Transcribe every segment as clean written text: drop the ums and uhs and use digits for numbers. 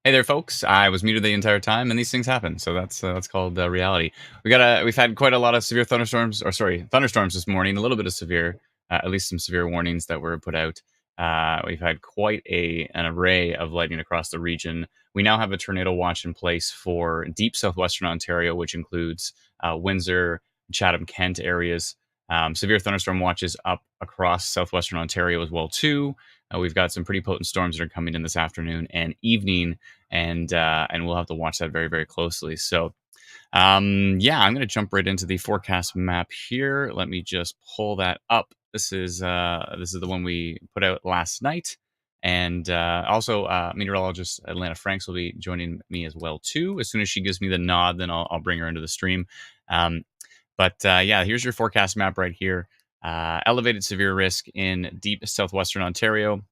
Hey there, folks. I was muted the entire time, and these things happen. So that's called reality. We've had quite a lot of severe thunderstorms, or sorry, thunderstorms this morning. A little bit of severe, at least some severe warnings that were put out. We've had quite an array of lightning across the region. We now have a tornado watch in place for deep southwestern Ontario, which includes Windsor, Chatham, Kent areas. Severe thunderstorm watches up across southwestern Ontario as well too. We've got some pretty potent storms that are coming in this afternoon and evening, and we'll have to watch that very, very closely. So yeah, I'm going to jump right into the forecast map here. Let me just pull that up. This is the one we put out last night, and also meteorologist Atlanta Franks will be joining me as well too. As soon as she gives me the nod, then I'll bring her into the stream. But yeah, here's your forecast map right here. Elevated severe risk in deep southwestern Ontario.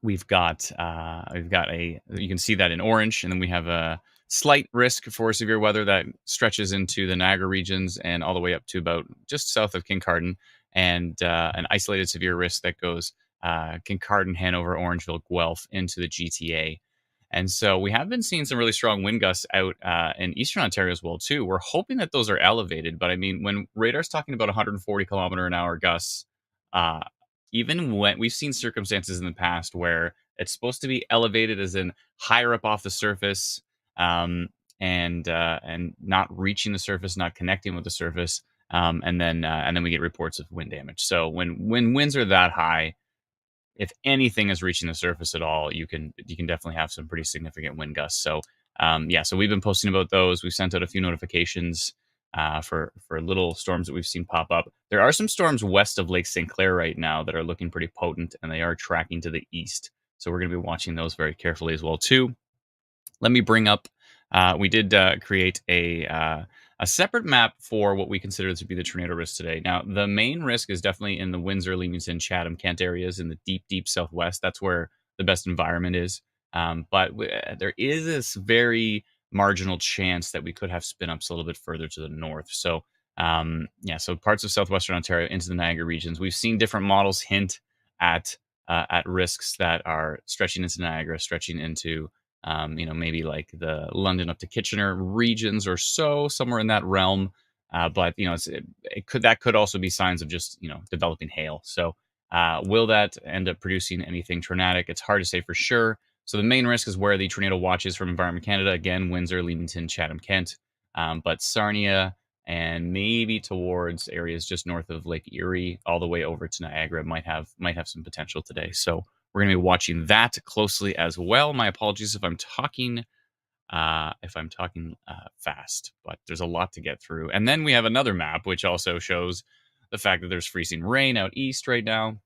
We've got a you can see that in orange, and then we have a slight risk for severe weather that stretches into the Niagara regions and all the way up to about just south of Kincardine, and an isolated severe risk that goes Kincardine, Hanover, Orangeville, Guelph into the GTA. And so we have been seeing some really strong wind gusts out in eastern Ontario as well too. We're hoping that those are elevated, but I mean, when radar's talking about 140-kilometer-an-hour gusts, uh, even when we've seen circumstances in the past where it's supposed to be elevated, as in higher up off the surface, um, and not reaching the surface, not connecting with the surface, and then we get reports of wind damage. So when winds are that high, if anything is reaching the surface at all, you can definitely have some pretty significant wind gusts. So yeah, so we've been posting about those. We've sent out a few notifications for little storms that we've seen pop up. There are some storms west of Lake St. Clair right now that are looking pretty potent, and they are tracking to the east. So we're going to be watching those very carefully as well too. Let me bring up. We did create a separate map for what we consider to be the tornado risk today. Now, the main risk is definitely in the Windsor, Leamington, Chatham, Kent areas in the deep, deep southwest. That's where the best environment is. But there is this very marginal chance that we could have spin ups a little bit further to the north. So, yeah, so parts of southwestern Ontario into the Niagara regions. We've seen different models hint at risks that are stretching into Niagara, stretching into maybe like the London up to Kitchener regions or so, somewhere in that realm. But that could also be signs of just developing hail. So will that end up producing anything tornadic? It's hard to say for sure. So the main risk is where the tornado watch is from Environment Canada. Again, Windsor, Leamington, Chatham, Kent, but Sarnia and maybe towards areas just north of Lake Erie, all the way over to Niagara might have some potential today. So we're going to be watching that closely as well. My apologies if I'm talking fast, but there's a lot to get through. And then we have another map which also shows the fact that there's freezing rain out east right now.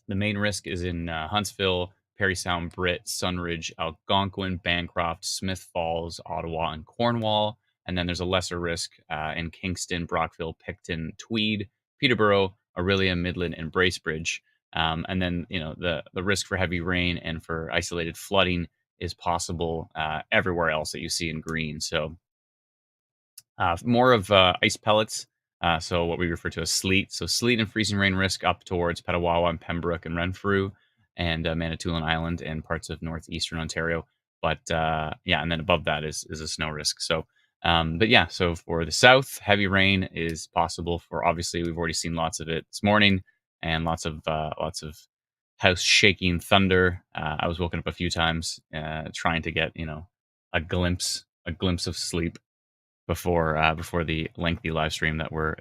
The main risk is in Huntsville, Parry Sound, Britt, Sunridge, Algonquin, Bancroft, Smith Falls, Ottawa, and Cornwall. And then there's a lesser risk in Kingston, Brockville, Picton, Tweed, Peterborough, Orillia, Midland, and Bracebridge. And then the risk for heavy rain and for isolated flooding is possible everywhere else that you see in green. So more of ice pellets. So what we refer to as sleet. So sleet and freezing rain risk up towards Petawawa and Pembroke and Renfrew and Manitoulin Island and parts of northeastern Ontario. But yeah, and then above that is a snow risk. So but yeah, so for the south, heavy rain is possible. For obviously, we've already seen lots of it this morning, and lots of house shaking thunder. I was woken up a few times trying to get a glimpse of sleep before the lengthy live stream that we're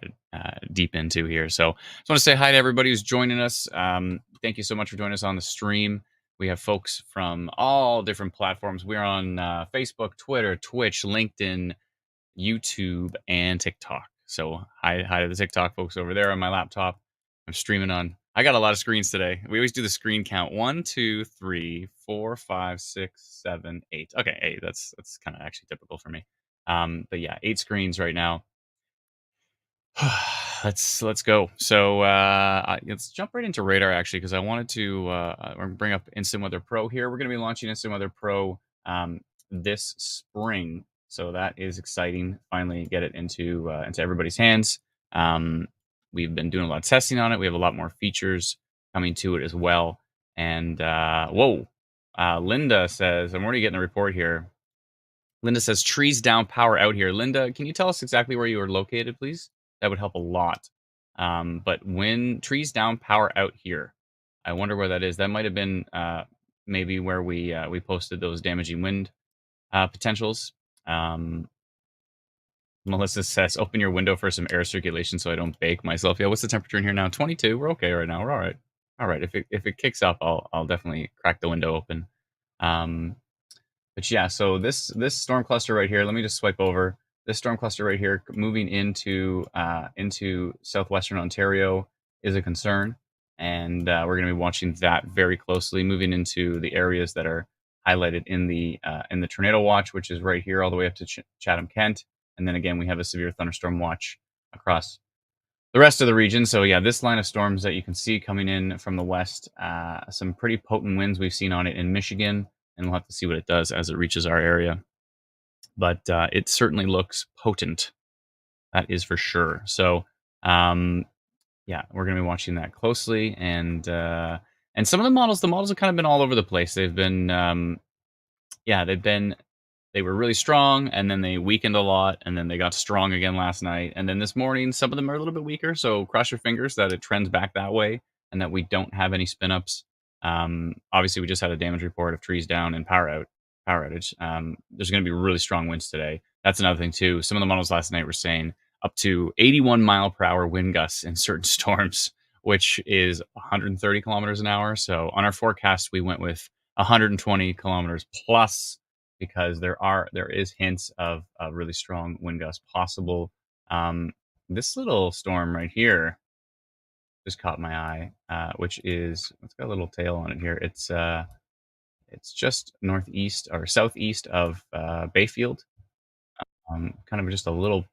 deep into here. So I just want to say hi to everybody who's joining us. Thank you so much for joining us on the stream. We have folks from all different platforms. We're on Facebook, Twitter, Twitch, LinkedIn, YouTube, and TikTok. So hi to the TikTok folks over there on my laptop. I'm streaming on. I got a lot of screens today. We always do the screen count: 1, 2, 3, 4, 5, 6, 7, 8. Okay, 8. That's kind of actually typical for me. But yeah, 8 screens right now. Let's go. So let's jump right into radar actually, because I wanted to bring up Instant Weather Pro here. We're going to be launching Instant Weather Pro this spring, so that is exciting. Finally, get it into everybody's hands. We've been doing a lot of testing on it. We have a lot more features coming to it as well. And whoa, Linda says, I'm already getting a report here. Linda says, trees down, power out here. Linda, can you tell us exactly where you are located, please? That would help a lot. But when trees down, power out here. I wonder where that is. That might have been maybe where we posted those damaging wind potentials. Melissa says, open your window for some air circulation so I don't bake myself. Yeah, what's the temperature in here now? 22. We're okay right now. We're all right. All right. If it kicks up, I'll definitely crack the window open. But yeah, so this storm cluster right here. Let me just swipe over this storm cluster right here, moving into southwestern Ontario is a concern, and we're going to be watching that very closely, moving into the areas that are highlighted in the tornado watch, which is right here all the way up to Chatham, Kent, and then again we have a severe thunderstorm watch across the rest of the region. So yeah, this line of storms that you can see coming in from the west, some pretty potent winds we've seen on it in Michigan, and we'll have to see what it does as it reaches our area. But it certainly looks potent, that is for sure. So yeah, we're going to be watching that closely, and some of the models have kind of been all over the place. They've been yeah, they were really strong, and then they weakened a lot, and then they got strong again last night. And then this morning, some of them are a little bit weaker. So cross your fingers that it trends back that way, and that we don't have any spin ups. Obviously, we just had a damage report of trees down and power outage. There's going to be really strong winds today. That's another thing too. Some of the models last night were saying up to 81 mile per hour wind gusts in certain storms, which is 130 kilometers an hour. So on our forecast, we went with 120 kilometers plus, because there is hints of a really strong wind gust possible. This little storm right here just caught my eye, which is, it's got a little tail on it here. It's just northeast or southeast of Bayfield. Kind of just a little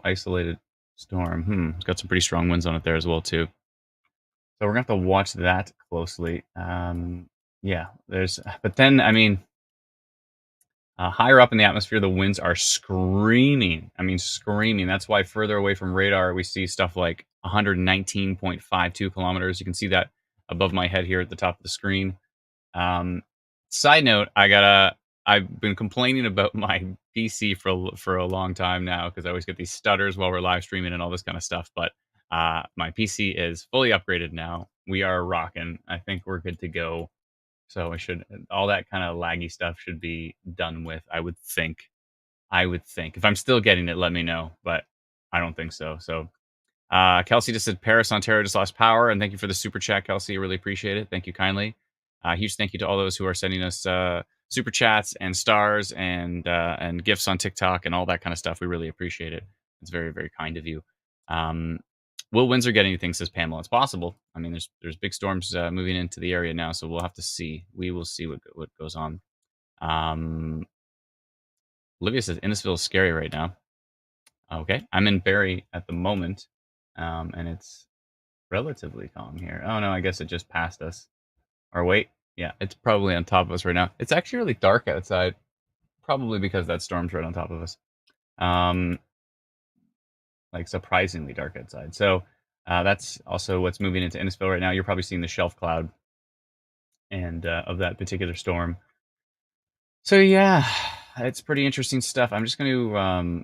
isolated storm. It's got some pretty strong winds on it there as well too. So we're gonna have to watch that closely. Yeah, but then I mean, higher up in the atmosphere, the winds are screaming. I mean, screaming. That's why further away from radar, we see stuff like 119.52 kilometers. You can see that above my head here at the top of the screen. Side note, I've been complaining about my PC for a long time now, because I always get these stutters while we're live streaming and all this kind of stuff. But my PC is fully upgraded now. We are rocking. I think we're good to go. So all that kind of laggy stuff should be done with, I would think. If I'm still getting it, let me know, but I don't think so. So, Kelsey just said Paris, Ontario just lost power, and thank you for the super chat, Kelsey. I really appreciate it. Thank you kindly. Huge thank you to all those who are sending us super chats and stars and gifts on TikTok and all that kind of stuff. We really appreciate it. It's very, very kind of you. Will Windsor get anything, says Pamela? It's possible. I mean, there's big storms moving into the area now, so we'll have to see. We will see what goes on. Olivia says Innisfil is scary right now. Okay, I'm in Barrie at the moment, and it's relatively calm here. Oh no, I guess it just passed us. Or wait, yeah, it's probably on top of us right now. It's actually really dark outside, probably because that storm's right on top of us. Like surprisingly dark outside. So that's also what's moving into Innisfil right now. You're probably seeing the shelf cloud and of that particular storm. So yeah, it's pretty interesting stuff. I'm just going to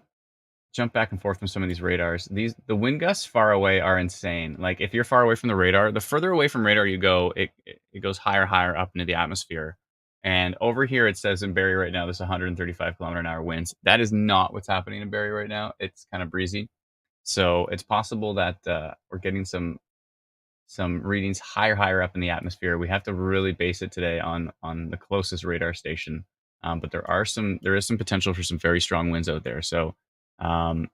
jump back and forth from some of these radars. The wind gusts far away are insane. Like if you're far away from the radar, the further away from radar you go, it goes higher up into the atmosphere. And over here it says in Barrie right now, there's 135 kilometer an hour winds. That is not what's happening in Barrie right now. It's kind of breezy. So it's possible that we're getting some readings higher up in the atmosphere. We have to really base it today on the closest radar station. But there is some potential for some very strong winds out there. So west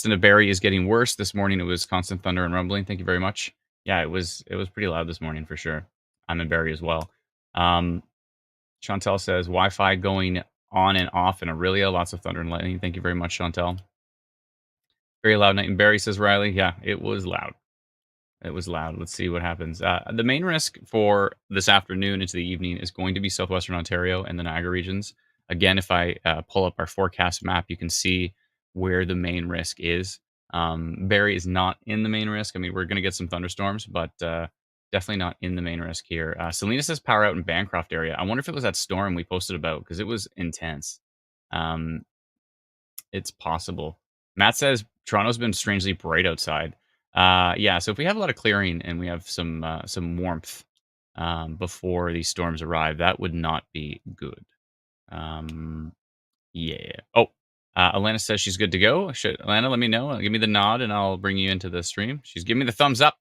end of Barrie is getting worse. This morning it was constant thunder and rumbling. Thank you very much. Yeah, it was pretty loud this morning for sure. I'm in Barrie as well. Chantel says Wi-Fi going on and off in Aurelia. Lots of thunder and lightning. Thank you very much, Chantel. Very loud night in Barrie, says Riley. Yeah, it was loud. It was loud. Let's see what happens. The main risk for this afternoon into the evening is going to be southwestern Ontario and the Niagara regions. Again, if I pull up our forecast map, you can see where the main risk is. Barrie is not in the main risk. I mean, we're going to get some thunderstorms, but Definitely not in the main risk here. Selena says power out in Bancroft area. I wonder if it was that storm we posted about because it was intense. Um, it's possible. Matt says Toronto's been strangely bright outside. Yeah, so if we have a lot of clearing and we have some warmth before these storms arrive, that would not be good. Um, yeah. Oh, Alana says she's good to go. Alana, let me know. Give me the nod, and I'll bring you into the stream. She's giving me the thumbs up.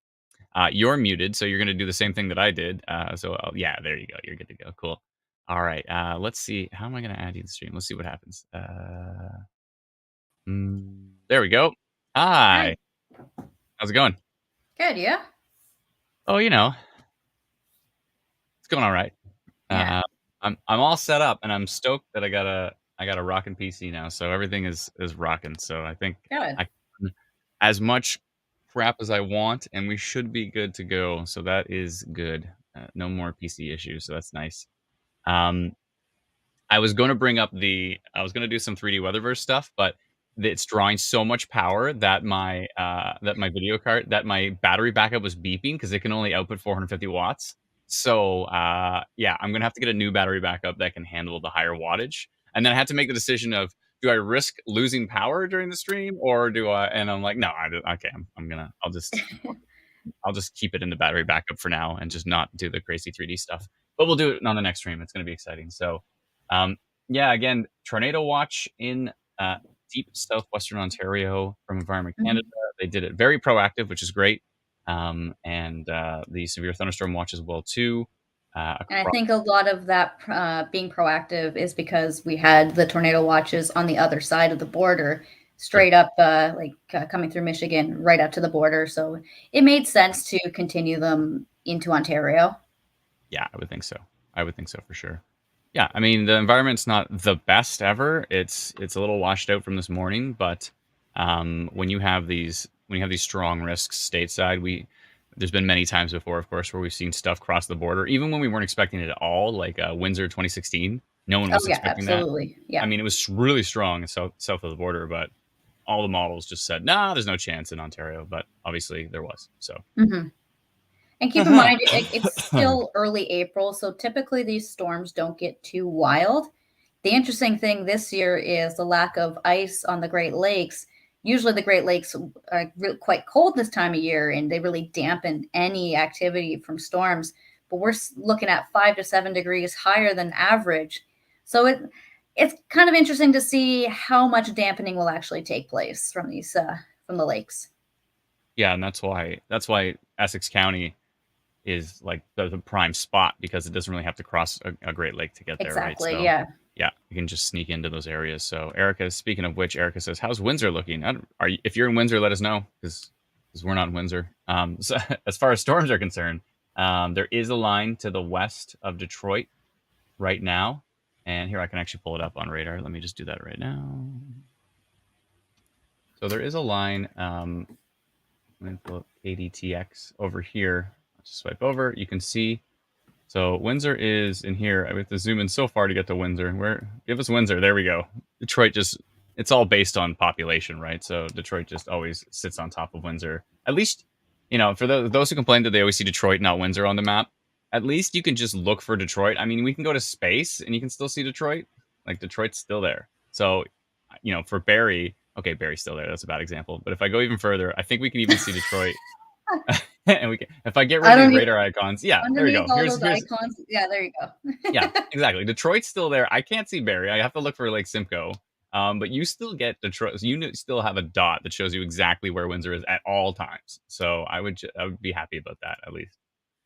You're muted, so you're going to do the same thing that I did. Yeah, there you go. You're good to go. Cool. All right. Let's see. How am I going to add you to the stream? Let's see what happens. There we go. Hi. Hi. How's it going? Good, yeah? Oh, it's going all right. Yeah. I'm all set up, and I'm stoked that I got a rocking PC now, so everything is rocking. So I think Good. I can as much crap as I want, and we should be good to go. So that is good. No more PC issues, so that's nice. Um, I was going to I was going to do some 3D Weatherverse stuff, but it's drawing so much power that my video card that my battery backup was beeping because it can only output 450 watts. So yeah, I'm gonna have to get a new battery backup that can handle the higher wattage. And then I had to make the decision of do I risk losing power during the stream or do I? And I'm like, no, okay, I'll just keep it in the battery backup for now and just not do the crazy 3D stuff. But we'll do it on the next stream. It's going to be exciting. So, yeah, again, tornado watch in deep southwestern Ontario from Environment Mhm. Canada. They did it very proactive, which is great. And the severe thunderstorm watch as well too. And I Across, think a lot of that being proactive is because we had the tornado watches on the other side of the border, sure. straight up, coming through Michigan, right up to the border. So it made sense to continue them into Ontario. Yeah, I would think so. I would think so for sure. Yeah, I mean the environment's not the best ever. It's a little washed out from this morning, but when you have these strong risks stateside, there's been many times before, of course, where we've seen stuff cross the border, even when we weren't expecting it at all, like Windsor 2016. No one Oh, was yeah, expecting that. absolutely. I Yeah. mean, it was really strong south of the border, but all the models just said, "Nah, there's no chance in Ontario." But obviously, there was. So. Hmm. And keep in mind, it's still early April, so typically these storms don't get too wild. The interesting thing this year is the lack of ice on the Great Lakes. Usually, the Great Lakes are quite cold this time of year, and they really dampen any activity from storms. But we're looking at 5 to 7 degrees higher than average, so it's kind of interesting to see how much dampening will actually take place from these from the lakes. Yeah, and that's why Essex County is like the prime spot because it doesn't really have to cross a Great Lake to get there, right? Exactly. So Yeah. yeah, you can just sneak into those areas. So Erica, speaking of which, Erica says, "How's Windsor looking? If you're in Windsor, let us know because we're not in Windsor." So as far as storms are concerned, there is a line to the west of Detroit right now, and here I can actually pull it up on radar. Let me just do that right now. So there is a line. Let me pull up KDTX over here. I'll just swipe over. You can see. So Windsor is in here. I have to zoom in so far to get to Windsor. Give us Windsor. There we go. Detroit it's all based on population, right? So Detroit just always sits on top of Windsor. At least, for those who complain that they always see Detroit, not Windsor on the map, at least you can just look for Detroit. I mean, we can go to space and you can still see Detroit. Like Detroit's still there. So, for Barrie, okay, Barrie's still there. That's a bad example. But if I go even further, I think we can even see Detroit. And if I get rid I of these don't need radar icons, yeah, there we underneath go. all Here's those icons. Yeah, there you go. yeah, exactly. Detroit's still there. I can't see Barrie. I have to look for Lake Simcoe. But you still get Detroit. So still have a dot that shows you exactly where Windsor is at all times. So I would be happy about that at least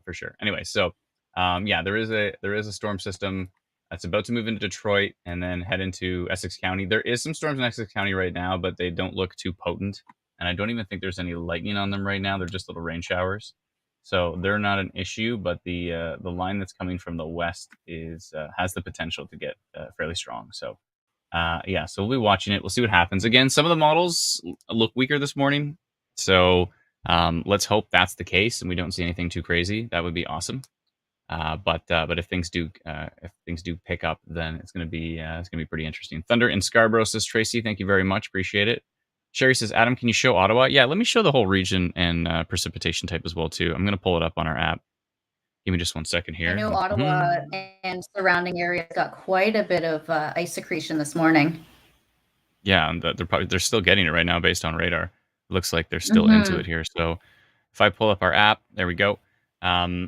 for sure. Anyway, so yeah, there is a storm system that's about to move into Detroit and then head into Essex County. There is some storms in Essex County right now, but they don't look too potent, and I don't even think there's any lightning on them right now. They're just little rain showers. So they're not an issue, but the line that's coming from the west has the potential to get fairly strong. So yeah, so we'll be watching it. We'll see what happens. Again, some of the models look weaker this morning, so let's hope that's the case and we don't see anything too crazy. That would be awesome. But if things do pick up, then it's gonna be pretty interesting. Thunder in Scarborough says Tracy, thank you very much, appreciate it. Sherry says, Adam, can you show Ottawa? Yeah, let me show the whole region and precipitation type as well too. I'm gonna pull it up on our app. Give me just 1 second I here. know Ottawa and surrounding areas got quite a bit of ice accretion this morning. Yeah, and they're still getting it right now based on radar. Looks like they're still into it here. So if I pull up our app, there we go.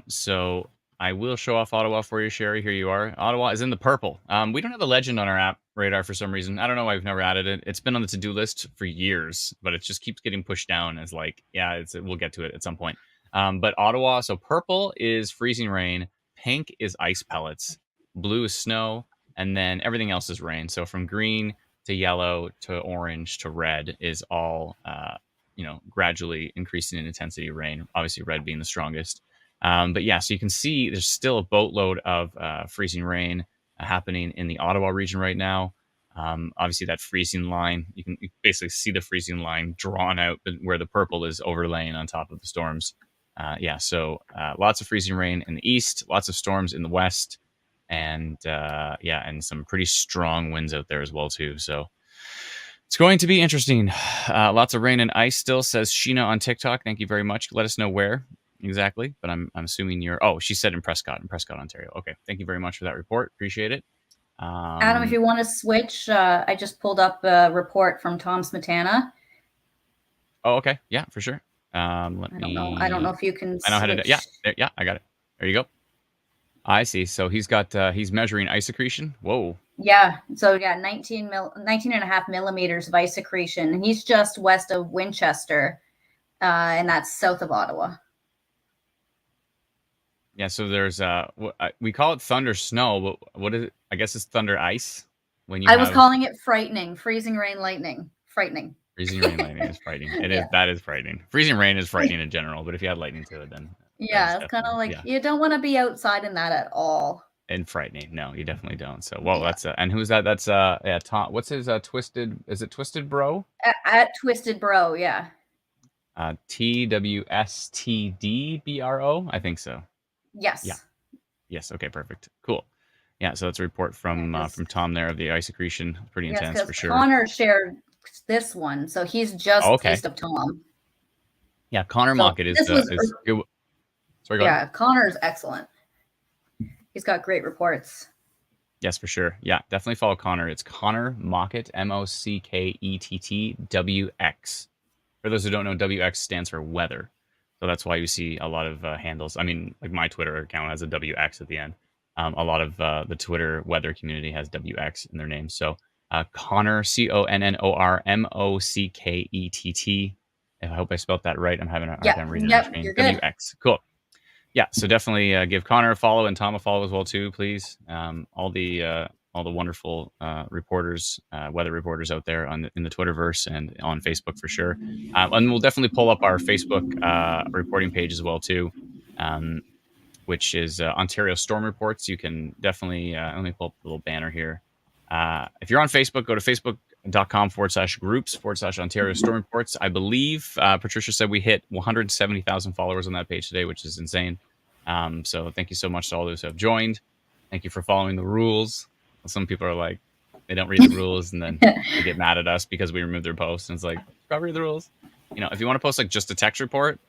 So I will show off Ottawa for you, Sherry. Here you are. Ottawa is in the purple. We don't have the legend on our app radar for some reason. I don't know why we've never added it. It's been on the to-do list for years, but it just keeps getting pushed down as like, yeah, we'll get to it at some point. But Ottawa, so purple is freezing rain, pink is ice pellets, blue is snow, and then everything else is rain. So from green to yellow to orange to red is all gradually increasing in intensity of rain, obviously red being the strongest. But yeah, so you can see there's still a boatload of freezing rain happening in the Ottawa region right now. Obviously that freezing line, you can basically see the freezing line drawn out where the purple is overlaying on top of the storms. So lots of freezing rain in the east, lots of storms in the west, and and some pretty strong winds out there as well too. So it's going to be interesting. Lots of rain and ice still, says Sheena on TikTok. Thank you very much. Let us know where exactly, but I'm assuming you're. Oh, she said in Prescott, Ontario. Okay, thank you very much for that report. Appreciate it. Adam, if you want to switch, I just pulled up a report from Tom Smetana. Oh, okay, yeah, for sure. I don't know if you can. I know how to do. Yeah, I got it. There you go. I see. So he's got he's measuring ice accretion. Whoa. Yeah. So 19 and a half millimeters of ice accretion. And he's just west of Winchester, and that's south of Ottawa. Yeah. So there's we call it thunder snow, but what is it? I guess it's thunder ice. I was calling it frightening. Freezing rain, lightning. Frightening. Freezing rain, lightning is frightening. It is. That is frightening. Freezing rain is frightening in general, but if you had lightning to it, then it's kind of like you don't want to be outside in that at all. And frightening. No, you definitely don't. So, whoa, that's and who's that? That's Tom. What's his Twisted? Is it Twisted Bro? At Twisted Bro, yeah. TWSTDBRO. I think so. Yes. Yeah. Yes. Okay. Perfect. Cool. Yeah. So that's a report from Tom there of the ice accretion. Pretty intense for sure. Connor shared this one, so he's just east of Tom. Yeah, Connor Mockett is good. Sorry, yeah, Connor's excellent. He's got great reports. Yes, for sure. Yeah, definitely follow Connor. It's Connor Mockett, MOCKETTWX. For those who don't know, WX stands for weather. So that's why you see a lot of handles. I mean, like my Twitter account has a WX at the end. A lot of the Twitter weather community has WX in their name. So Connor, CONNOR MOCKETT. I hope I spelled that right. I'm having a hard time reading it. You're good. WX. Cool. Yeah, so definitely give Connor a follow and Tom a follow as well too, please. All the wonderful reporters, weather reporters out there in the Twitterverse and on Facebook for sure. And we'll definitely pull up our Facebook reporting page as well too, which is Ontario Storm Reports. You can definitely let me pull up the little banner here. If you're on Facebook, go to facebook.com/groups/Ontario Storm Reports. I believe Patricia said we hit 170,000 followers on that page today, which is insane. So thank you so much to all those who have joined. Thank you for following the rules. Some people are like, they don't read the rules and then they get mad at us because we remove their posts. And it's like, gotta read the rules. You know, if you want to post like just a text report,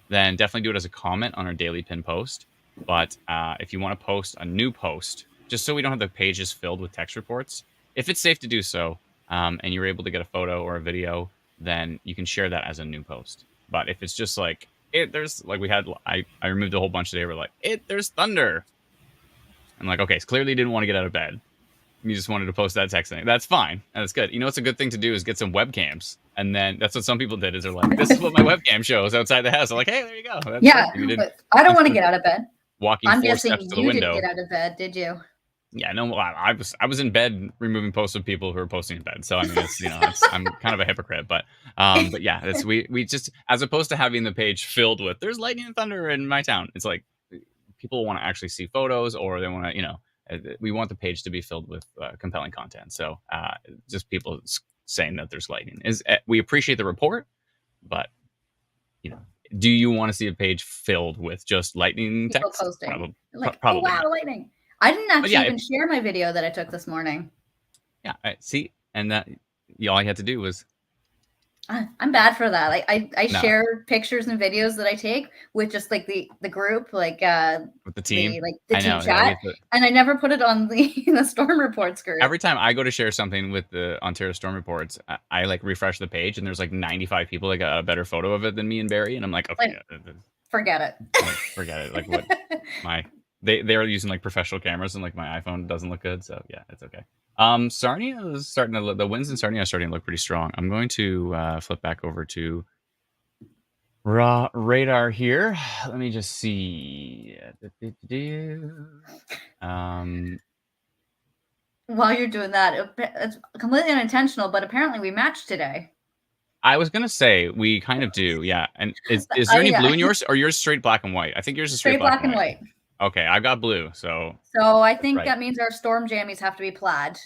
then definitely do it as a comment on our daily pin post. But if you want to post a new post, just so we don't have the pages filled with text reports, if it's safe to do so, and you're able to get a photo or a video, then you can share that as a new post. But if it's just like, there's like we had, I removed a whole bunch today. We're like, there's thunder. I'm like, okay, so clearly you didn't want to get out of bed. You just wanted to post that text thing. That's fine. That's good. You know, what's a good thing to do is get some webcams. And then that's what some people did is they're like, this is what my webcam shows outside the house. I'm like, hey, there you go. That's but I don't want to get out of bed. I'm guessing steps to the window. Didn't get out of bed, did you? Yeah, no, I was in bed removing posts of people who are posting in bed. So I mean, it's I'm kind of a hypocrite, but yeah, it's we just, as opposed to having the page filled with there's lightning and thunder in my town. It's like people want to actually see photos, or they want to, we want the page to be filled with compelling content. So just people saying that there's lightning we appreciate the report, but do you want to see a page filled with just lightning people text? Posting. Probably oh wow, not. Lightning. I didn't actually even share my video that I took this morning. Yeah, see, and that all I had to do was I'm bad for that. Like I No, share pictures and videos that I take with just like the group, like with the team. the I team know. Yeah, we chat, have to. and I never put it on the storm reports group. Every time I go to share something with the Ontario Storm Reports, I like refresh the page, and there's like 95 people that got a better photo of it than me and Barry, and I'm like, okay, Like, forget it. like forget it. Like what my they're using like professional cameras, and like my iPhone doesn't look good, so yeah, it's okay. Sarnia is starting to the winds in Sarnia are starting to look pretty strong. I'm going to flip back over to raw radar here. Let me just see. While you're doing that, it's completely unintentional, but apparently we matched today. I was gonna say we kind of do, yeah. And is there any I blue in yours, or yours straight black and white? I think yours is straight straight black black and and white. white. Okay, I've got blue, so So I that's think right. that means our storm jammies have to be plaid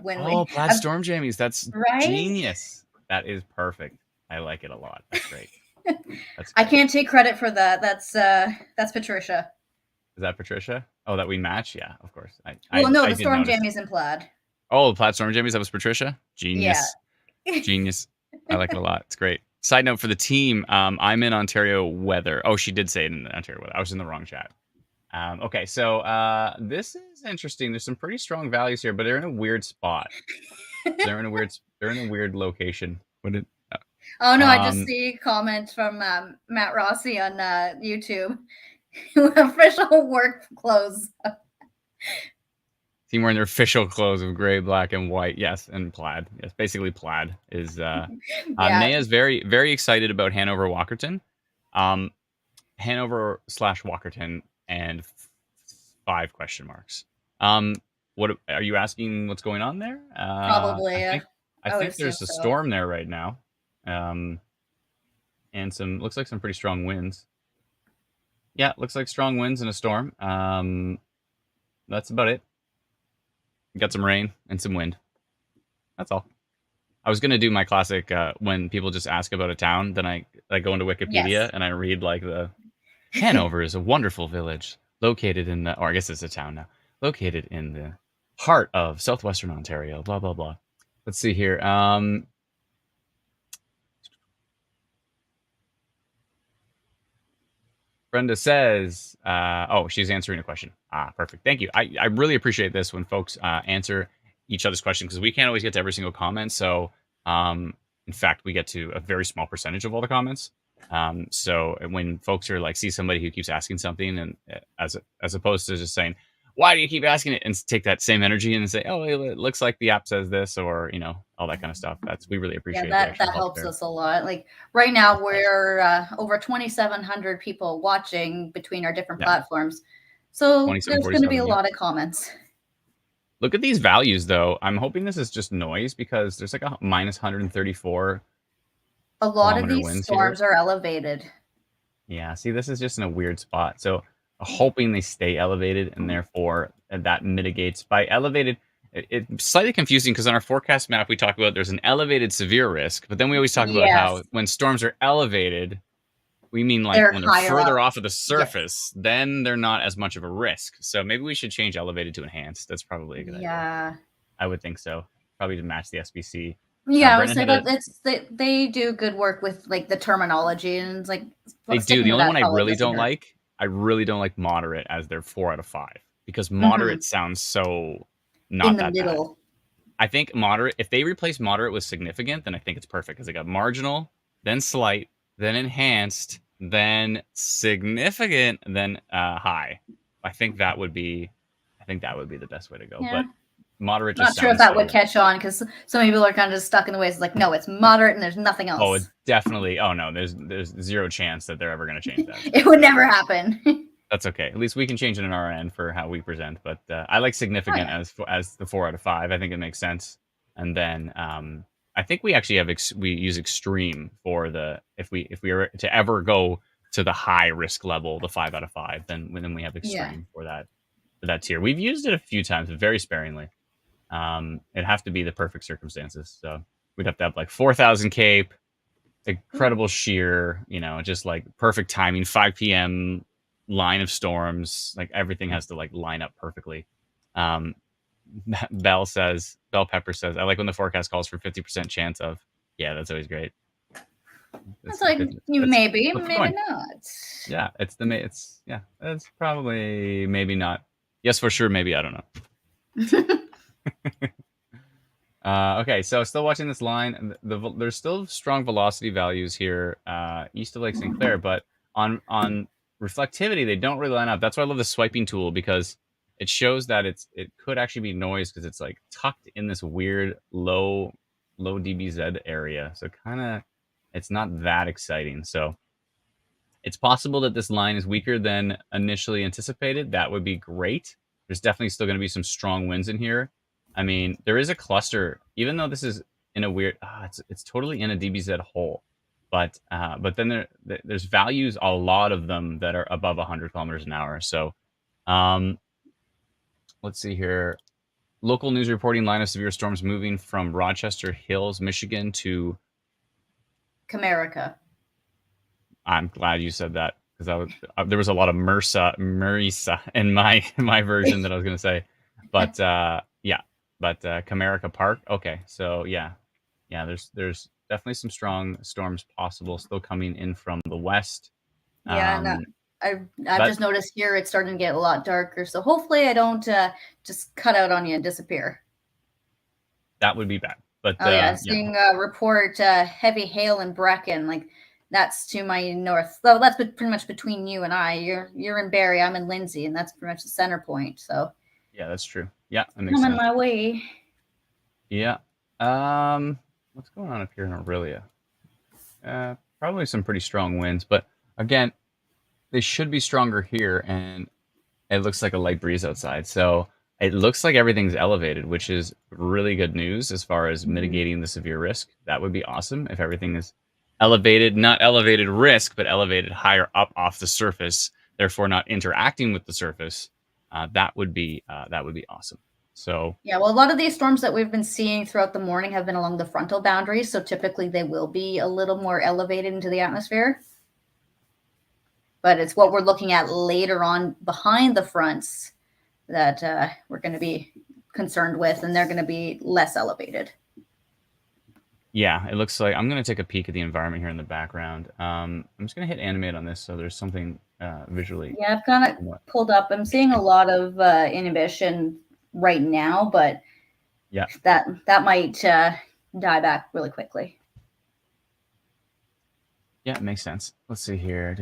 when Oh, we plaid storm jammies. That's right. genius. That is perfect. I like it a lot. That's great. That's I great. can't take credit for that. That's Patricia. Is that Patricia? Oh, that we match? Yeah, of course. Well, no, I the did storm notice. jammies in plaid. Oh, plaid storm jammies. That was Patricia. Yeah. Genius. Genius. I like it a lot. It's great. Side note for the team, I'm in Ontario weather. Oh, she did say it in Ontario weather. I was in the wrong chat. Okay, so this is interesting. There's some pretty strong values here, but they're in a weird spot. They're in a weird location. What did Oh no, I just um see comments from Matt Rossi on YouTube. Official work clothes. team wearing their official clothes of gray, black, and white? Yes, and plaid. Yes, basically plaid is Yeah, Naya's very, very excited about Hanover Walkerton. Hanover slash Walkerton and 5 question marks. What are you asking? What's going on there? probably. I I would think assume there's a so. storm there right now, and some looks like some pretty strong winds. Yeah, looks like strong winds and a storm. That's about it. Got some rain and some wind. That's all. I was gonna do my classic when people just ask about a town, then I go into Wikipedia Yes. and I read like the Hanover is a wonderful village located in the, or I guess it's a town now, located in the heart of southwestern Ontario. Blah blah blah. Let's see here. Brenda says, oh, she's answering a question. Perfect. Thank you. I really appreciate this when folks answer each other's questions because we can't always get to every single comment. So, in fact, we get to a very small percentage of all the comments. So when folks are like, see somebody who keeps asking something, and as opposed to just saying, why do you keep asking it, and take that same energy and say, oh, it looks like the app says this, or all that kind of stuff. We really Yeah, appreciate the that extra that help helps there. us a lot. Like right now, It does. we're over 2,700 people watching between our different Yeah, platforms. So there's going to be a 2747. Yeah. lot of comments. Look at these values, though. I'm hoping this is just noise because there's like a minus 134 A lot of kilometer these winds here. storms are elevated. Yeah, see, this is just in a weird spot. So hoping they stay elevated, and therefore that mitigates by elevated. It's slightly confusing because on our forecast map we talk about there's an elevated severe risk, but then we always talk about Yes, how when storms are elevated, we mean like they're when they're higher up. further off of the Yes. surface, then they're not as much of a risk. So maybe we should change elevated to enhanced. That's probably a good idea. Yeah. I would think so. Probably to match the SBC. Yeah, I would Brendan say had a that they do good work with like the terminology and it's like They do. sticking The to only that one probably doesn't hurt. I really don't like moderate as their 4 out of 5 because Mm-hmm. moderate sounds so In not the that bad. middle. I think moderate, if they replace moderate with significant, then I think it's perfect because they got marginal, then slight, then enhanced, then significant, then high. I think that would be the best way to go. Yeah. But moderate just Not sure if sounds that would so. catch on because some people are kind of just stuck in the ways. It's like, no, it's moderate and there's nothing Oh, else. it definitely. Oh no, there's zero chance that they're ever going to change that. It would never happen. That's okay. At least we can change it on our end for how we present. But I like significant as the 4 out of 5. I think it makes sense. And then I think we actually have we use extreme for the if we were to ever go to the high risk level, the 5 out of 5, then we have extreme for that tier. We've used it a few times, but very sparingly. It'd have to be the perfect circumstances. So we'd have to have like 4,000 cape, incredible shear, just like perfect timing, 5 p.m. line of storms, like everything has to like line up perfectly. Bell Pepper says, I like when the forecast calls for 50% chance of. Yeah, that's always great. It's like maybe not. Yeah, it's probably maybe not. Yes, for sure, maybe, I don't know. Okay, so still watching this line. There's still strong velocity values here east of Lake St. Clair, but on reflectivity, they don't really line up. That's why I love the swiping tool, because it shows that it could actually be noise because it's like tucked in this weird low dBz area. So kind of it's not that exciting. So it's possible that this line is weaker than initially anticipated. That would be great. There's definitely still going to be some strong winds in here. I mean, there is a cluster, even though this is in a weird, it's totally in a DBZ hole. But then there's values, a lot of them that are above 100 kilometers an hour. So let's see here. Local news reporting line of severe storms moving from Rochester Hills, Michigan to Comerica. I'm glad you said that, because there was a lot of Marisa in my version that I was going to say. But Comerica Park. Okay, so yeah, there's definitely some strong storms possible still coming in from the west. Yeah, I've just noticed here it's starting to get a lot darker. So hopefully I don't just cut out on you and disappear. That would be bad. But seeing a report heavy hail in Brecken, like that's to my north. So that's pretty much between you and I. You're in Barrie, I'm in Lindsay, and that's pretty much the center point. So yeah, that's true. Yeah, that makes sense. On my way. Yeah. What's going on up here in Aurelia? Probably some pretty strong winds, but again, they should be stronger here, and it looks like a light breeze outside. So it looks like everything's elevated, which is really good news as far as mitigating the severe risk. That would be awesome if everything is elevated, not elevated risk, but elevated higher up off the surface, therefore not interacting with the surface. That would be awesome. So yeah, well, a lot of these storms that we've been seeing throughout the morning have been along the frontal boundaries, so typically they will be a little more elevated into the atmosphere. But it's what we're looking at later on behind the fronts that we're going to be concerned with, and they're going to be less elevated. Yeah, it looks like I'm going to take a peek at the environment here in the background. I'm just going to hit animate on this so there's something visually. Yeah, I've kind of pulled up. I'm seeing a lot of inhibition right now, but yeah, that might die back really quickly. Yeah, it makes sense. Let's see here.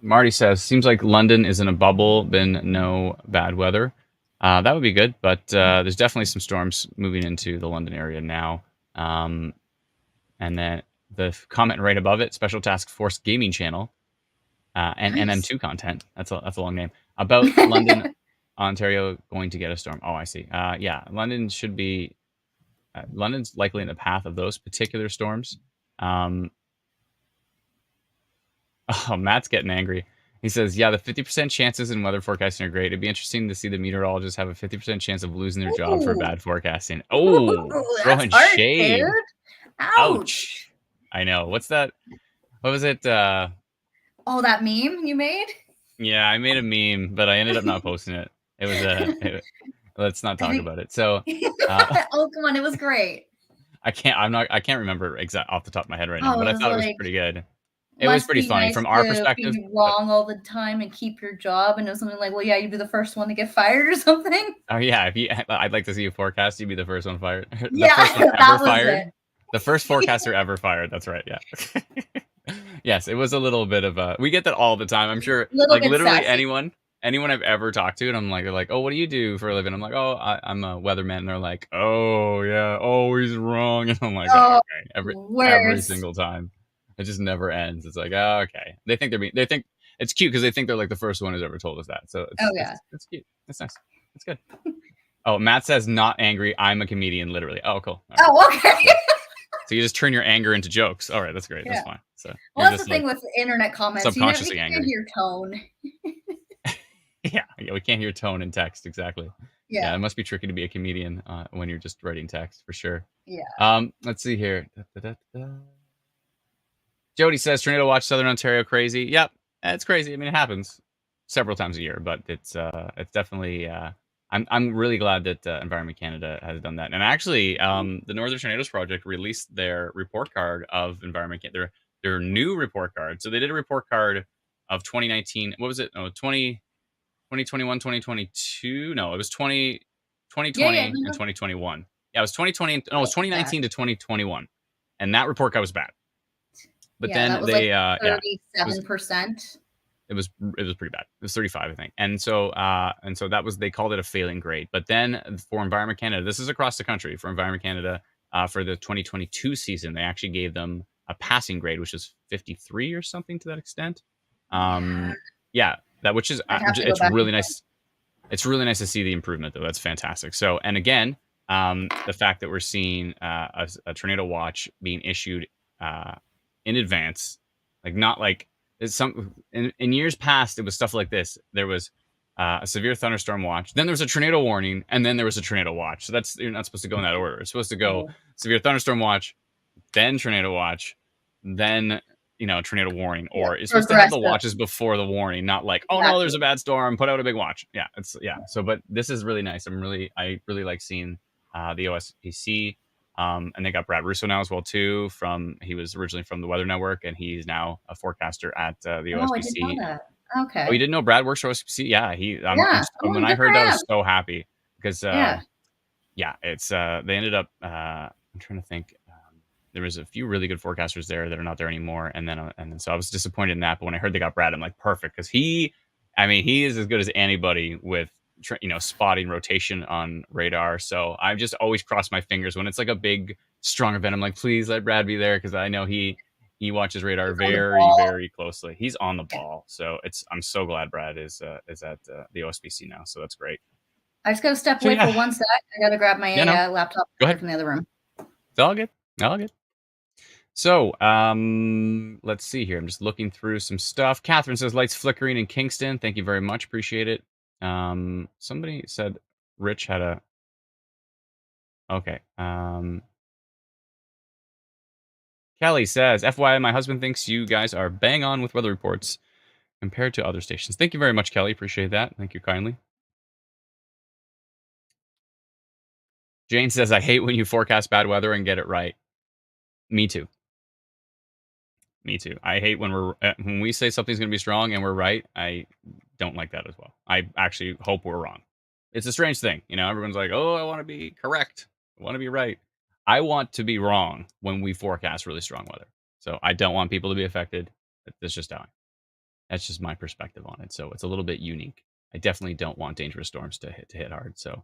Marty says, seems like London is in a bubble, been no bad weather. That would be good, but there's definitely some storms moving into the London area now. And then the comment right above it, Special Task Force Gaming Channel, and nice. NM2 content. That's a long name. About London, Ontario going to get a storm. Oh, I see. Yeah, London should be. London's likely in the path of those particular storms. Oh, Matt's getting angry. He says, yeah, the 50% chances in weather forecasting are great. It'd be interesting to see the meteorologists have a 50% chance of losing their job for bad forecasting. Oh, throwing shade. Dude. Ouch. I know. What's that? What was it? Oh, that meme you made? Yeah, I made a meme, but I ended up not posting it. It was let's not talk about it. So oh, come on, it was great. I can't remember exact off the top of my head right now, but I thought it was pretty good. It was pretty funny nice from our perspective. Be wrong all the time and keep your job, and it was something like, well, yeah, you'd be the first one to get fired or something. Oh yeah, I'd like to see you forecast. You'd be the first one fired. Yeah, first one ever fired. It. The first forecaster ever fired. That's right. Yeah. Yes, it was a little bit of a. We get that all the time. I'm sure. Like literally sassy. anyone I've ever talked to, and I'm like, they're like, oh, what do you do for a living? I'm like, oh, I'm a weatherman. And they're like, oh yeah, oh he's wrong, and I'm like, oh, okay, every single time. It just never ends. It's like, oh, okay. They think it's cute because they think they're like the first one who's ever told us that. So it's cute. It's nice. It's good. Oh, Matt says not angry. I'm a comedian, literally. Oh, cool. Right. Oh, okay. So you just turn your anger into jokes. All right, that's great. Yeah. That's fine. So well, that's the thing with internet comments. Subconsciously you angry. Hear your tone. yeah, we can't hear tone in text exactly. Yeah, it must be tricky to be a comedian when you're just writing text for sure. Yeah. Let's see here. Jody says, Tornado Watch Southern Ontario crazy. Yep, it's crazy. I mean, it happens several times a year, but it's definitely I'm really glad that Environment Canada has done that. And actually, the Northern Tornadoes Project released their report card of Environment Canada, their new report card. So they did a report card of 2019. What was it? Oh, 2021, 2022. No, it was 2020 Yeah, and 2021. Yeah, it was 2020. No, it was no, 2019 to 2021. And that report card was bad. But yeah, that then was like yeah, it was 37%. it was pretty bad. It was 35, I think. And so that was, they called it a failing grade. But then for Environment Canada, this is across the country, for Environment Canada, for the 2022 season, they actually gave them a passing grade, which is 53 or something to that extent. Yeah, that, which is I'd have to go it's back and really check. nice. It's really nice to see the improvement, though. That's fantastic. So, and again, the fact that we're seeing a tornado watch being issued in advance, like not like it's some in years past, it was stuff like this. There was a severe thunderstorm watch, then there was a tornado warning, and then there was a tornado watch. So that's, you're not supposed to go in that order. It's supposed to go Oh, severe thunderstorm watch, then tornado watch, then tornado warning, yeah, or it's supposed to have the progressive. watches before the warning, not like, oh no, there's Exactly. a bad storm, put out a big watch. So but this is really nice. I really like seeing the OSPC, and they got Brad Russo now as well too. He was originally from the Weather Network, and he's now a forecaster at the Oh, I didn't know OSPC. that. Oh, you Okay. didn't know Brad works for OSPC? Yeah, Yeah. Oh, when I good for heard that, I him. was so happy because Yeah. yeah, it's they ended up. I'm trying to think. There was a few really good forecasters there that are not there anymore, and then so I was disappointed in that. But when I heard they got Brad, I'm like, perfect, because he is as good as anybody with spotting rotation on radar. So I've just always crossed my fingers when it's like a big, strong event. I'm like, please let Brad be there, because I know he watches radar He's on the very, ball. very closely. He's on the Yeah. ball, so I'm so glad Brad is at the OSBC now. So that's great. I just gotta step So away for yeah, one sec. I gotta grab yeah, my no, laptop go here ahead. from the other room. It's all good. All good. So, let's see here. I'm just looking through some stuff. Catherine says lights flickering in Kingston. Thank you very much. Appreciate it. Somebody said Rich had a okay. Kelly says, FYI, my husband thinks you guys are bang on with weather reports compared to other stations. Thank you very much, Kelly. Appreciate that. Thank you kindly. Jane says, I hate when you forecast bad weather and get it right. Me too. Me too. I hate when we say something's going to be strong and we're right. I don't like that as well. I actually hope we're wrong. It's a strange thing, Everyone's like, "Oh, I want to be correct. I want to be right." I want to be wrong when we forecast really strong weather. So I don't want people to be affected. That's just that's just my perspective on it. So it's a little bit unique. I definitely don't want dangerous storms to hit hard. So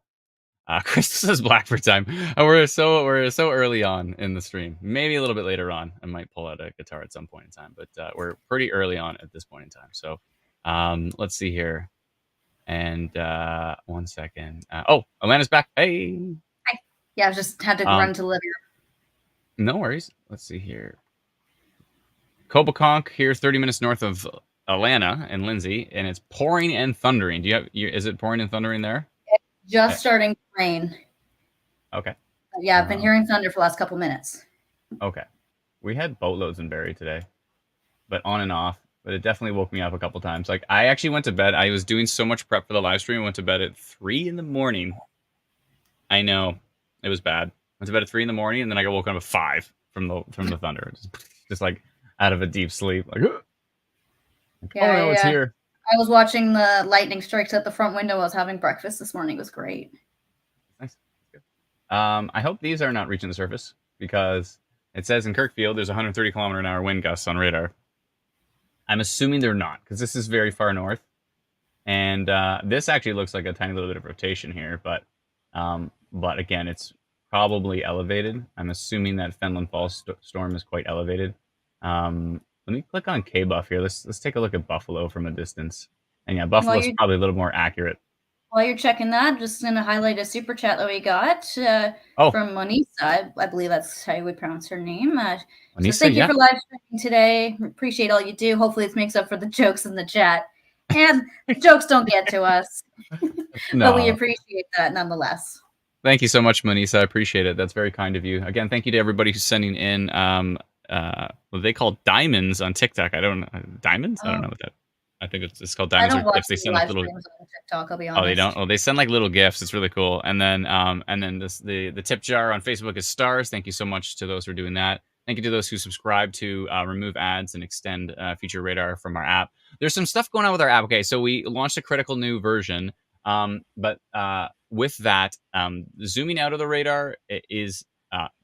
Crystal says Blackbird time. We're so early on in the stream. Maybe a little bit later on, I might pull out a guitar at some point in time, but we're pretty early on at this point in time. So let's see here. And 1 second. Alana's back. Hey. Hi. Yeah, I just had to Um, run to the living room. no worries. Let's see here. Coboconk here, 30 minutes north of Alana and Lindsay, and it's pouring and thundering. Is it pouring and thundering there? Just starting to rain. Okay. Yeah, I've been hearing thunder for the last couple minutes. Okay. We had boatloads in Barrie today, but on and off. But it definitely woke me up a couple times. Like, I actually went to bed. I was doing so much prep for the live stream. I went to bed at 3 in the morning. I know it was bad. Went to bed at 3 in the morning, and then I got woken up at 5 from the thunder. Just like out of a deep sleep. Like, Yeah, oh no, it's here. I was watching the lightning strikes at the front window. I was having breakfast this morning. It was great. Nice. Good. I hope these are not reaching the surface, because it says in Kirkfield there's 130-kilometer-an-hour wind gusts on radar. I'm assuming they're not, because this is very far north, and this actually looks like a tiny little bit of rotation here, but again, it's probably elevated. I'm assuming that Fenland Falls storm is quite elevated. Let me click on K-Buff here. Let's take a look at Buffalo from a distance, and yeah, Buffalo's probably a little more accurate. While you're checking that, I'm just going to highlight a super chat that we got from Monisa. I believe that's how you would pronounce her name. So thank you for live streaming today. Appreciate all you do. Hopefully this makes up for the jokes in the chat. And the jokes don't get to us. No. But we appreciate that nonetheless. Thank you so much, Monisa. I appreciate it. That's very kind of you. Again, thank you to everybody who's sending in what they call diamonds on TikTok. I don't know. Diamonds? I don't know what that. I think it's called I Diamonds don't or watch Tips. They any send like live little. streams on TikTok, I'll be Oh, they don't. honest. Oh, they send like little gifts. It's really cool. And then this the tip jar on Facebook is stars. Thank you so much to those who are doing that. Thank you to those who subscribe to remove ads and extend feature radar from our app. There's some stuff going on with our app. Okay, so we launched a critical new version, but with that, zooming out of the radar is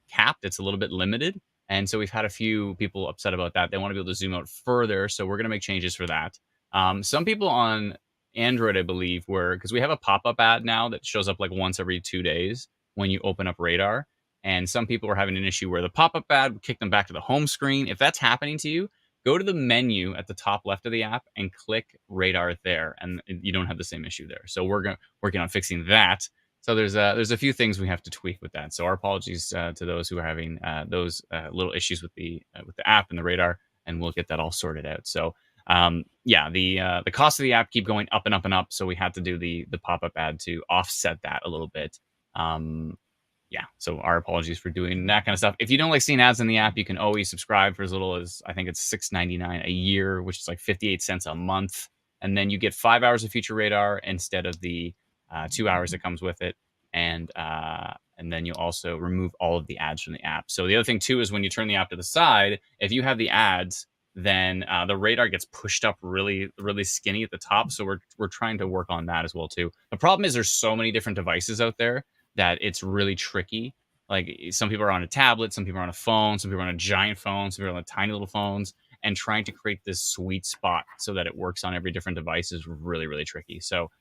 capped. It's a little bit limited, and so we've had a few people upset about that. They want to be able to zoom out further, so we're going to make changes for that. Some people on Android, I believe, where because we have a pop-up ad now that shows up like once every 2 days when you open up Radar. And some people are having an issue where the pop-up ad would kick them back to the home screen. If that's happening to you, go to the menu at the top left of the app and click Radar there, and you don't have the same issue there. So we're working on fixing that. So there's a few things we have to tweak with that. So our apologies to those who are having those little issues with the app and the Radar, and we'll get that all sorted out. So yeah, the cost of the app keep going up and up and up, so we had to do the pop-up ad to offset that a little bit. Yeah, so our apologies for doing that kind of stuff. If you don't like seeing ads in the app, you can always subscribe for as little as I think it's $6.99 a year, which is like 58 cents a month, and then you get 5 hours of feature radar instead of the 2 hours that comes with it, and then you also remove all of the ads from the app. So the other thing too is when you turn the app to the side, if you have the ads, then the radar gets pushed up really, really skinny at the top. So we're trying to work on that as well too. The problem is there's so many different devices out there that it's really tricky. Like some people are on a tablet, some people are on a phone, some people are on a giant phone, some people are on tiny little phones, and trying to create this sweet spot so that it works on every different device is really, really tricky. So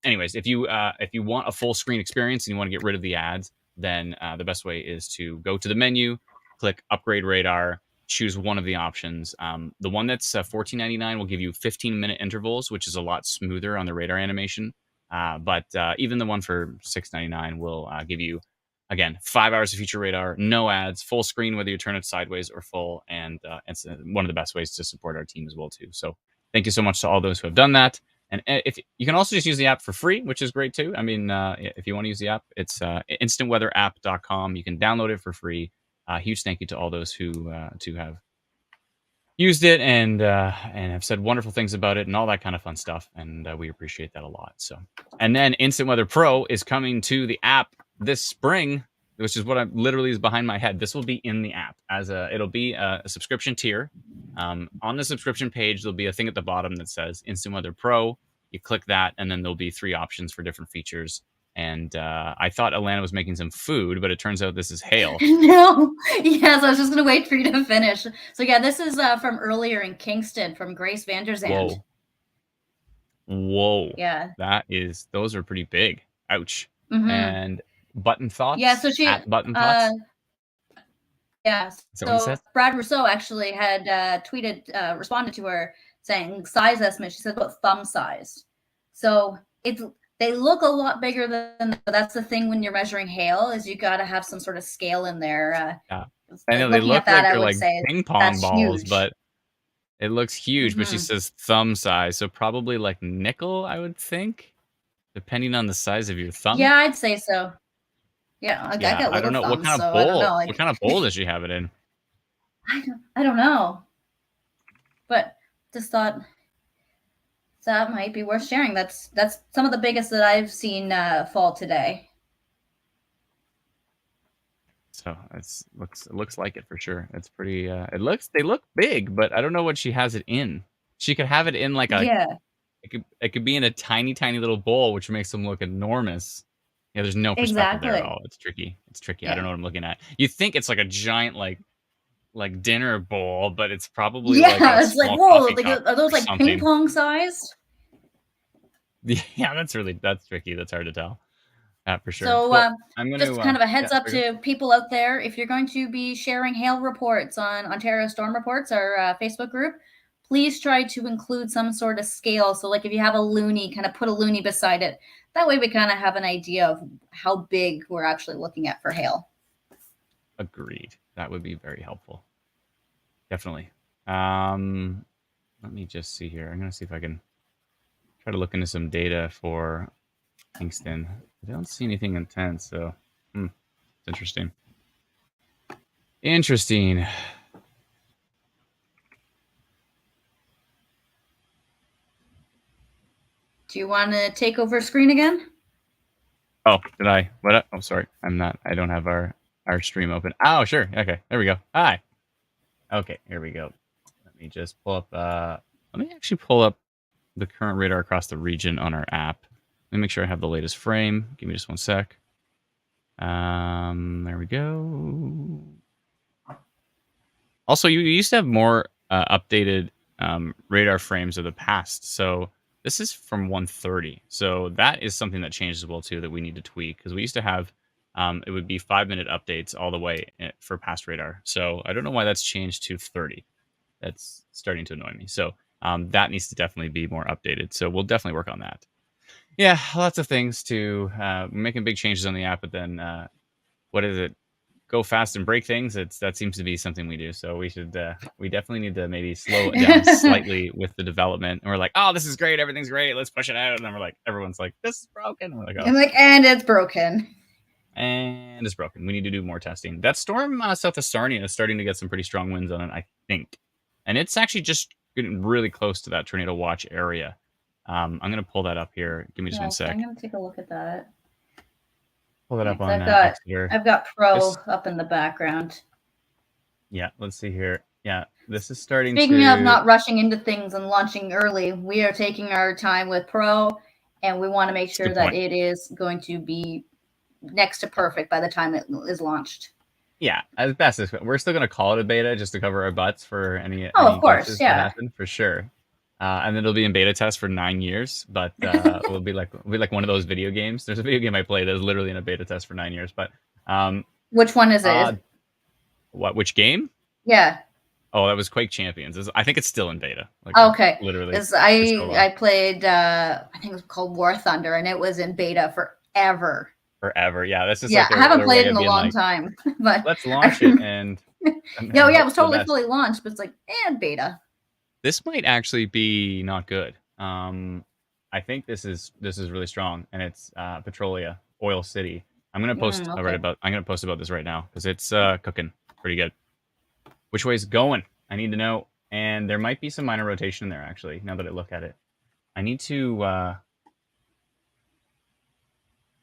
anyways, if you want a full screen experience and you want to get rid of the ads, then the best way is to go to the menu, click Upgrade Radar, choose one of the options. The one that's $14.99 will give you 15-minute intervals, which is a lot smoother on the radar animation. But even the one for $6.99 will give you, again, 5 hours of feature radar, no ads, full screen, whether you turn it sideways or full. And it's one of the best ways to support our team as well, too. So thank you so much to all those who have done that. And if you can also just use the app for free, which is great, too. I mean, if you want to use the app, it's instantweatherapp.com. You can download it for free. Huge thank you to all those who have used it and have said wonderful things about it and all that kind of fun stuff, and we appreciate that a lot. So, and then Instant Weather Pro is coming to the app this spring, which is what I literally is behind my head. This will be in the app as it'll be a subscription tier. On the subscription page, there'll be a thing at the bottom that says Instant Weather Pro. You click that, and then there'll be 3 options for different features. And I thought Alana was making some food, but it turns out this is hail. No, yes, I was just going to wait for you to finish. So yeah, this is from earlier in Kingston from Grace Vanderzand. Whoa. Yeah. Those are pretty big. Ouch. Mm-hmm. And Button Thoughts? Yeah, so she at Button Thoughts? Yeah, Is that what he so says? Brad Rousseau actually had responded to her saying size estimate. She said about thumb size. So they look a lot bigger than that's the thing when you're measuring hail is you got to have some sort of scale in there. Yeah. I know they Looking at look that, like I they're would like say ping pong that's balls, huge. but it looks huge. But she Mm-hmm. says thumb size, so probably like nickel, I would think, depending on the size of your thumb. Yeah, I'd say so. Yeah, I Yeah, got I don't little know what thumbs, kind of so I don't know. bowl. Like, What kind of bowl does she have it in? I don't know, but just thought that might be worth sharing. That's some of the biggest that I've seen fall today. So it looks like it for sure. It's pretty. They look big, but I don't know what she has it in. She could have it in like a. Yeah, It could be in a tiny little bowl, which makes them look enormous. Yeah, there's no perspective there at exactly. all. It's tricky. It's tricky. I don't Yeah. know what I'm looking at. You think it's like a giant like dinner bowl, but it's probably like a Yeah, it's like, small whoa, coffee like cup are those or like ping something. pong sized? Yeah, that's tricky. That's hard to tell. For sure. So Well, I'm just gonna kind of a yeah, heads up there you go. to people out there, if you're going to be sharing hail reports on Ontario Storm Reports, our Facebook group, please try to include some sort of scale. So like if you have a loonie, kind of put a loonie beside it. That way we kind of have an idea of how big we're actually looking at for hail. Agreed. That would be very helpful. Definitely. Let me just see here. I'm gonna see if I can try to look into some data for Kingston. I don't see anything intense, so it's interesting. Interesting. Do you want to take over screen again? Oh, did I? What? Oh, sorry. I'm not. I don't have our stream open. Oh, sure. Okay, there we go. Hi. Okay, here we go. Let me just pull up. Let me actually pull up the current radar across the region on our app. Let me make sure I have the latest frame. Give me just one sec. There we go. Also, you used to have more updated radar frames of the past. So this is from 130. So that is something that changed as well too that we need to tweak because we used to have it would be 5-minute updates all the way for past radar. So I don't know why that's changed to 30. That's starting to annoy me. So that needs to definitely be more updated. So we'll definitely work on that. Yeah, lots of things to making big changes on the app, but then what is it? Go fast and break things. That seems to be something we do. So we should we definitely need to maybe slow it down slightly with the development. And we're like, oh, this is great, everything's great, let's push it out. And then we're like, everyone's like, this is broken. And we're like, oh. I'm like, and it's broken. And it's broken. We need to do more testing. That storm south of Sarnia is starting to get some pretty strong winds on it, I think. And it's actually just getting really close to that tornado watch area. I'm going to pull that up here. Give me just one sec. I'm going to take a look at that. Pull that up on I've got Pro up in the background. Yeah, let's see here. Yeah, this is starting Speaking of not rushing into things and launching early, we are taking our time with Pro, and we want to make sure that it is going to be next to perfect by the time it is launched. Yeah, as best as we're still going to call it a beta just to cover our butts for any of course, yeah, that happen for sure. And it'll be in beta test for 9 years, but we'll be like one of those video games. There's a video game I play that is literally in a beta test for 9 years. But which one is it? Which game? Yeah. Oh, that was Quake Champions. I think it's still in beta. Like, okay. Literally. I played. I think it was called War Thunder, and it was in beta forever. Forever, yeah. That's just I haven't played in a long time, but let's launch it and. Yeah, it was totally fully launched, but it's like beta. This might actually be not good. I think this is really strong, and it's Petrolia, Oil City. I'm gonna post I'm gonna post about this right now because it's cooking pretty good. Which way is it going? I need to know, and there might be some minor rotation in there actually. Now that I look at it, I need to.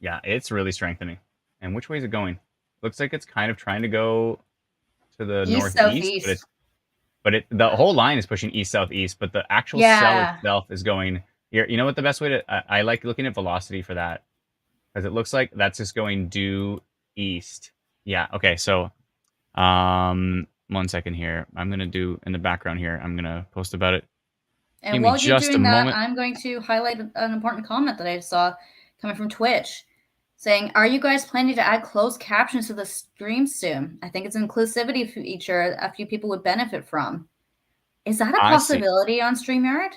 Yeah, it's really strengthening. And which way is it going? Looks like it's kind of trying to go to the northeast, but the whole line is pushing east-southeast, but the actual cell itself is going here. You know what the best way to... I like looking at velocity for that, because it looks like that's just going due east. Yeah, okay, so 1 second here. I'm going to do, in the background here, I'm going to post about it. And while you're doing that, I'm going to highlight an important comment that I saw coming from Twitch, saying, are you guys planning to add closed captions to the stream soon? I think it's an inclusivity feature a few people would benefit from. Is that a possibility on StreamYard?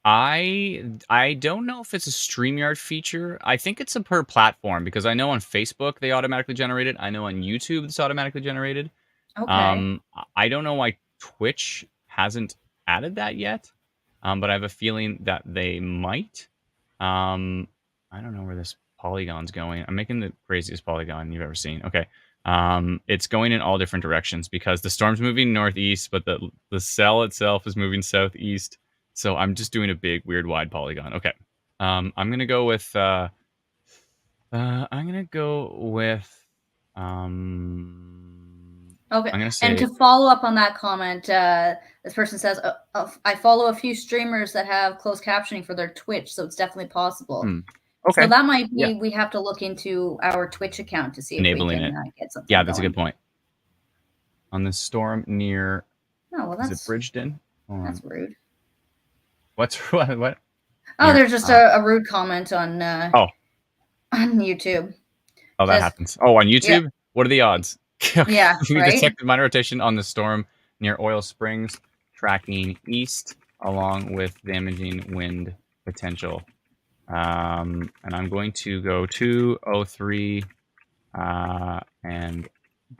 I don't know if it's a StreamYard feature. I think it's a per platform, because I know on Facebook they automatically generate it. I know on YouTube it's automatically generated. Okay. I don't know why Twitch hasn't added that yet, but I have a feeling that they might. I don't know where this polygon's going. I'm making the craziest polygon you've ever seen. Okay. It's going in all different directions because the storm's moving northeast, but the cell itself is moving southeast. So I'm just doing a big, weird, wide polygon. Okay. I'm gonna go with okay. I'm gonna say, and to follow up on that comment, this person says, I follow a few streamers that have closed captioning for their Twitch, so it's definitely possible. Okay. So that might be, we have to look into our Twitch account to see if we can get something Yeah, that's a good point. On the storm near, is it Bridgeton? That's rude. What's what? Oh, there's just a rude comment on on YouTube. Oh, that happens. Oh, on YouTube? Yeah. What are the odds? Okay. Yeah, we detected minor rotation on the storm near Oil Springs, tracking east along with damaging wind potential. And I'm going to go 203 and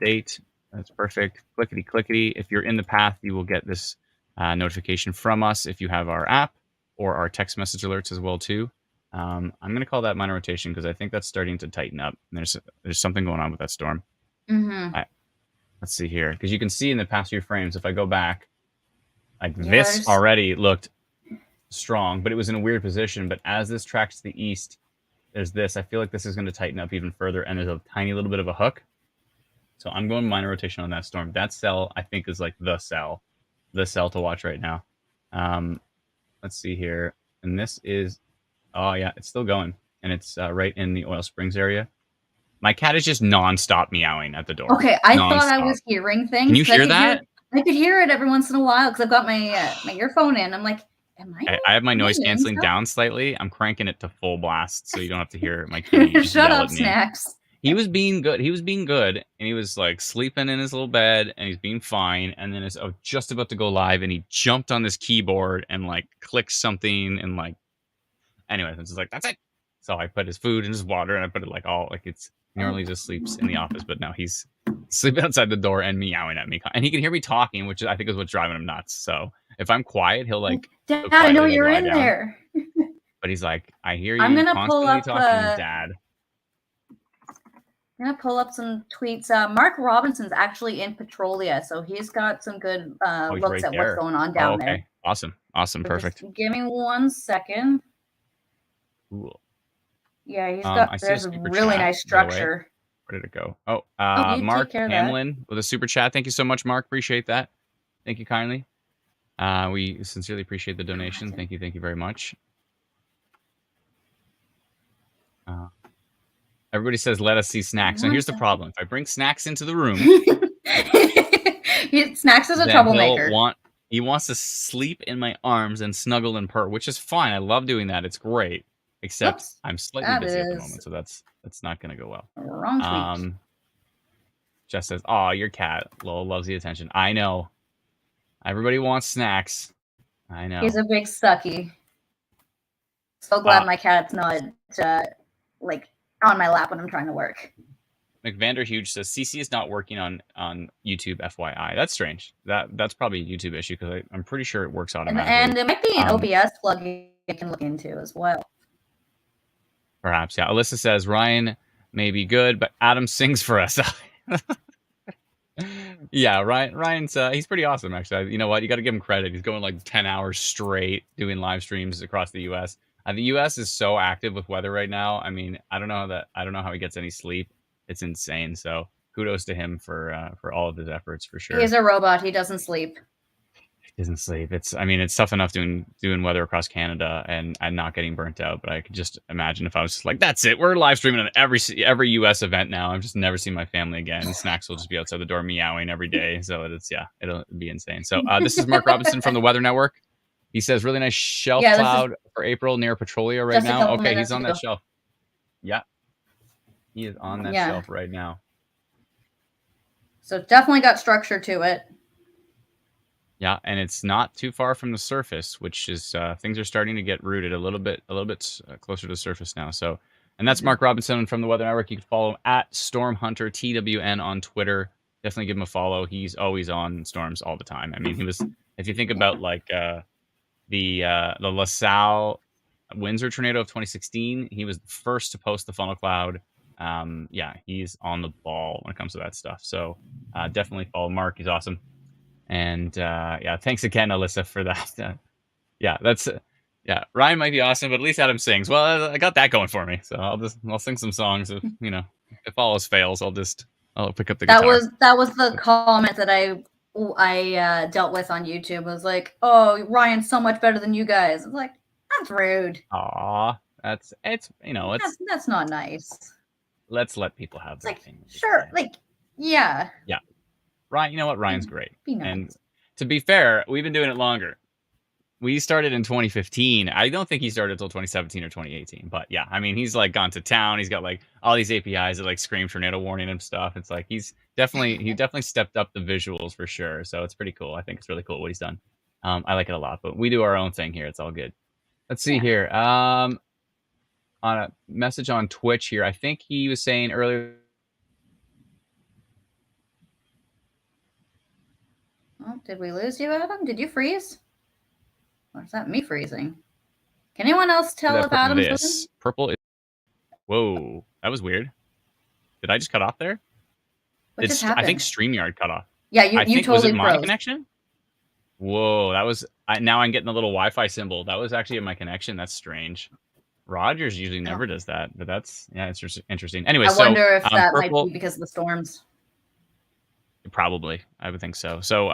date. That's perfect. Clickety clickety. If you're in the path, you will get this notification from us if you have our app or our text message alerts as well too. I'm going to call that minor rotation because I think that's starting to tighten up. And there's something going on with that storm. Let's see here, because you can see in the past few frames, if I go back, like this already looked strong, but it was in a weird position. But as this tracks to the east, there's this. I feel like this is going to tighten up even further, and there's a tiny little bit of a hook. So I'm going minor rotation on that storm. That cell, I think, is like the cell to watch right now. Let's see here. And this is, oh yeah, it's still going. And it's right in the Oil Springs area. My cat is just nonstop meowing at the door. Okay, I thought I was hearing things. Can you hear that? I could hear it every once in a while because I've got my my earphone in. I'm like, am I have my noise canceling down slightly. I'm cranking it to full blast so you don't have to hear my kitty Shut up, Snacks. He was being good. He was being good, and he was like sleeping in his little bed, and he's being fine. And then I was just about to go live, and he jumped on this keyboard and like clicked something, and like, anyway, it's just like that's it. So I put his food and his water, and I put it like all like it's. He normally just sleeps in the office, but now he's sleeping outside the door and meowing at me, and he can hear me talking, which I think is what's driving him nuts. So if I'm quiet, he'll like, Dad, I know you're in there. But he's like, I hear you. I'm gonna pull up talking, Dad. I'm gonna pull up some tweets. Mark Robinson's actually in Petrolia, so he's got some good looks at what's going on down there. Awesome, so perfect. Give me 1 second. Cool. Yeah, he's got. There's a really nice structure. Where did it go? Oh, Mark Hamlin with a super chat. Thank you so much, Mark. Appreciate that. Thank you kindly. We sincerely appreciate the donation. Thank you very much. Everybody says, let us see Snacks. Now, here's the problem. If I bring Snacks into the room... Snacks is a troublemaker. He wants to sleep in my arms and snuggle and purr, which is fine. I love doing that. It's great. Except I'm slightly busy at the moment, so that's not going to go well. Wrong tweet. Jess says, oh, your cat, Lowell, loves the attention. I know. Everybody wants Snacks. I know. He's a big sucky. So glad my cat's not, like... on my lap when I'm trying to work. McVander Huge says CC is not working on YouTube. FYI, that's strange. That's probably a YouTube issue because I'm pretty sure it works automatically. And it might be an OBS plugin you can look into as well. Perhaps, yeah. Alyssa says Ryan may be good, but Adam sings for us. Yeah, Ryan's he's pretty awesome actually. You know what? You got to give him credit. He's going like 10 hours straight doing live streams across the U.S. The U.S. is so active with weather right now. I mean, I don't know how he gets any sleep. It's insane. So kudos to him for all of his efforts for sure. He's a robot. He doesn't sleep. He doesn't sleep. It's tough enough doing weather across Canada and not getting burnt out. But I could just imagine if I was just like, that's it. We're live streaming on every U.S. event now. I've just never seen my family again. Snacks will just be outside the door meowing every day. So it'll be insane. So this is Mark Robinson from the Weather Network. He says, really nice shelf cloud for April near Petrolia right now. Okay, he's on that shelf. Yeah. He is on that shelf right now. So it's definitely got structure to it. Yeah, and it's not too far from the surface, which is things are starting to get rooted a little bit closer to the surface now. So, and that's Mark Robinson from the Weather Network. You can follow him at Stormhunter TWN on Twitter. Definitely give him a follow. He's always on storms all the time. I mean, he was, if you think about like the LaSalle Windsor tornado of 2016, he was the first to post the funnel cloud. Yeah, he's on the ball when it comes to that stuff. So definitely follow Mark. He's awesome. And yeah, thanks again, Alyssa, for that. Yeah, Ryan might be awesome, but at least Adam sings. Well, I got that going for me. So I'll sing some songs. If all else fails, I'll pick up the guitar. That was the comment that I dealt with on YouTube. It was like, oh, Ryan's so much better than you guys. I was like, that's rude. Aw, that's not nice. Let's let people have their opinion. Sure, yeah. Ryan, you know what? Ryan's great. Be nice. And to be fair, we've been doing it longer. We started in 2015. I don't think he started until 2017 or 2018. But yeah, I mean, he's like gone to town. He's got like all these APIs that like scream tornado warning and stuff. It's like he definitely stepped up the visuals for sure. So it's pretty cool. I think it's really cool what he's done. I like it a lot. But we do our own thing here. It's all good. Let's see here. On a message on Twitch here, I think he was saying earlier. Oh, did we lose you, Adam? Did you freeze? Or is that me freezing? Can anyone else tell if Adam's losing? Purple is... Whoa, that was weird. Did I just cut off there? What just happened? I think StreamYard cut off. Yeah, you totally Was it my froze. connection? Whoa, that was now I'm getting the little Wi-Fi symbol. That was actually in my connection. That's strange. Rogers usually Oh. never does that, but that's it's just interesting. Anyway, I so wonder if that might purple be because of the storms. probably I would think so. So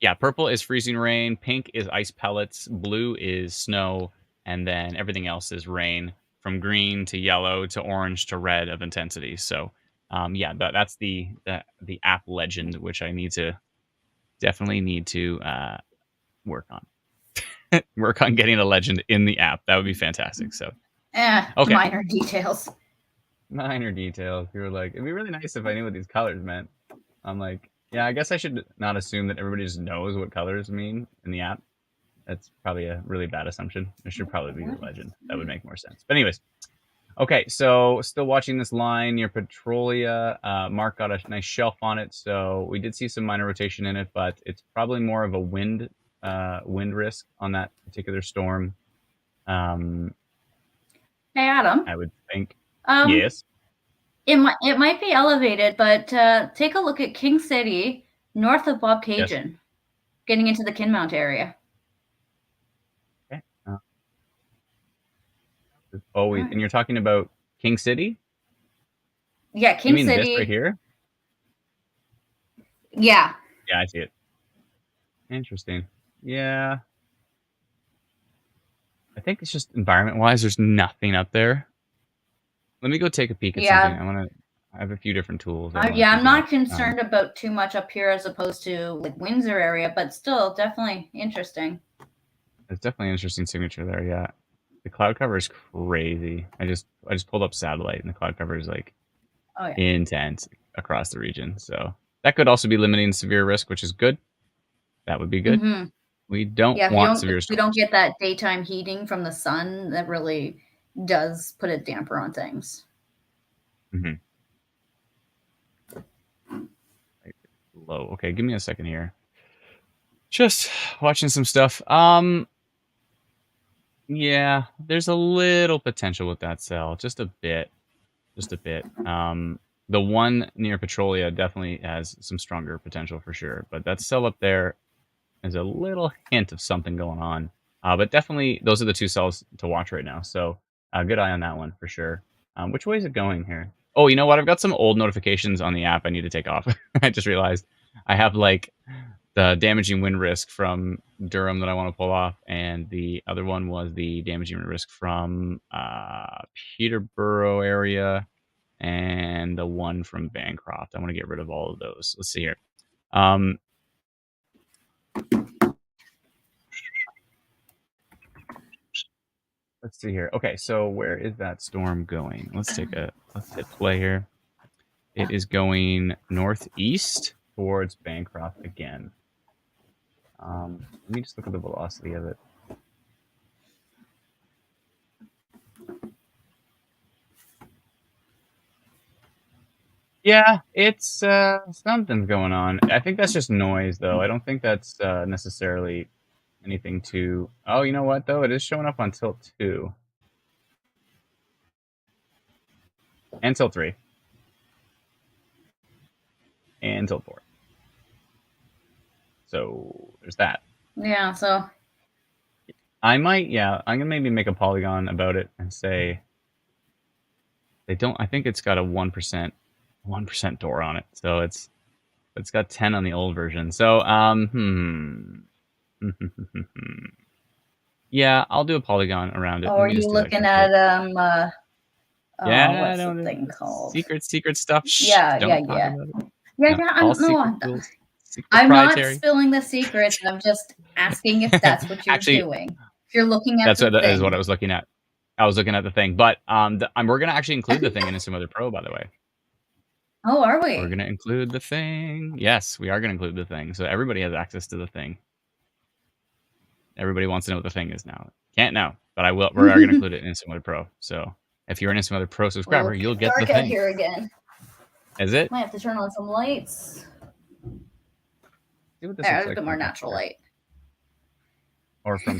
yeah, purple is freezing rain, pink is ice pellets, blue is snow, and then everything else is rain from green to yellow to orange to red of intensity. So yeah, that's the app legend, which I definitely need to work on. Work on getting a legend in the app. That would be fantastic. So, okay. Minor details. Minor details. You're like, it'd be really nice if I knew what these colors meant. I'm like, yeah, I guess I should not assume that everybody just knows what colors mean in the app. That's probably a really bad assumption. There should probably be a legend. That would make more sense. But anyways, okay, so still watching this line near Petrolia. Mark got a nice shelf on it, so we did see some minor rotation in it, but it's probably more of a wind risk on that particular storm. Hey, Adam. I would think. Um, Yes. It might be elevated, but take a look at King City, north of Bob Cajun, Yes. getting into the Kinmount area. Okay. Always, and you're talking about King City? Yeah, King You mean City. this right here? Yeah. Yeah, I see it. Interesting. Yeah. I think it's just environment-wise, there's nothing up there. Let me go take a peek at something. I have a few different tools. I'm not concerned about too much up here as opposed to like Windsor area, but still definitely interesting. It's definitely an interesting signature there, yeah. The cloud cover is crazy. I just pulled up satellite and the cloud cover is like intense across the region. So that could also be limiting severe risk, which is good. That would be good. Mm-hmm. We don't want severe storms. We don't get that daytime heating from the sun that really does put a damper on things. Mm-hmm. Low. Okay, give me a second here. Just watching some stuff. Yeah, there's a little potential with that cell, just a bit. The one near Petrolia definitely has some stronger potential for sure, but that cell up there is a little hint of something going on. But definitely, those are the two cells to watch right now. So good eye on that one for sure. Which way is it going here? Oh, you know what? I've got some old notifications on the app I need to take off. I just realized I have like the damaging wind risk from Durham that I want to pull off, and the other one was the damaging wind risk from Peterborough area, and the one from Bancroft. I want to get rid of all of those. Let's see here. Let's see here. Okay, so where is that storm going? Let's hit play here. It is going northeast towards Bancroft again. Let me just look at the velocity of it. Yeah, it's something's going on. I think that's just noise, though. I don't think that's necessarily anything too... Oh, you know what, though? It is showing up on tilt 2. And tilt 3. And tilt 4. So, there's that. Yeah, so... I'm gonna maybe make a polygon about it and say... I think it's got a 1% door on it. So, it's got 10 on the old version. So, yeah, I'll do a polygon around it. Oh, are you looking at yeah, what's the thing called? Secret stuff. Shh, Yeah. I'm not spilling the secrets. I'm just asking if that's what you're doing. If you're looking at that is what I was looking at. I was looking at the thing, but we're gonna actually include the thing in Instant Weather Pro, by the way. Oh, are we? We're gonna include the thing. Yes, we are gonna include the thing, so everybody has access to the thing. Everybody wants to know what the thing is now. Can't now, but we are gonna include it in Instant Weather Pro. So if you're an Instant Weather Pro subscriber, you'll get the thing. Here again. Is it? Might have to turn on some lights. There's a bit more natural light. Or from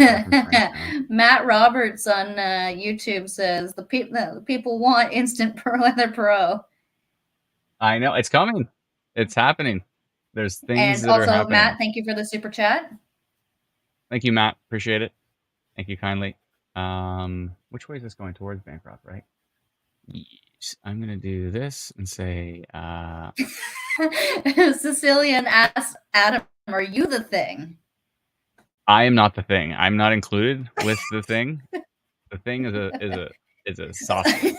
Matt Roberts on YouTube says the people want Instant Weather Pro. I know it's coming. It's happening. There's things and that also, are happening. Matt, thank you for the super chat. Thank you, Matt. Appreciate it. Thank you kindly. Which way is this going? Towards Bancroft, right? Yes. I'm gonna do this and say Sicilian asks Adam, are you the thing? I am not the thing. I'm not included with the thing. The thing is a sausage.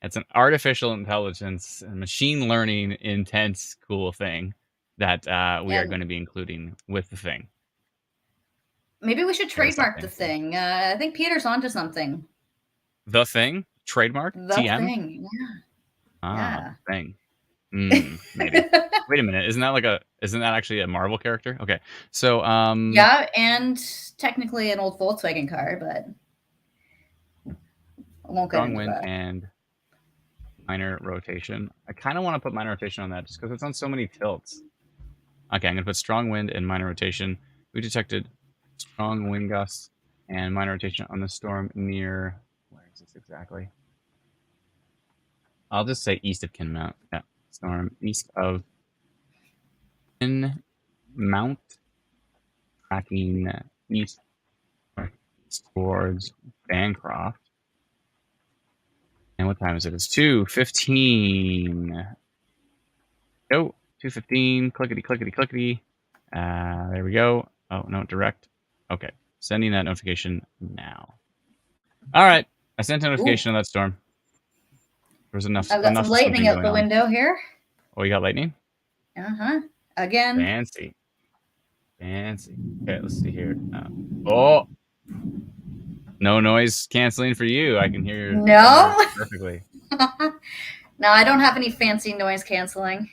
It's an artificial intelligence, machine learning, intense, cool thing that we are going to be including with the thing. Maybe we should trademark the thing. I think Peter's onto something. The thing? Trademark? The TM? thing, yeah. Ah, thing. Maybe. Wait a minute. Isn't that actually a Marvel character? Okay. So yeah, and technically an old Volkswagen car, but I won't get into wind that. And minor rotation. I kind of want to put minor rotation on that just because it's on so many tilts. Okay, I'm going to put strong wind and minor rotation. We detected strong wind gusts and minor rotation on the storm near... Where is this exactly? I'll just say east of Kinmount. Yeah, storm east of Kinmount. Tracking east towards Bancroft. And what time is it? It's 2:15. Oh, 2:15. Clickety, clickety, clickety. There we go. Oh, no, direct. Okay. Sending that notification now. All right. I sent a notification on that storm. There was enough. I've got some lightning out the window here. Oh, you got lightning? Again. Fancy. Fancy. Okay, let's see here. Oh. No noise canceling for you. I can hear no perfectly. No, I don't have any fancy noise canceling.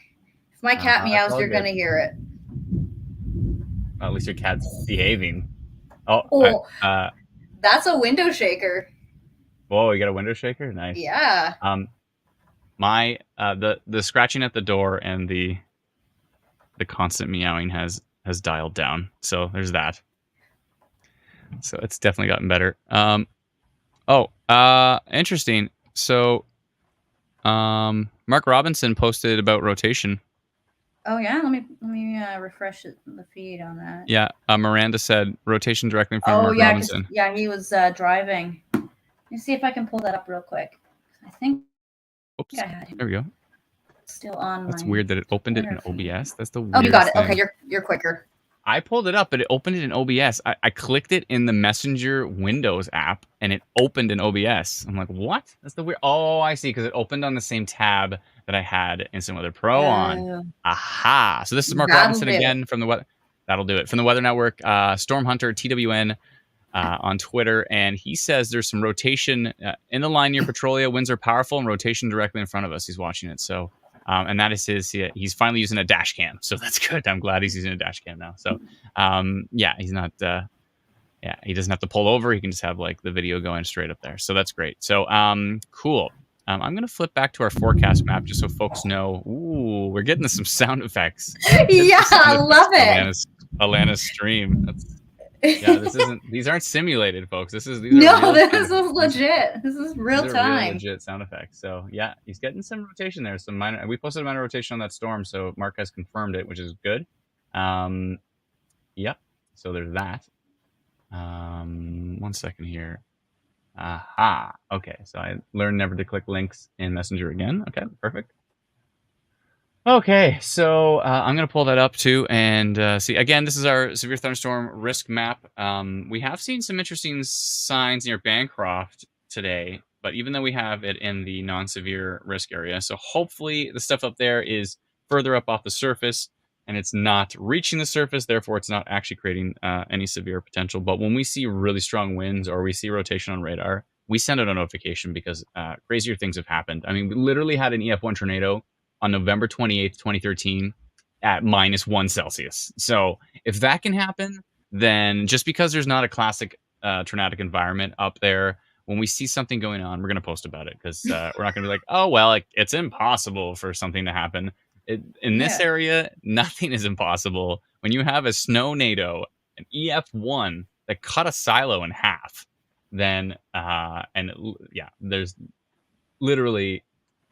If my cat meows, you're going to hear it. Well, at least your cat's behaving. Oh, that's a window shaker. Whoa, you got a window shaker? Nice. Yeah. The scratching at the door and the constant meowing has dialed down. So there's that. So it's definitely gotten better. Interesting. So Mark Robinson posted about rotation. Oh yeah, let me refresh the feed on that. Yeah, Miranda said rotation directly in front of Mark Robinson. Yeah, he was driving. Let me see if I can pull that up real quick. I think. Oops. I had him. There we go. Still on. That's weird that it opened it in OBS. That's the weirdest Oh, you got it. thing. Okay, you're quicker. I pulled it up, but it opened it in OBS. I clicked it in the Messenger Windows app, and it opened in OBS. I'm like, what? That's the weird. Oh, I see, because it opened on the same tab that I had Instant Weather Pro on. Aha! So this is Mark Robinson again from the weather. That'll do it from the Weather Network. Storm Hunter TWN on Twitter, and he says there's some rotation in the line near Petrolia. Winds are powerful, and rotation directly in front of us. He's watching it, so. And that is he's finally using a dash cam. So that's good. I'm glad he's using a dash cam now. So, yeah, he's not, he doesn't have to pull over. He can just have like the video going straight up there. So that's great. So, cool. I'm going to flip back to our forecast map just so folks know. Ooh, we're getting some sound effects. Yeah, I love it. Alana's stream. Yeah, these aren't simulated, folks. This is legit. This is real time. Legit sound effects. So yeah, he's getting some rotation there. Some minor. We posted a minor rotation on that storm, so Mark has confirmed it, which is good. Yep. So there's that. 1 second here. Aha. Okay. So I learned never to click links in Messenger again. Okay. Perfect. Okay, so I'm going to pull that up too and see. Again, this is our severe thunderstorm risk map. We have seen some interesting signs near Bancroft today, but even though we have it in the non-severe risk area, so hopefully the stuff up there is further up off the surface and it's not reaching the surface, therefore it's not actually creating any severe potential. But when we see really strong winds or we see rotation on radar, we send out a notification because crazier things have happened. I mean, we literally had an EF1 tornado on November 28th, 2013 at -1 Celsius. So if that can happen, then just because there's not a classic tornadic environment up there, when we see something going on, we're going to post about it because we're not going to be like, oh, well, like, it's impossible for something to happen. In this area, nothing is impossible. When you have a snow NATO, an EF1 that cut a silo in half, then, there's literally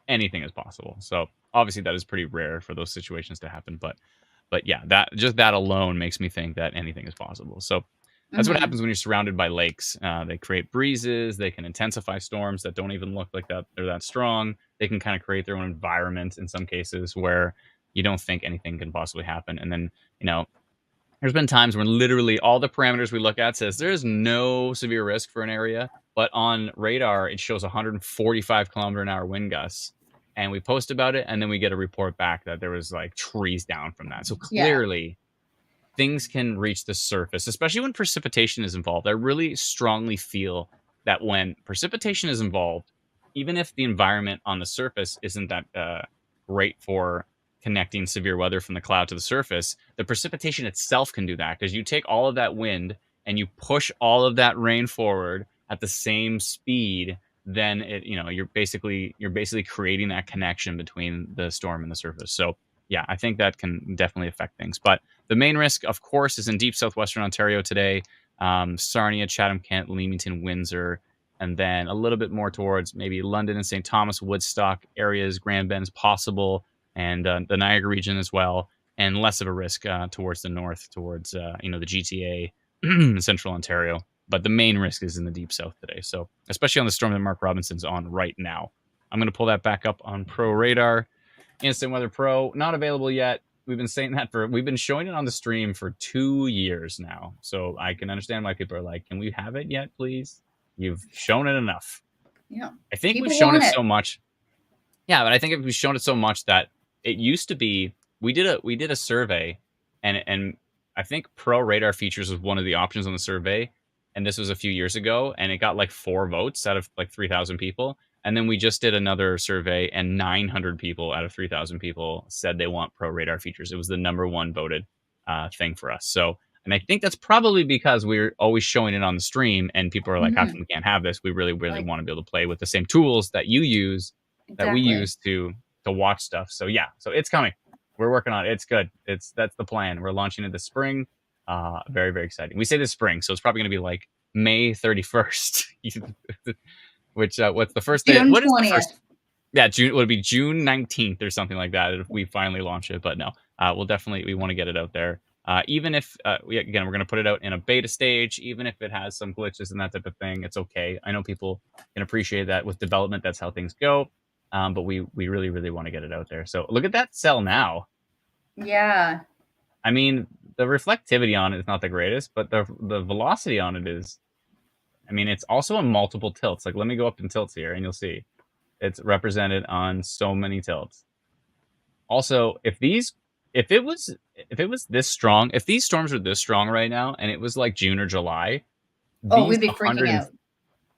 anything is possible. So obviously that is pretty rare for those situations to happen, but yeah, that alone makes me think that anything is possible. So That's what Hmm. happens when you're surrounded by lakes. They create breezes. They can intensify storms that don't even look like that they're that strong. They can kind of create their own environment in some cases where you don't think anything can possibly happen. And then, you know, there's been times when literally all the parameters we look at says there is no severe risk for an area, but on radar it shows 145-kilometer-an-hour wind gusts, and we post about it, and then we get a report back that there was like trees down from that. So Yeah. clearly, things can reach the surface, especially when precipitation is involved. I really strongly feel that when precipitation is involved, even if the environment on the surface isn't that great for connecting severe weather from the cloud to the surface, the precipitation itself can do that because you take all of that wind and you push all of that rain forward at the same speed. Then you're basically creating that connection between the storm and the surface. So yeah, I think that can definitely affect things. But the main risk, of course, is in deep southwestern Ontario today. Sarnia, Chatham, Kent, Leamington, Windsor, and then a little bit more towards maybe London and St. Thomas, Woodstock areas, Grand Bend's possible, and the Niagara region as well, and less of a risk towards the north, towards the GTA, Central Ontario. But the main risk is in the deep south today. So especially on the storm that Mark Robinson's on right now. I'm going to pull that back up on Pro Radar. Instant Weather Pro, not available yet. We've been showing it on the stream for 2 years now. So I can understand why people are like, can we have it yet, please? You've shown it enough. Yeah. I think we've People shown want it it. so much. Yeah, but I think we've shown it so much that it used to be we did a survey, and I think Pro Radar Features was one of the options on the survey, and this was a few years ago, and it got like 4 votes out of like 3,000 people. And then we just did another survey, and 900 people out of 3,000 people said they want Pro Radar Features. It was the number one voted thing for us. So, and I think that's probably because we're always showing it on the stream, and people are like, "How come Hmm. we can't have this?" We really, really Like, want to be able to play with the same tools that you use, that we exactly. use to watch stuff. So yeah, so it's coming. We're working on it. It's good. That's the plan. We're launching it this spring. Very, very exciting. We say this spring, so it's probably going to be like May 31st. Which what's the first day? June What is the first? 20th. Yeah, June would be June 19th or something like that if we finally launch it. But no, we want to get it out there. Even if we're going to put it out in a beta stage, even if it has some glitches and that type of thing, it's okay. I know people can appreciate that with development. That's how things go. But we really, really want to get it out there. So look at that cell now. Yeah. I mean, the reflectivity on it is not the greatest, but the velocity on it is. I mean, it's also on multiple tilts. Like, let me go up in tilts here, and you'll see it's represented on so many tilts. Also, if it was this strong, if these storms were this strong right now, and it was like June or July, Oh, these we'd be freaking 100 out.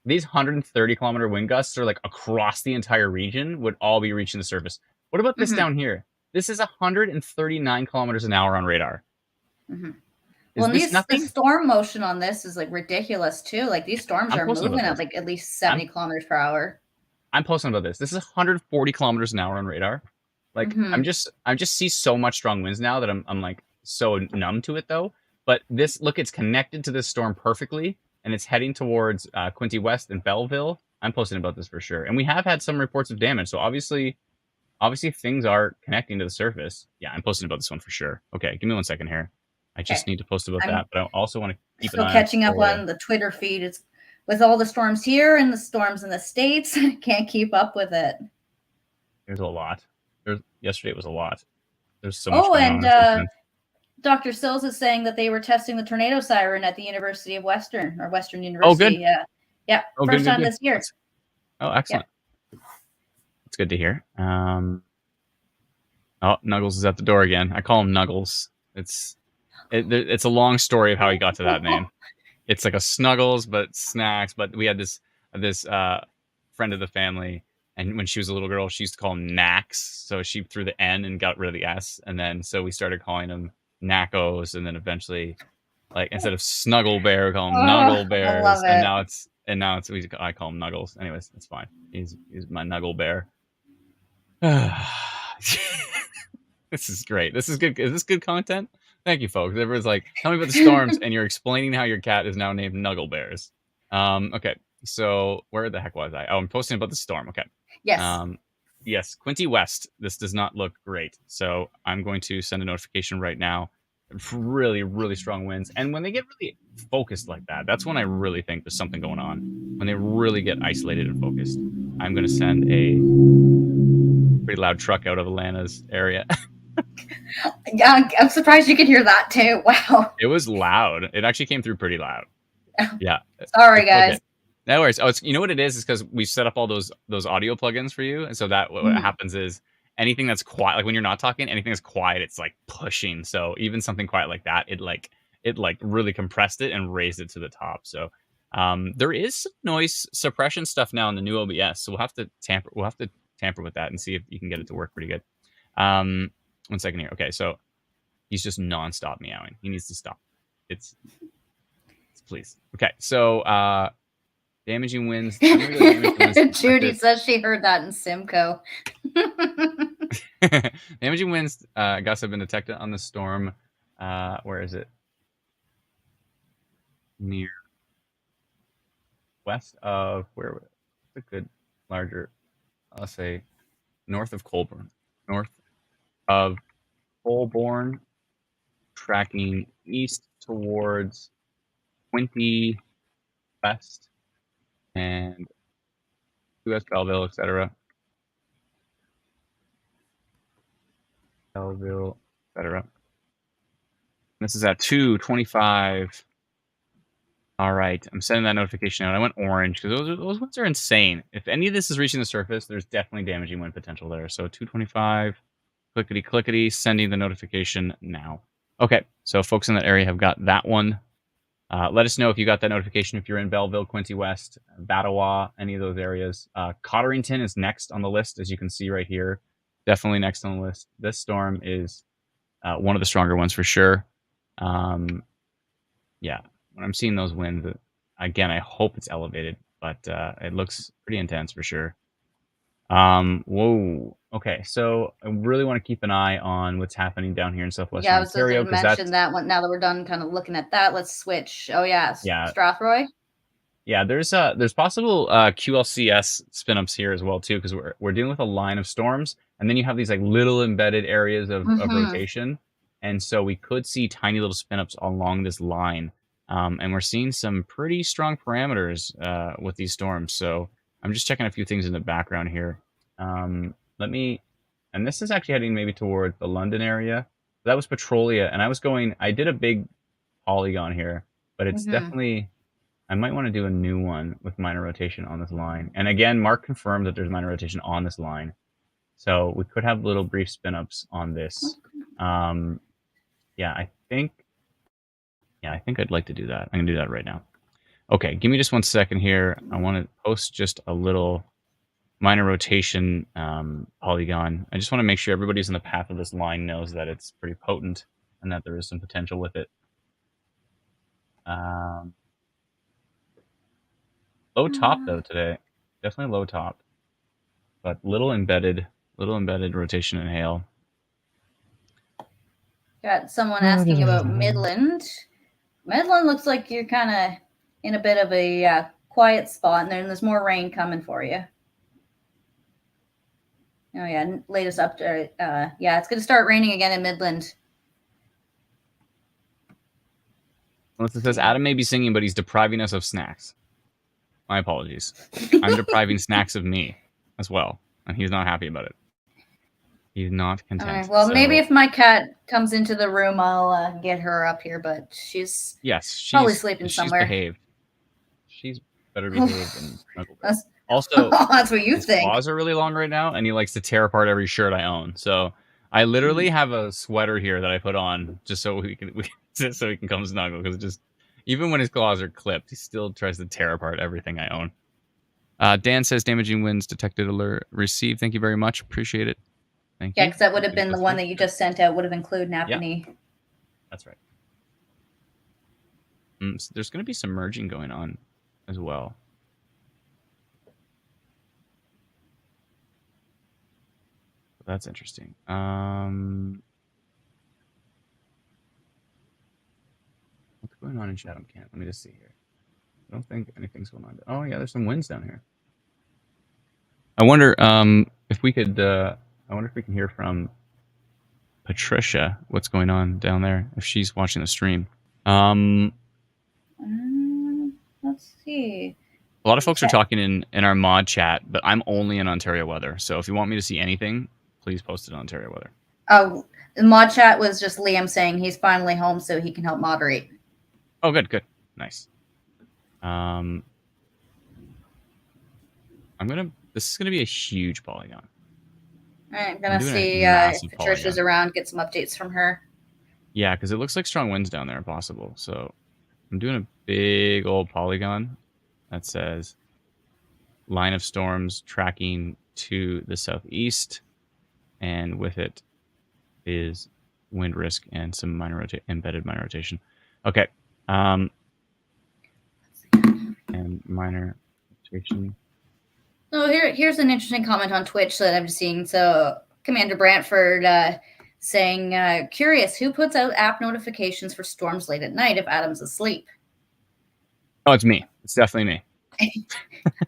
these 130-kilometer wind gusts are like across the entire region would all be reaching the surface. What about this Hmm. down here? This is 139 kilometers an hour on radar. Hmm. Well, Is and this the nothing? storm motion on this is like ridiculous too. Like these storms I'm are posting about moving at this. like at least I'm 70 kilometers per hour. I'm posting about this. This is 140 kilometers an hour on radar. Like Hmm. I just see so much strong winds now that I'm like so numb to it though. But this look, it's connected to this storm perfectly, and it's heading towards Quinte West and Belleville. I'm posting about this for sure, and we have had some reports of damage. So obviously things are connecting to the surface. Yeah, I'm posting about this one for sure. Okay, give me 1 second here. I just Okay. need to post about I'm that, but I also want to keep an still eye on catching up for you. on the Twitter feed. It's with all the storms here and the storms in the States. Can't keep up with it. There's a lot. Yesterday was a lot. There's so much Oh, going and on. It's intense. Dr. Sills is saying that they were testing the tornado siren at the University of Western Oh, good. University. Yeah. Yeah. Oh, good, First good, time good. this year. Yeah. Excellent. That's good to hear. Oh, Nuggles is at the door again. I call him Nuggles. It's a long story of how he got to that name. It's like a Snuggles, but snacks. But we had this friend of the family, and when she was a little girl, she used to call him Nax. So she threw the N and got rid of the S, and then so we started calling him Nackos, and then eventually, like instead of Snuggle Bear, we call him Oh, Nuggle I love Bears, and it. I call him Nuggles. Anyways, it's fine. He's my Nuggle Bear. This is great. This is good. Is this good content? Thank you, folks. Everyone's like, tell me about the storms, and you're explaining how your cat is now named Nuggle Bears. Okay. So where the heck was I? Oh, I'm posting about the storm. Okay. Yes. Um, yes, Quinte West. This does not look great. So I'm going to send a notification right now really, really strong winds. And when they get really focused like that, that's when I really think there's something going on. When they really get isolated and focused. I'm going to send a pretty loud truck out of Alana's area. Yeah, I'm surprised you could hear that too. Wow. It was loud. It actually came through pretty loud. Yeah. Sorry, It's okay. guys. No worries. Oh, you know what it is? It's because we set up all those audio plugins for you, and so that what happens is anything that's quiet, like when you're not talking, anything that's quiet, it's like pushing. So even something quiet like that, it really compressed it and raised it to the top. So there is some noise suppression stuff now in the new OBS, so we'll have to tamper with that and see if you can get it to work pretty good. 1 second here. Okay, so he's just nonstop meowing. He needs to stop. It's please. Okay, so damaging winds. Judy says she heard that in Simcoe. Damaging winds gusts have been detected on the storm. Where is it? Near west of where? What's a good larger? I'll say north of Colborne. North of Colborne, tracking east towards Quinty West and West Belleville, etc. Belleville, etc. This is at 2:25. All right, I'm sending that notification out. I went orange because those winds are insane. If any of this is reaching the surface, there's definitely damaging wind potential there. So 2:25, clickety clickety, sending the notification now. Okay, so folks in that area have got that one. Let us know if you got that notification if you're in Belleville, Quincy West, Battawa, any of those areas. Cotterington is next on the list, as you can see right here. Definitely next on the list. This storm is one of the stronger ones for sure. Yeah, when I'm seeing those winds, again, I hope it's elevated, but it looks pretty intense for sure. Whoa. Okay, so I really want to keep an eye on what's happening down here in southwestern Ontario. I was going to mention that one. Now that we're done kind of looking at that, let's switch. Oh, yeah. Strathroy? Yeah, there's possible QLCS spin-ups here as well too, because we're dealing with a line of storms, and then you have these like little embedded areas of rotation, and so we could see tiny little spin-ups along this line, and we're seeing some pretty strong parameters with these storms. So I'm just checking a few things in the background here. And this is actually heading maybe toward the London area. That was Petrolia, and I did a big polygon here, but it's definitely. I might want to do a new one with minor rotation on this line. And again, Mark confirmed that there's minor rotation on this line. So we could have little brief spin-ups on this. Yeah, I think I'd like to do that. I'm going to do that right now. Okay, give me just 1 second here. I want to post just a little minor rotation polygon. I just want to make sure everybody's in the path of this line knows that it's pretty potent and that there is some potential with it. Low top though today, definitely low top, but little embedded rotation and hail. Got someone asking about Midland. Midland looks like you're kind of in a bit of a quiet spot, and then there's more rain coming for you. Oh yeah, latest update. Yeah, it's going to start raining again in Midland. Melissa says Adam may be singing, but he's depriving us of snacks. My apologies. I'm depriving snacks of me as well, and he's not happy about it. He's not content. All right, well, so maybe if my cat comes into the room, I'll get her up here, but she's probably sleeping somewhere. She's behaved. She's better behaved than Snuggle Bear. Also, that's what you his think. claws are really long right now, and he likes to tear apart every shirt I own. So I literally have a sweater here that I put on just so he can come snuggle, because just even when his claws are clipped, he still tries to tear apart everything I own. Dan says damaging winds detected alert received. Thank you very much. Appreciate it. Thank you. Yeah, because that would have been the one that you just sent out. Would have included Napanee. Yeah. That's right. So there's going to be some merging going on as well. That's interesting. What's going on in Chatham Camp? Let me just see here. I don't think anything's going on. Oh yeah, there's some winds down here. I wonder if we could. I wonder if we can hear from Patricia what's going on down there if she's watching the stream. Let's see. A lot of folks are talking in our mod chat, but I'm only in Ontario weather. So if you want me to see anything, please post it on Ontario weather. Oh, the mod chat was just Liam saying he's finally home so he can help moderate. Oh, good. Nice. This is gonna be a huge polygon. All right, I'm gonna see if Patricia's around, get some updates from her. Yeah, because it looks like strong winds down there are possible. So I'm doing a big old polygon that says line of storms tracking to the southeast, and with it is wind risk and some embedded minor rotation. Okay. And minor rotation. Oh, here's an interesting comment on Twitch that I'm seeing. So Commander Brantford saying, curious, who puts out app notifications for storms late at night if Adam's asleep? Oh, it's me. It's definitely me.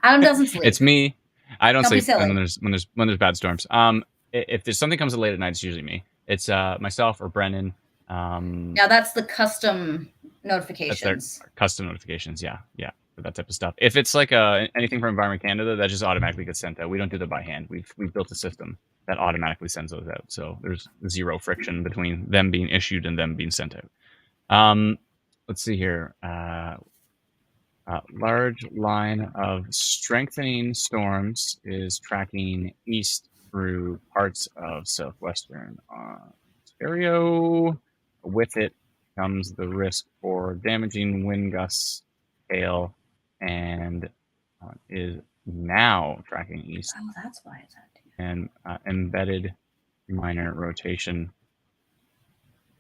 Adam doesn't sleep. It's me. I don't sleep when there's bad storms. If there's something comes late at night, it's usually me. It's myself or Brennan. Now that's the custom notifications. That's custom notifications, yeah, for that type of stuff. If it's like anything from Environment Canada, that just automatically gets sent out. We don't do that by hand. We've built a system that automatically sends those out. So there's zero friction between them being issued and them being sent out. Let's see here. Large line of strengthening storms is tracking east through parts of southwestern Ontario. With it comes the risk for damaging wind gusts, hail, and is now tracking east. Oh, that's why it's active. And embedded minor rotation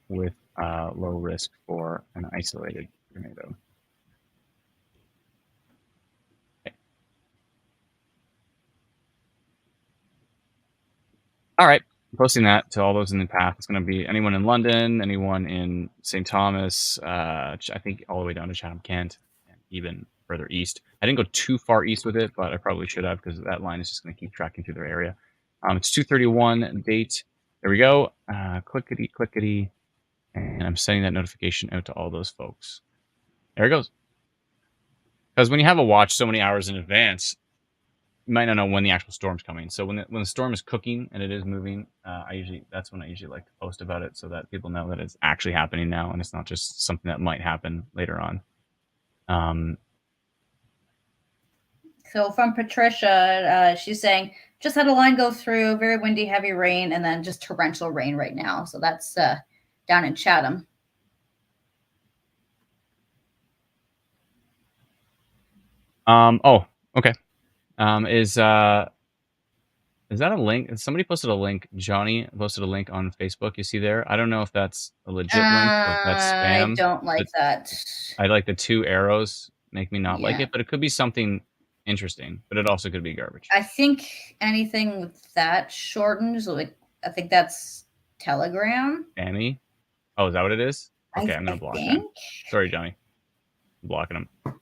with low risk for an isolated tornado. All right, I'm posting that to all those in the path. It's going to be anyone in London, anyone in St. Thomas, I think all the way down to Chatham-Kent, and even further east. I didn't go too far east with it, but I probably should have because that line is just going to keep tracking through their area. It's 2/31 date. There we go. Clickety, and I'm sending that notification out to all those folks. There it goes. Because when you have a watch so many hours in advance, you might not know when the actual storm's coming. So when the storm is cooking and it is moving, that's when I usually like to post about it so that people know that it's actually happening now and it's not just something that might happen later on. So from Patricia, she's saying, just had a line go through, very windy, heavy rain, and then just torrential rain right now. So that's down in Chatham. Oh, okay. Is that a link? Somebody posted a link. Johnny posted a link on Facebook. You see there? I don't know if that's a legit link or if that's spam. I don't like that. I like the 2 arrows make me not like it, but it could be something interesting, but it also could be garbage. I think anything with that shortened, like I think that's Telegram. Spammy? Oh, is that what it is? Okay, I'm gonna block that. Sorry, Johnny. I'm blocking him. If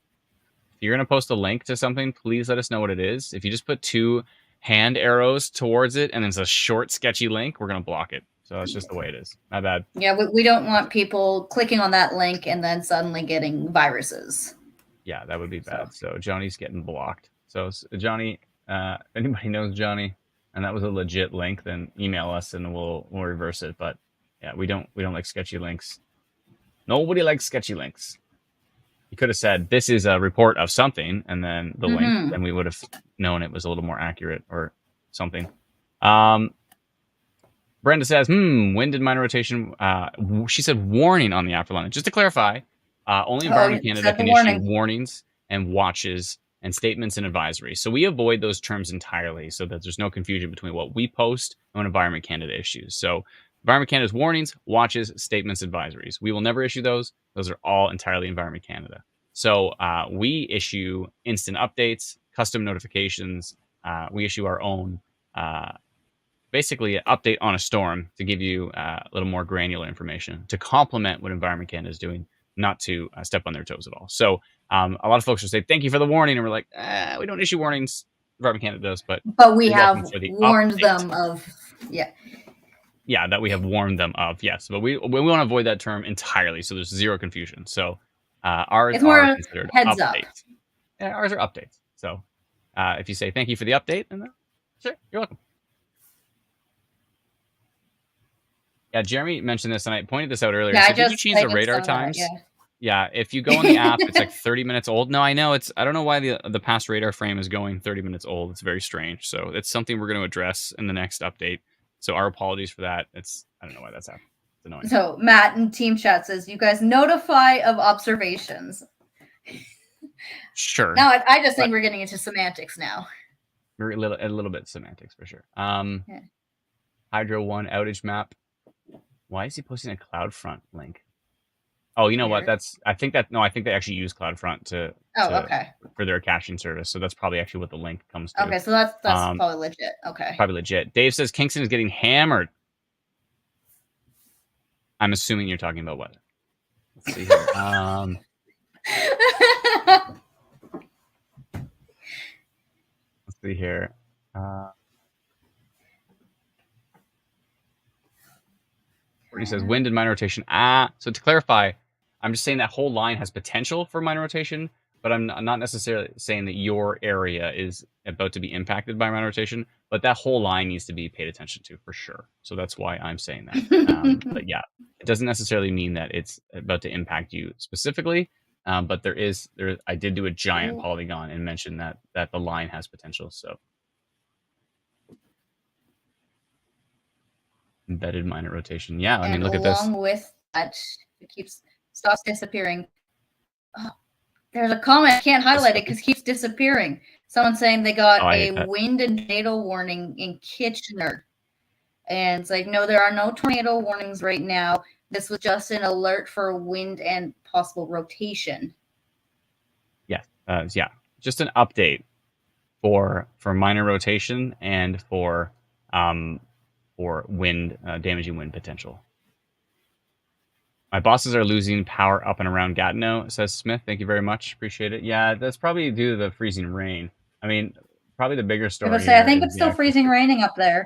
you're gonna post a link to something, please let us know what it is. If you just put 2 hand arrows towards it and it's a short, sketchy link, we're gonna block it. So that's just the way it is. My bad. Yeah, we don't want people clicking on that link and then suddenly getting viruses. Yeah, that would be bad. So Johnny's getting blocked. So Johnny, if anybody knows Johnny, and that was a legit link, then email us and we'll reverse it. But yeah, we don't like sketchy links. Nobody likes sketchy links. You could have said this is a report of something, and then the link, and we would have known it was a little more accurate or something. Brenda says, wind and minor rotation. She said warning on the app for London. Just to clarify, only Environment Canada can issue warnings and watches and statements and advisories. So we avoid those terms entirely so that there's no confusion between what we post and what Environment Canada issues. So Environment Canada's warnings, watches, statements, advisories. We will never issue those. Those are all entirely Environment Canada. So we issue instant updates, custom notifications. We issue our own, basically an update on a storm to give you a little more granular information to complement what Environment Canada is doing, not to step on their toes at all. So a lot of folks will say, thank you for the warning. And we're like, we don't issue warnings. Environment Canada does, but we have warned them of, Yeah, that we have warned them of. Yes, but we want to avoid that term entirely, so there's zero confusion. So ours It's more are a considered heads up. updates. Yeah, ours are updates. So if you say thank you for the update, then sure, you're welcome. Yeah, Jeremy mentioned this, and I pointed this out earlier. Yeah, So did you change the radar times? yeah. Yeah, if you go on the app, it's like 30 minutes old. No, I know I don't know why the past radar frame is going 30 minutes old. It's very strange. So it's something we're going to address in the next update. So our apologies for that. I don't know why that's happened. It's annoying. So Matt in team chat says, you guys notify of observations. Sure. Now I just think we're getting into semantics now. We're a little bit semantics for sure. Hydro 1 outage map. Why is he posting a CloudFront link? Oh, you know what? I think they actually use CloudFront for their caching service. So that's probably actually what the link comes to. Okay, so that's probably legit. Okay. Probably legit. Dave says Kingston is getting hammered. I'm assuming you're talking about weather. Let's see here. Let's see here. He says wind and minor rotation. So to clarify, I'm just saying that whole line has potential for minor rotation, but I'm not necessarily saying that your area is about to be impacted by minor rotation, but that whole line needs to be paid attention to for sure. So that's why I'm saying that. But yeah, it doesn't necessarily mean that it's about to impact you specifically. But I did do a giant polygon and mention that the line has potential. So embedded minor rotation. Yeah, I mean, look at this. Along with that, it stops disappearing. Oh, there's a comment. I can't highlight it because it keeps disappearing. Someone saying they got a wind and tornado warning in Kitchener. And it's like, no, there are no tornado warnings right now. This was just an alert for wind and possible rotation. Yeah. Just an update for minor rotation and for wind, damaging wind potential. My bosses are losing power up and around Gatineau, says Smith. Thank you very much. Appreciate it. Yeah, that's probably due to the freezing rain. I mean, probably the bigger story. I think it's still freezing raining up there.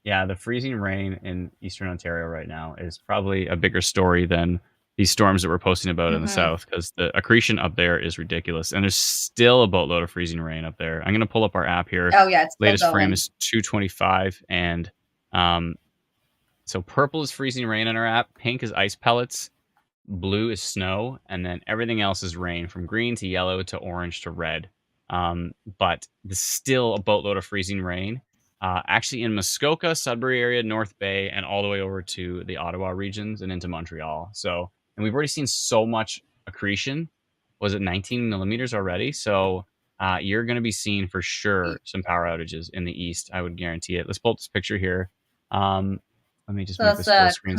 Yeah, the freezing rain in Eastern Ontario right now is probably a bigger story than these storms that we're posting about in the south, because the accretion up there is ridiculous. And there's still a boatload of freezing rain up there. I'm going to pull up our app here. Oh, yeah. It's latest frame is 225. And so purple is freezing rain on our app. Pink is ice pellets. Blue is snow. And then everything else is rain, from green to yellow to orange to red. But there's still a boatload of freezing rain. Actually in Muskoka, Sudbury area, North Bay, and all the way over to the Ottawa regions and into Montreal. So, and we've already seen so much accretion. Was it 19 millimeters already? So you're going to be seeing for sure some power outages in the east. I would guarantee it. Let's pull up this picture here. Let me just make this full screen.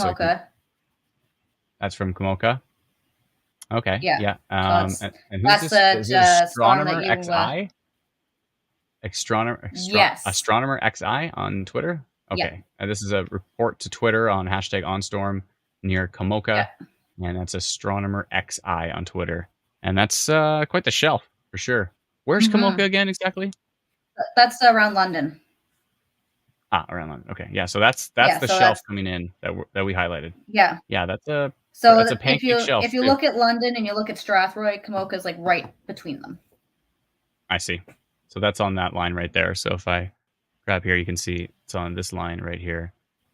That's from Komoka. Okay. Yeah. And who's this? Is it Astronomer XI? Astronomer XI on Twitter. Okay. This is a report to Twitter on #OnStorm near Komoka. And that's Astronomer XI on Twitter. And that's quite the shelf for sure. Where's Komoka again exactly? That's around London. Around London. Okay. Yeah. So that's the shelf coming in that we highlighted. Yeah. Yeah. That's a pancake shelf. If you look at London and you look at Strathroy, Komoka is like right between them. I see. So that's on that line right there. So if I grab here, you can see it's on this line right here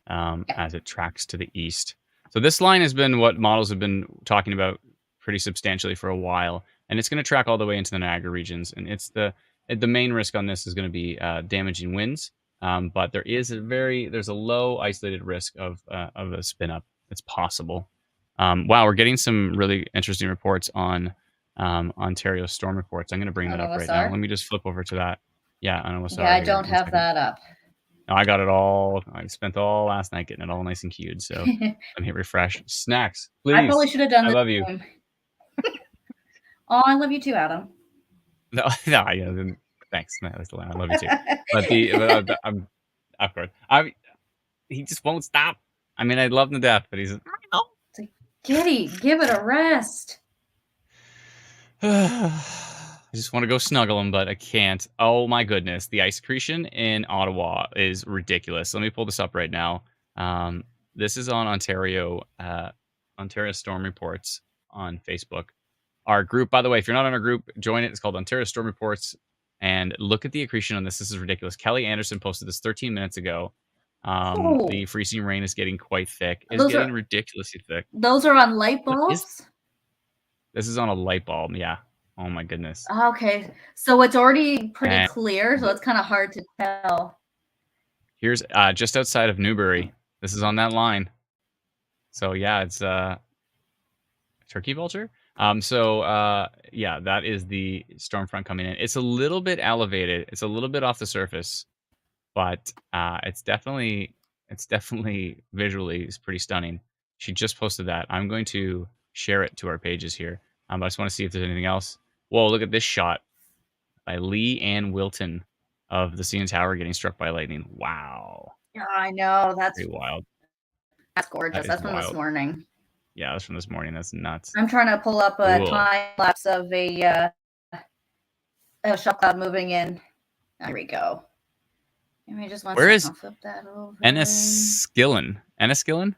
as it tracks to the east. So this line has been what models have been talking about pretty substantially for a while, and it's going to track all the way into the Niagara regions. And it's the main risk on this is going to be damaging winds, but there's a low isolated risk of a spin up. It's possible. Wow, we're getting some really interesting reports on Ontario storm reports. I'm going to bring that up right now. Let me just flip over to that. Yeah, on OSR. Yeah, I don't have that up. No, I got it all. I spent all last night getting it all nice and queued. So let me hit refresh. Snacks, please. I probably should have done. I love you. Oh, I love you too, Adam. No, yeah. Thanks. I love you too. But I'm of course. He just won't stop. I mean, I love him to death, but he's no. Giddy, give it a rest. I just want to go snuggle him, but I can't. Oh my goodness, the ice accretion in Ottawa is ridiculous. Let me pull this up right now. This is on Ontario Storm Reports on Facebook. Our group, by the way, if you're not on our group, join it. It's called Ontario Storm Reports. And look at the accretion on this. This is ridiculous. Kelly Anderson posted this 13 minutes ago. The freezing rain is getting quite thick. It's getting ridiculously thick. Those are on light bulbs? This is on a light bulb, yeah. Oh my goodness. Okay. So it's already pretty clear, so it's kind of hard to tell. Here's just outside of Newbury. This is on that line. So yeah, it's turkey vulture. Yeah, that is the storm front coming in. It's a little bit elevated. It's a little bit off the surface, but it's definitely visually is pretty stunning. She just posted that. I'm going to share it to our pages here. I just want to see if there's anything else. Whoa, look at this shot by Lee Ann Wilton of the CN Tower getting struck by lightning. Wow. Yeah, I know. That's pretty wild. That's gorgeous. That's from this morning. Yeah, that's from this morning. That's nuts. I'm trying to pull up a time lapse of a shot cloud moving in. There we go. Where is Enniskillen? Enniskillen?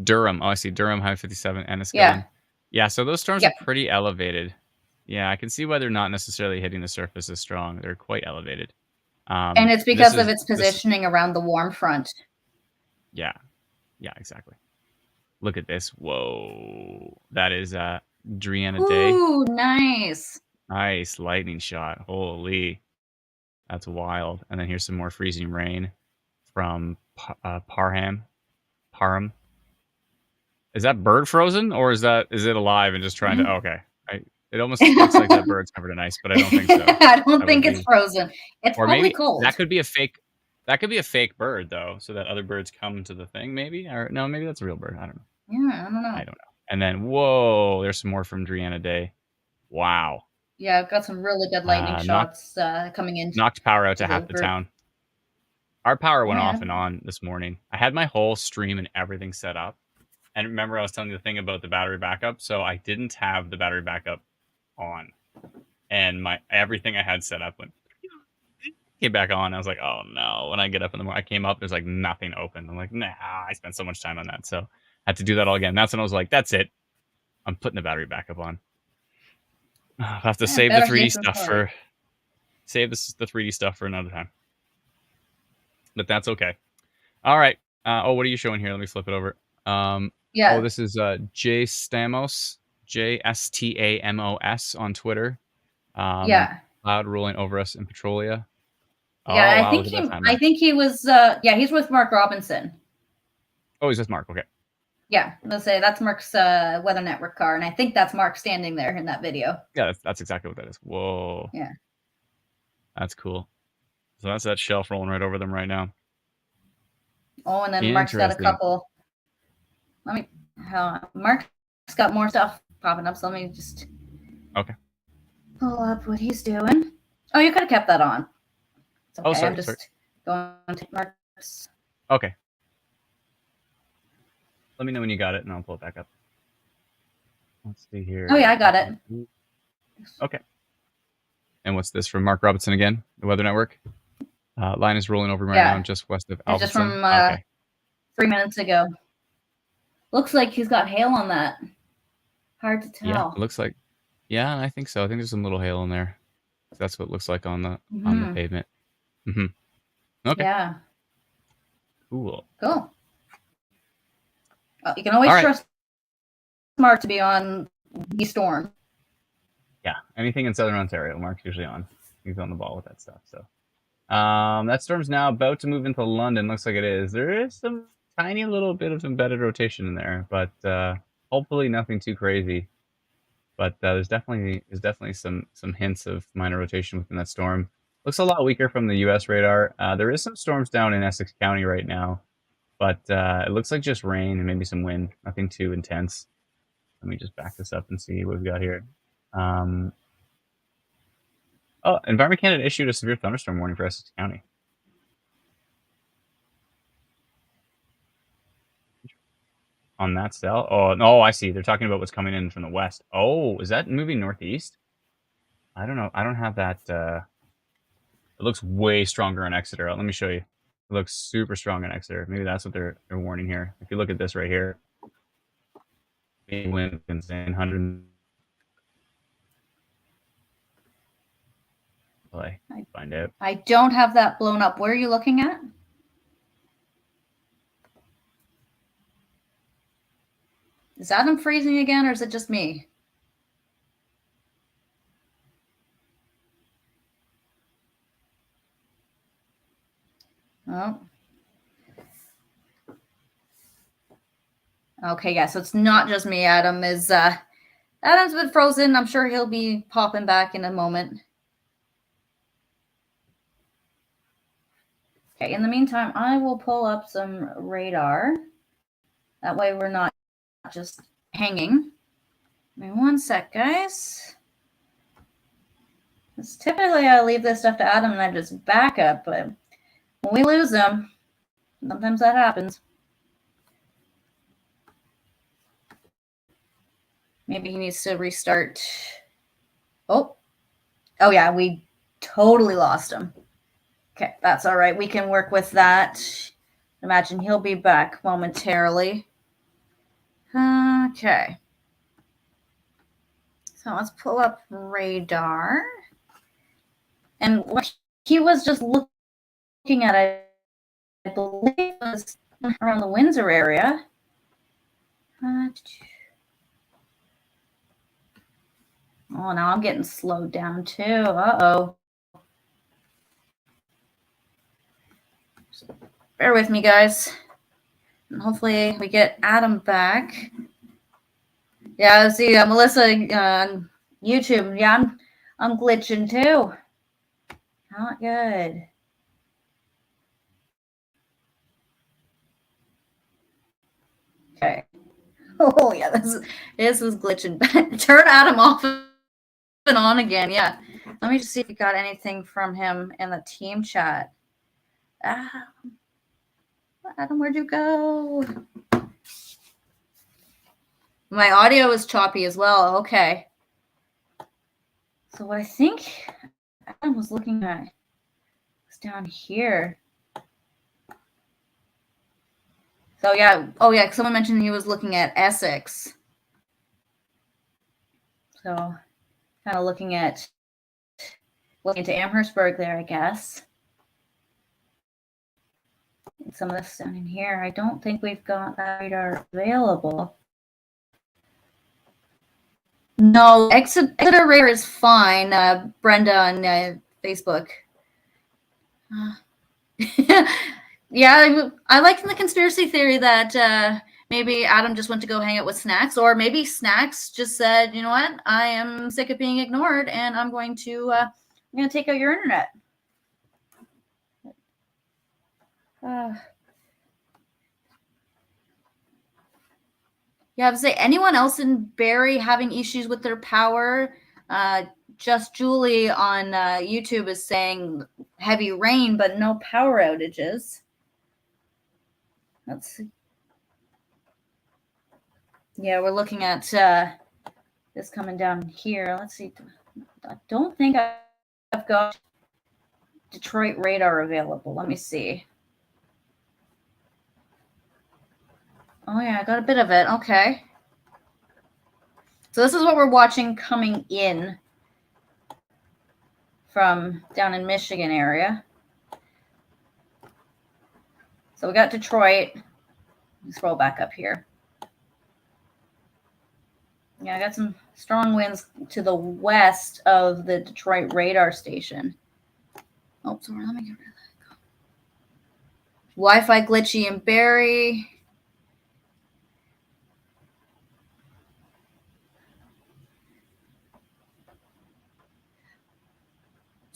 Durham. Oh, I see. Durham, High 57, Enniskillen. Yeah. Yeah, so those storms are pretty elevated. Yeah, I can see why they're not necessarily hitting the surface as strong. They're quite elevated. And it's because of its positioning around the warm front. Yeah. Yeah, exactly. Look at this. Whoa. That is Driana Day. Ooh, nice. Nice lightning shot. Holy. That's wild. And then here's some more freezing rain from Parham. Is that bird frozen, or is it alive and just trying to? Okay, it almost looks like that bird's covered in ice, but I don't think so. I don't think it's frozen. It's probably cold. That could be a fake. That could be a fake bird, though, so that other birds come to the thing. Maybe, or no, maybe that's a real bird. I don't know. Yeah, I don't know. I don't know. And then whoa, there's some more from Driana Day. Wow. Yeah, I've got some really good lightning shots coming in. Knocked power out to half the town. Our power went off and on this morning. I had my whole stream and everything set up. And remember, I was telling you the thing about the battery backup. So I didn't have the battery backup on. And everything I had set up came back on. I was like, oh no. When I get up in the morning, I came up, there's like nothing open. I'm like, nah, I spent so much time on that. So I had to do that all again. That's when I was like, that's it. I'm putting the battery backup on. I'll have to save the 3D stuff for the 3D stuff for another time. But that's okay. All right. What are you showing here? Let me flip it over. Yeah. Oh, this is J Stamos, JSTAMOS on Twitter. Yeah. Cloud rolling over us in Petrolia. Yeah, I think he was he's with Mark Robinson. Oh, he's with Mark. Okay. Yeah, let's say that's Mark's Weather Network car, and I think that's Mark standing there in that video. Yeah, that's exactly what that is. Whoa. Yeah. That's cool. So that's that shelf rolling right over them right now. Oh, and then Mark's got a couple. Mark's got more stuff popping up, so let me just pull up what he's doing. Oh, you could have kept that on. It's okay. Sorry, I'm just going to Mark's. Okay. Let me know when you got it, and I'll pull it back up. Let's see here. Oh, yeah, I got it. Okay. And what's this from Mark Robinson again, the Weather Network? Line is rolling over right now, just west of Albertson. Just from 3 minutes ago. Looks like he's got hail on that. Hard to tell. Yeah, it looks like. Yeah, I think so. I think there's some little hail in there. That's what it looks like on the pavement. Mm-hmm. Okay. Yeah. Cool. You can always trust Mark to be on the storm. Yeah, anything in Southern Ontario, Mark's usually on. He's on the ball with that stuff. So, that storm's now about to move into London. Looks like it is. There is some tiny little bit of embedded rotation in there, but hopefully nothing too crazy. But there's definitely some hints of minor rotation within that storm. Looks a lot weaker from the U.S. radar. There is some storms down in Essex County right now, but it looks like just rain and maybe some wind. Nothing too intense. Let me just back this up and see what we've got here. Environment Canada issued a severe thunderstorm warning for Essex County. On that cell? Oh, no, I see. They're talking about what's coming in from the west. Oh, is that moving northeast? I don't know. I don't have that. It looks way stronger in Exeter. Let me show you. looks super strong in Exeter. Maybe that's what they're warning here. If you look at this right here, wind insane 100. Play. Find out. I don't have that blown up. Where are you looking at? Is Adam freezing again, or is it just me? Oh. Okay, yeah, so it's not just me. Adam's been frozen. I'm sure he'll be popping back in a moment. Okay, in the meantime, I will pull up some radar. That way we're not just hanging. Give me one sec, guys. Because typically I leave this stuff to Adam and I just back up, but when we lose them, sometimes that happens. Maybe he needs to restart. Oh yeah, we totally lost him. Okay, that's all right. We can work with that. Imagine he'll be back momentarily. Okay. So let's pull up radar. And what he was just looking at, I believe, was around the Windsor area. Oh, now I'm getting slowed down too. Uh-oh. Bear with me, guys. And hopefully we get Adam back. Yeah, I see Melissa on YouTube. Yeah, I'm glitching too. Not good. Okay. Oh yeah, this is glitching. Turn Adam off and on again. Yeah. Let me just see if we got anything from him in the team chat. Adam, where'd you go? My audio is choppy as well. Okay. So what I think Adam was looking at was down here. So yeah. Oh yeah, someone mentioned he was looking at Essex. So kind of looking into Amherstburg there, I guess. Some of this down in here. I don't think we've got that radar available. No, Exeter radar is fine. Brenda on Facebook. Yeah, I like the conspiracy theory that maybe Adam just went to go hang out with Snacks, or maybe Snacks just said, you know what, I am sick of being ignored, and I'm going to take out your internet. Yeah, I would say anyone else in Barrie having issues with their power? Just Julie on YouTube is saying heavy rain, but no power outages. Let's see. Yeah, we're looking at this coming down here. Let's see. I don't think I've got Detroit radar available. Let me see. Oh, yeah, I got a bit of it. Okay. So this is what we're watching coming in from down in Michigan area. So we got Detroit. Scroll back up here. Yeah, I got some strong winds to the west of the Detroit radar station. Oh, sorry, let me get rid of that. Wi-Fi glitchy in Barrie.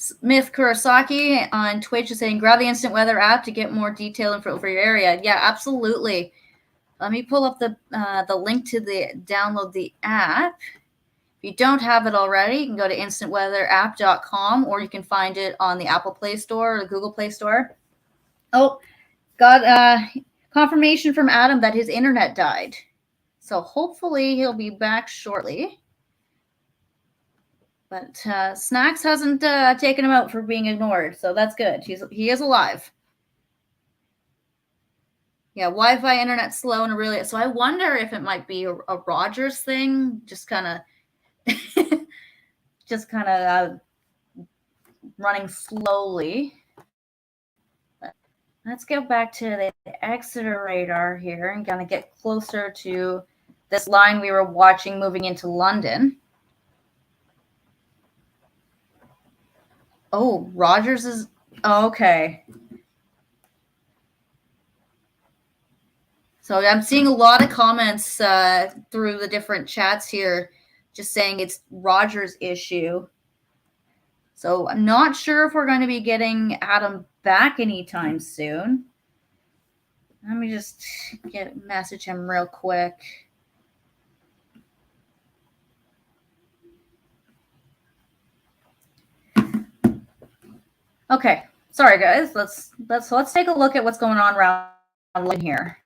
Smith Kurosaki on Twitch is saying, grab the instant weather app to get more detail info for your area. Yeah, absolutely. Let me pull up the link to download the app. If you don't have it already, you can go to instantweatherapp.com, or you can find it on the Apple Play Store or the Google Play Store. Oh, got confirmation from Adam that his internet died. So hopefully he'll be back shortly. But Snacks hasn't taken him out for being ignored, so that's good. He is alive. Yeah, Wi-Fi internet slow and really. So I wonder if it might be a Rogers thing, just kind of, just kind of running slowly. But let's get back to the Exeter radar here and kind of get closer to this line we were watching moving into London. Oh, Rogers is okay. So I'm seeing a lot of comments through the different chats here, just saying it's Rogers' issue. So I'm not sure if we're going to be getting Adam back anytime soon. Let me just message him real quick. Okay, sorry guys. Let's take a look at what's going on around here.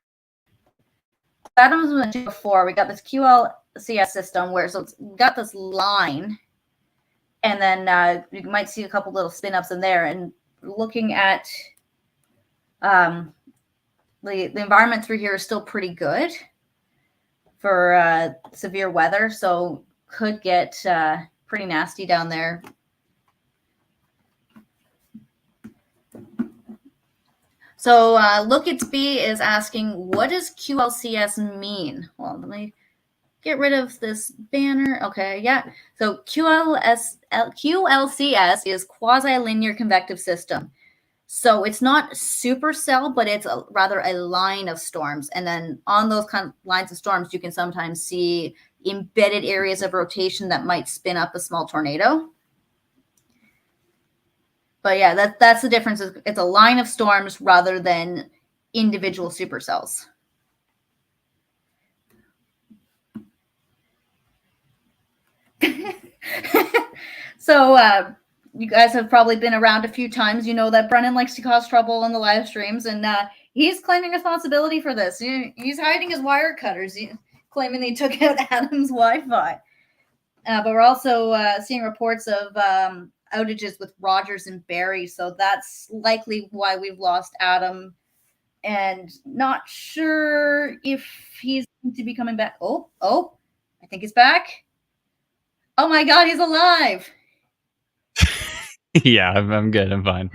Adams mentioned before, we got this QLCS system where so it's got this line, and then you might see a couple little spin ups in there. And looking at the environment through here is still pretty good for severe weather, so could get pretty nasty down there. So Look It's B is asking, what does QLCS mean? Well, let me get rid of this banner. Okay, yeah. So QLCS is quasi-linear convective system. So it's not supercell, but it's rather a line of storms. And then on those kind of lines of storms, you can sometimes see embedded areas of rotation that might spin up a small tornado. But yeah, that's the difference. It's a line of storms rather than individual supercells. So you guys have probably been around a few times. You know that Brennan likes to cause trouble in the live streams, and he's claiming responsibility for this. He's hiding his wire cutters, claiming they took out Adam's Wi-Fi. But we're also seeing reports of outages with Rogers and Barry, so that's likely why we've lost Adam. And not sure if he's going to be coming back. Oh, I think he's back. Oh my God, he's alive. Yeah, I'm good. I'm fine.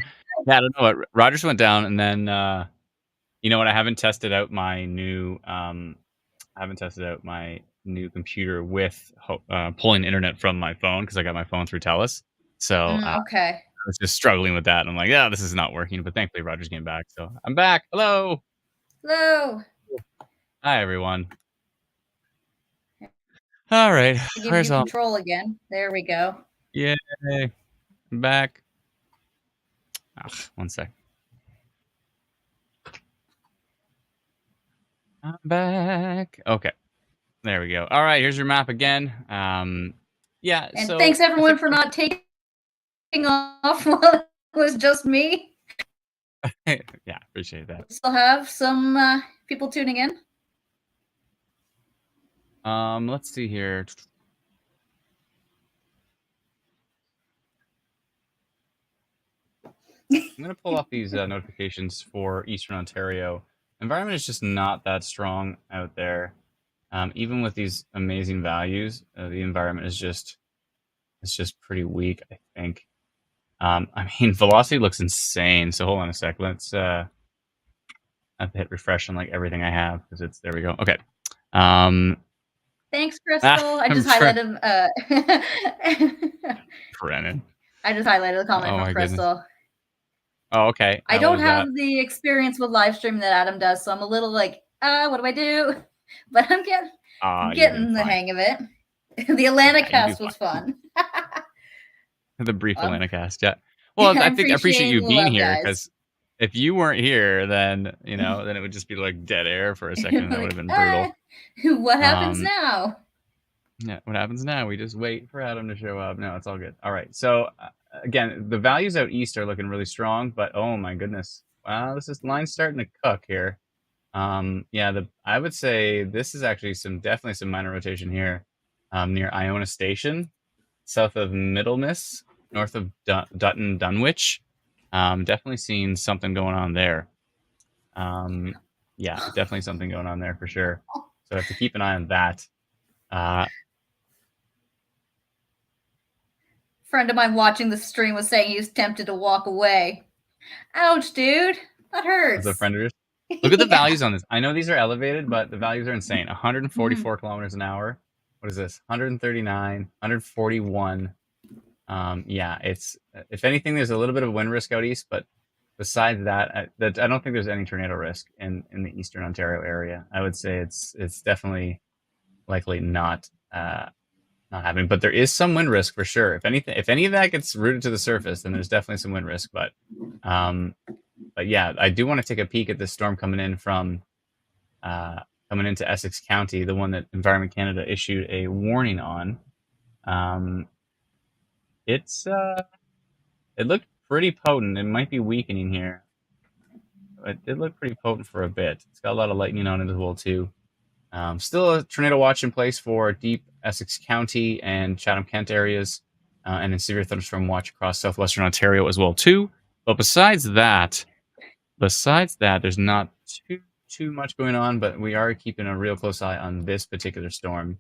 Yeah, I don't know what Rogers went down, and then you know what? I haven't tested out my new computer with pulling internet from my phone because I got my phone through Telus. So Okay. I was just struggling with that. I'm like, yeah, this is not working. But thankfully, Rogers came back, so I'm back. Hello. Hello. Hi, everyone. All right. Give you control again. There we go. Yay. I'm back. One sec. I'm back. Okay. There we go. All right. Here's your map again. Yeah. And so thanks everyone for not taking off while it was just me. Yeah, appreciate that. We still have some people tuning in. Let's see here. I'm gonna pull up these notifications for Eastern Ontario. Environment is just not that strong out there. Even with these amazing values, the environment is just pretty weak, I think. I mean, velocity looks insane. So hold on a sec. Let's I have to hit refresh on like everything I have because it's there we go. Okay. Thanks, Crystal. I just highlighted Brennan. I just highlighted the comment from Crystal. Goodness. Oh, okay. I don't have the experience with live stream that Adam does, so I'm a little like, what do I do? But I'm getting the hang of it. The Atlanta cast was fun. The brief Atlanta cast, yeah. Well, I appreciate you being here because if you weren't here, then then it would just be like dead air for a second. That would have been brutal. What happens now? Yeah, what happens now? We just wait for Adam to show up. No, it's all good. All right. So again, the values out east are looking really strong, but oh my goodness, wow, line's starting to cook here. Yeah, I would say this is actually definitely some minor rotation here, near Iona Station, south of Middlemiss, north of Dutton Dunwich. Definitely seeing something going on there. Yeah, definitely something going on there for sure. So I have to keep an eye on that. Friend of mine watching the stream was saying he was tempted to walk away. Ouch, dude. That As a hurts. friend of yours. Look at the values on this. I know these are elevated, but the values are insane. 144 kilometers an hour. What is this? 139, 141. Yeah, it's, if anything, there's a little bit of wind risk out east, but besides that, I don't think there's any tornado risk in the eastern Ontario area. I would say it's definitely likely not happening, but there is some wind risk for sure. If any of that gets rooted to the surface, then there's definitely some wind risk. But yeah, I do want to take a peek at this storm coming in from coming into Essex County, the one that Environment Canada issued a warning on. It looked pretty potent. It might be weakening here. It did look pretty potent for a bit. It's got a lot of lightning on it as well too. Still a tornado watch in place for deep Essex County and Chatham-Kent areas, and a severe thunderstorm watch across southwestern Ontario as well too. But besides that, there's not too much going on. But we are keeping a real close eye on this particular storm.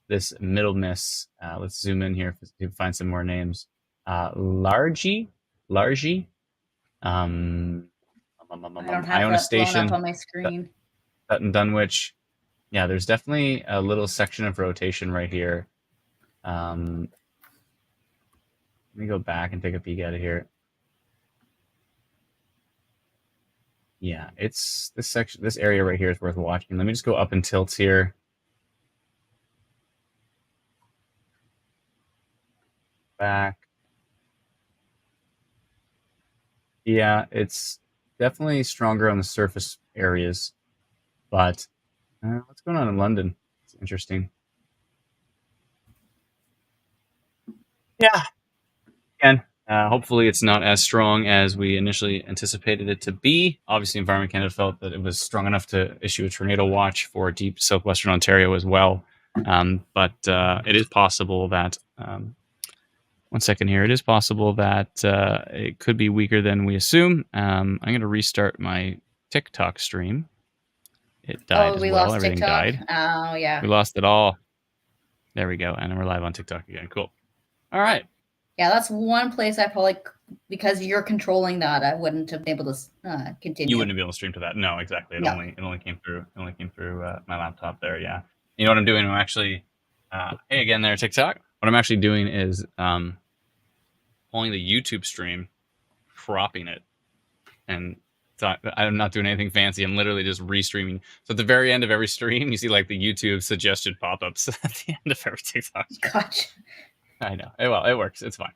This middle miss. Let's zoom in here to find some more names. Largy. I don't have Iona that Station, blown up on my screen. Sutton Dunwich. Yeah, there's definitely a little section of rotation right here. Let me go back and take a peek at it here. Yeah, it's this area right here is worth watching. Let me just go up in tilts here. Back. Yeah, it's definitely stronger on the surface areas, but what's going on in London? It's interesting. Yeah, again, hopefully it's not as strong as we initially anticipated it to be. Obviously, Environment Canada felt that it was strong enough to issue a tornado watch for deep southwestern Ontario as well. But it is possible that, one second here, it is possible that it could be weaker than we assume. I'm going to restart my TikTok stream. It died as we well. lost Everything TikTok? died. Oh, yeah. We lost it all. There we go. And we're live on TikTok again. Cool. All right. Yeah, that's one place I probably, because you're controlling that, I wouldn't have been able to continue. You wouldn't be able to stream to that. No, exactly. It only came through. It only came through my laptop there. Yeah. You know what I'm doing? I'm actually, hey again there, TikTok. What I'm actually doing is pulling the YouTube stream, cropping it, and so I'm not doing anything fancy. I'm literally just restreaming. So at the very end of every stream, you see like the YouTube suggested pop-ups at the end of every TikTok stream. Gotcha. I know. Well, it works. It's fine.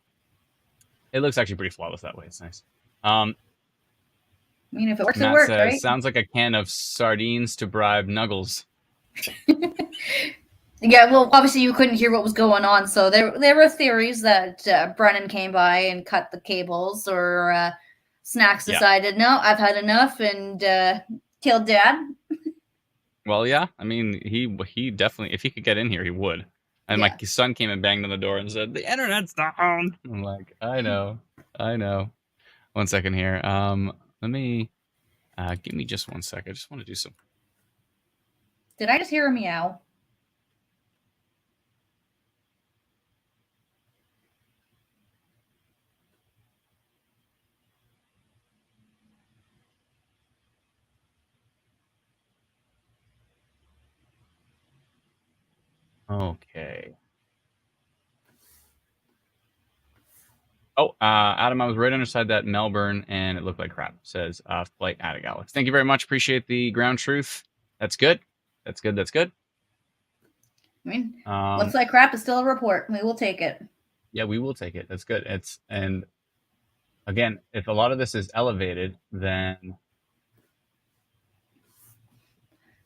It looks actually pretty flawless that way. It's nice. I mean, if it works, Matt it works, says, right? Sounds like a can of sardines to bribe Nuggles. Yeah, well, obviously you couldn't hear what was going on, so there were theories that Brennan came by and cut the cables, or Snacks decided, no, I've had enough, and killed Dad. Well, yeah. I mean, he definitely, if he could get in here, he would. And my son came and banged on the door and said, "The internet's down." I'm like, I know. One second here. Let me give me just 1 sec. I just want to do some. Did I just hear a meow? Okay. Oh, Adam, I was right underside that Melbourne, and it looked like crap. Says Flight Attic Alex. Thank you very much. Appreciate the ground truth. That's good. That's good. I mean, looks like crap is still a report. We will take it. Yeah, we will take it. That's good. And again, if a lot of this is elevated, then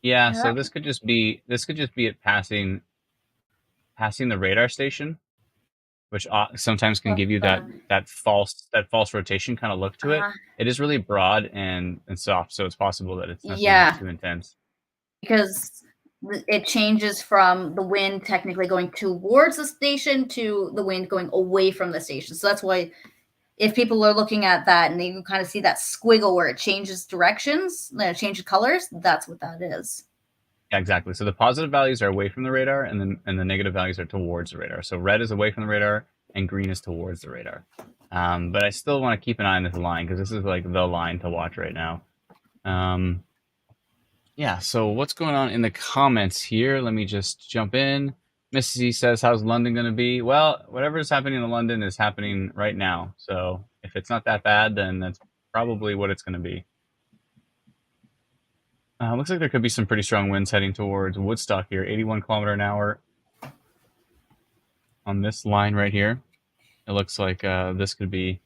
yeah. So this could just be it passing the radar station, which sometimes can give you that false rotation kind of look to it. It is really broad and soft, so it's possible that it's not too intense. Because it changes from the wind technically going towards the station to the wind going away from the station. So that's why if people are looking at that and they can kind of see that squiggle where it changes directions, changes colors, that's what that is. Yeah, exactly. So the positive values are away from the radar, and the negative values are towards the radar. So red is away from the radar, and green is towards the radar. But I still want to keep an eye on this line because this is like the line to watch right now. Yeah, so what's going on in the comments here? Let me just jump in. Missy says, how's London going to be? Well, whatever is happening in London is happening right now. So if it's not that bad, then that's probably what it's going to be. Looks like there could be some pretty strong winds heading towards Woodstock here, 81 kilometer an hour on this line right here. It looks like this could be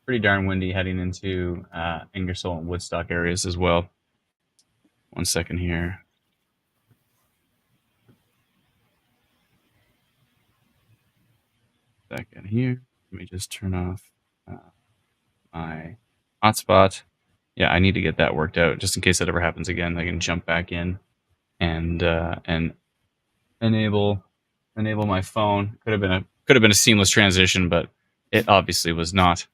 pretty darn windy heading into Ingersoll and Woodstock areas as well. 1 second here. Second here. Let me just turn off my hotspot. Yeah, I need to get that worked out just in case that ever happens again. I can jump back in and enable my phone. Could have been a seamless transition, but it obviously was not.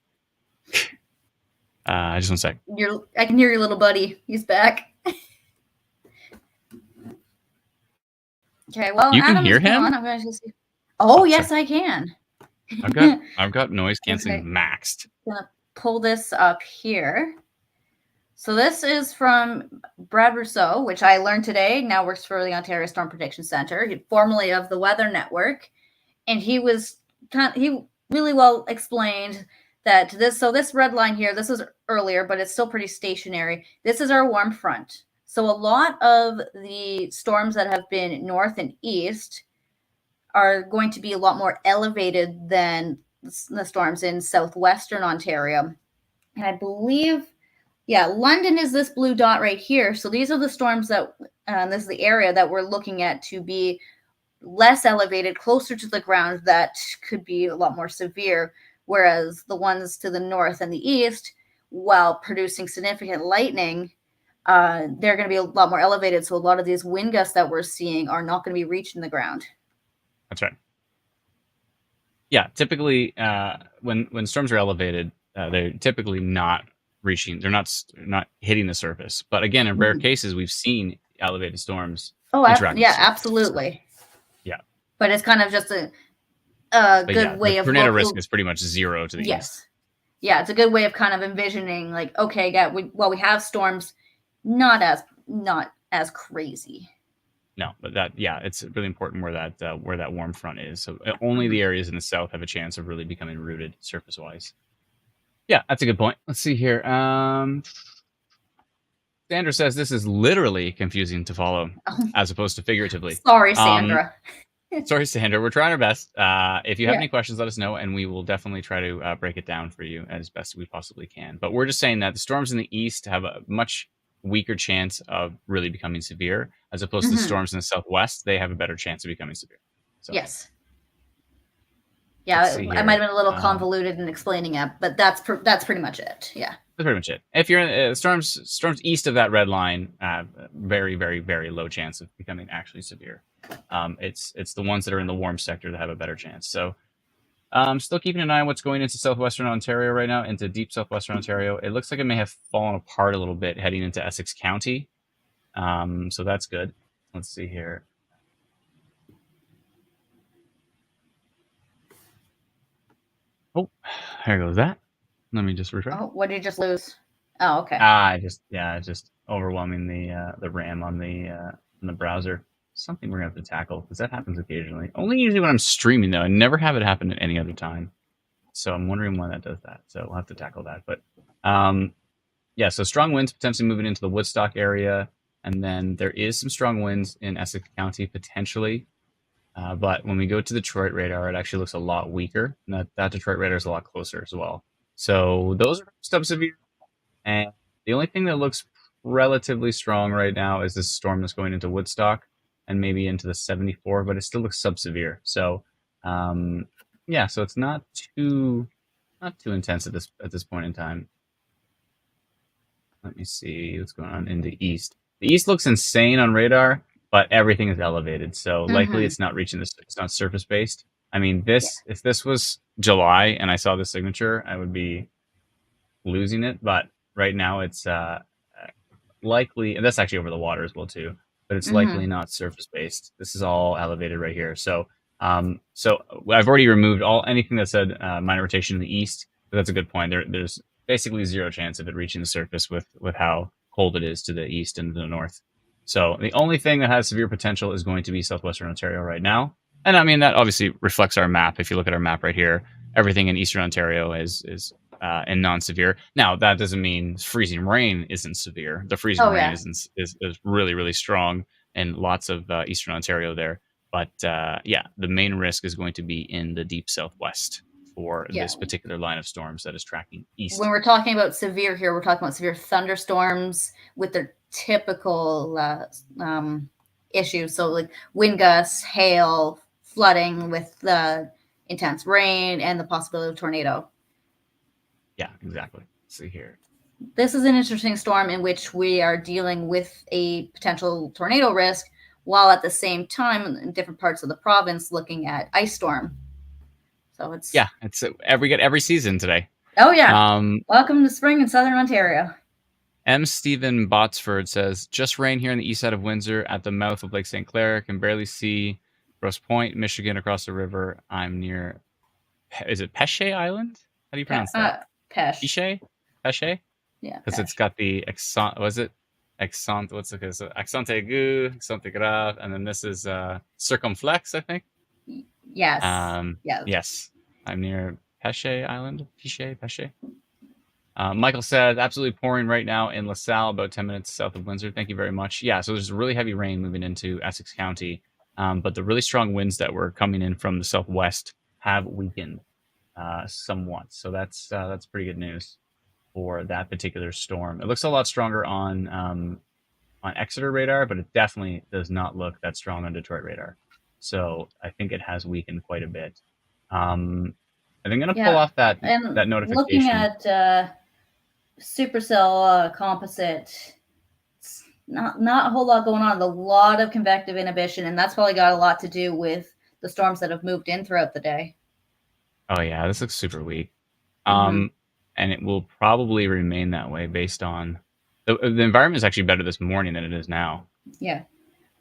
Just 1 sec. I can hear your little buddy. He's back. Okay, well, you can Adam hear him. I'm going to see. Oh, yes, I can. I've got noise canceling maxed. I'm gonna pull this up here. So this is from Brad Rousseau, which I learned today. Now works for the Ontario Storm Prediction Center, formerly of the Weather Network, and he really well explained that this red line here, this was earlier, but it's still pretty stationary. This is our warm front. So a lot of the storms that have been north and east are going to be a lot more elevated than the storms in southwestern Ontario. And I believe, London is this blue dot right here. So these are the storms that, this is the area that we're looking at to be less elevated, closer to the ground, that could be a lot more severe. Whereas the ones to the north and the east, while producing significant lightning, they're going to be a lot more elevated. So a lot of these wind gusts that we're seeing are not going to be reaching the ground. That's right. Yeah, typically when storms are elevated, they're typically not reaching. They're not hitting the surface. But again, in rare cases, we've seen elevated storms. Oh, yeah, absolutely. So, yeah, but it's kind of just a good way of tornado risk is pretty much zero to the east. Yeah, it's a good way of kind of envisioning, like, okay, we have storms, not as crazy. No, but it's really important where that warm front is. So only the areas in the south have a chance of really becoming rooted surface-wise. Yeah, that's a good point. Let's see here. Sandra says this is literally confusing to follow as opposed to figuratively. Sorry, Sandra. Sorry, Sandra. We're trying our best. If you have any questions, let us know, and we will definitely try to break it down for you as best we possibly can. But we're just saying that the storms in the east have a much weaker chance of really becoming severe, as opposed to the storms in the southwest. They have a better chance of becoming severe. So, yes. Yeah, I might have been a little convoluted in explaining it, but that's pretty much it. Yeah. That's pretty much it. If you're in storms east of that red line, very, very, very low chance of becoming actually severe. It's the ones that are in the warm sector that have a better chance. So still keeping an eye on what's going into southwestern Ontario right now, into deep southwestern Ontario. It looks like it may have fallen apart a little bit heading into Essex County. So that's good. Let's see here. Oh, there goes that. Let me just refresh. Oh, what did you just lose? Oh, okay. Just overwhelming the RAM on the browser. Something we're gonna have to tackle because that happens occasionally. Only usually when I'm streaming though. I never have it happen at any other time. So I'm wondering why that does that. So we'll have to tackle that. But so strong winds potentially moving into the Woodstock area, and then there is some strong winds in Essex County potentially. But when we go to Detroit radar, it actually looks a lot weaker. And that Detroit radar is a lot closer as well. So those are subsevere. And the only thing that looks relatively strong right now is this storm that's going into Woodstock and maybe into the 74, but it still looks subsevere. So so it's not too intense at this point in time. Let me see what's going on in the east. The east looks insane on radar, but everything is elevated. So likely it's not reaching it's not surface based. I mean, if this was July and I saw the signature, I would be losing it. But right now, it's likely, and that's actually over the water as well too. But it's likely Mm-hmm. not surface based. This is all elevated right here. So so I've already removed anything that said minor rotation in the east. But that's a good point. There's basically zero chance of it reaching the surface with how cold it is to the east and to the north. So the only thing that has severe potential is going to be southwestern Ontario right now. And I mean, that obviously reflects our map. If you look at our map right here, everything in eastern Ontario is and non-severe. Now that doesn't mean freezing rain isn't severe. The freezing Oh rain yeah, is really really strong in lots of eastern Ontario there. But yeah, the main risk is going to be in the deep southwest for yeah. this particular line of storms that is tracking When east. we're talking about severe here, we're talking about severe thunderstorms with their typical issues. So like wind gusts, hail, flooding with the intense rain, and the possibility of tornado. Yeah, exactly. Let's see here. This is an interesting storm in which we are dealing with a potential tornado risk, while at the same time in different parts of the province looking at ice storm. So it's Yeah, it's we get every season today. oh yeah, Um, welcome to spring in southern Ontario. M. Stephen Botsford says, just rain here on the east side of Windsor at the mouth of Lake St. Clair. Can barely see Grosse Pointe, Michigan across the river. I'm near, is it Pesce Island? How do you pronounce that? Pesh. Pesce? Pesce? Yeah, Because it's Pesh. got the accent, was it? Accent, what's it? So accent aigu, accent grave, and then this is circumflex, I think. Yes. Yes. Yes, I'm near Pesce Island. Pesce. Michael said, absolutely pouring right now in LaSalle, about 10 minutes south of Windsor. Thank you very much. Yeah, so there's really heavy rain moving into Essex County, but the really strong winds that were coming in from the southwest have weakened somewhat. So that's pretty good news for that particular storm. It looks a lot stronger on Exeter radar, but it definitely does not look that strong on Detroit radar. So I think it has weakened quite a bit. And I'm going to pull Yeah. off that And looking notification. at supercell composite, not a whole lot going on. A lot of convective inhibition, and that's probably got a lot to do with the storms that have moved in throughout the day. Oh yeah, this looks super weak. Mm-hmm. And it will probably remain that way based on the environment is actually better this morning than it is now. Yeah,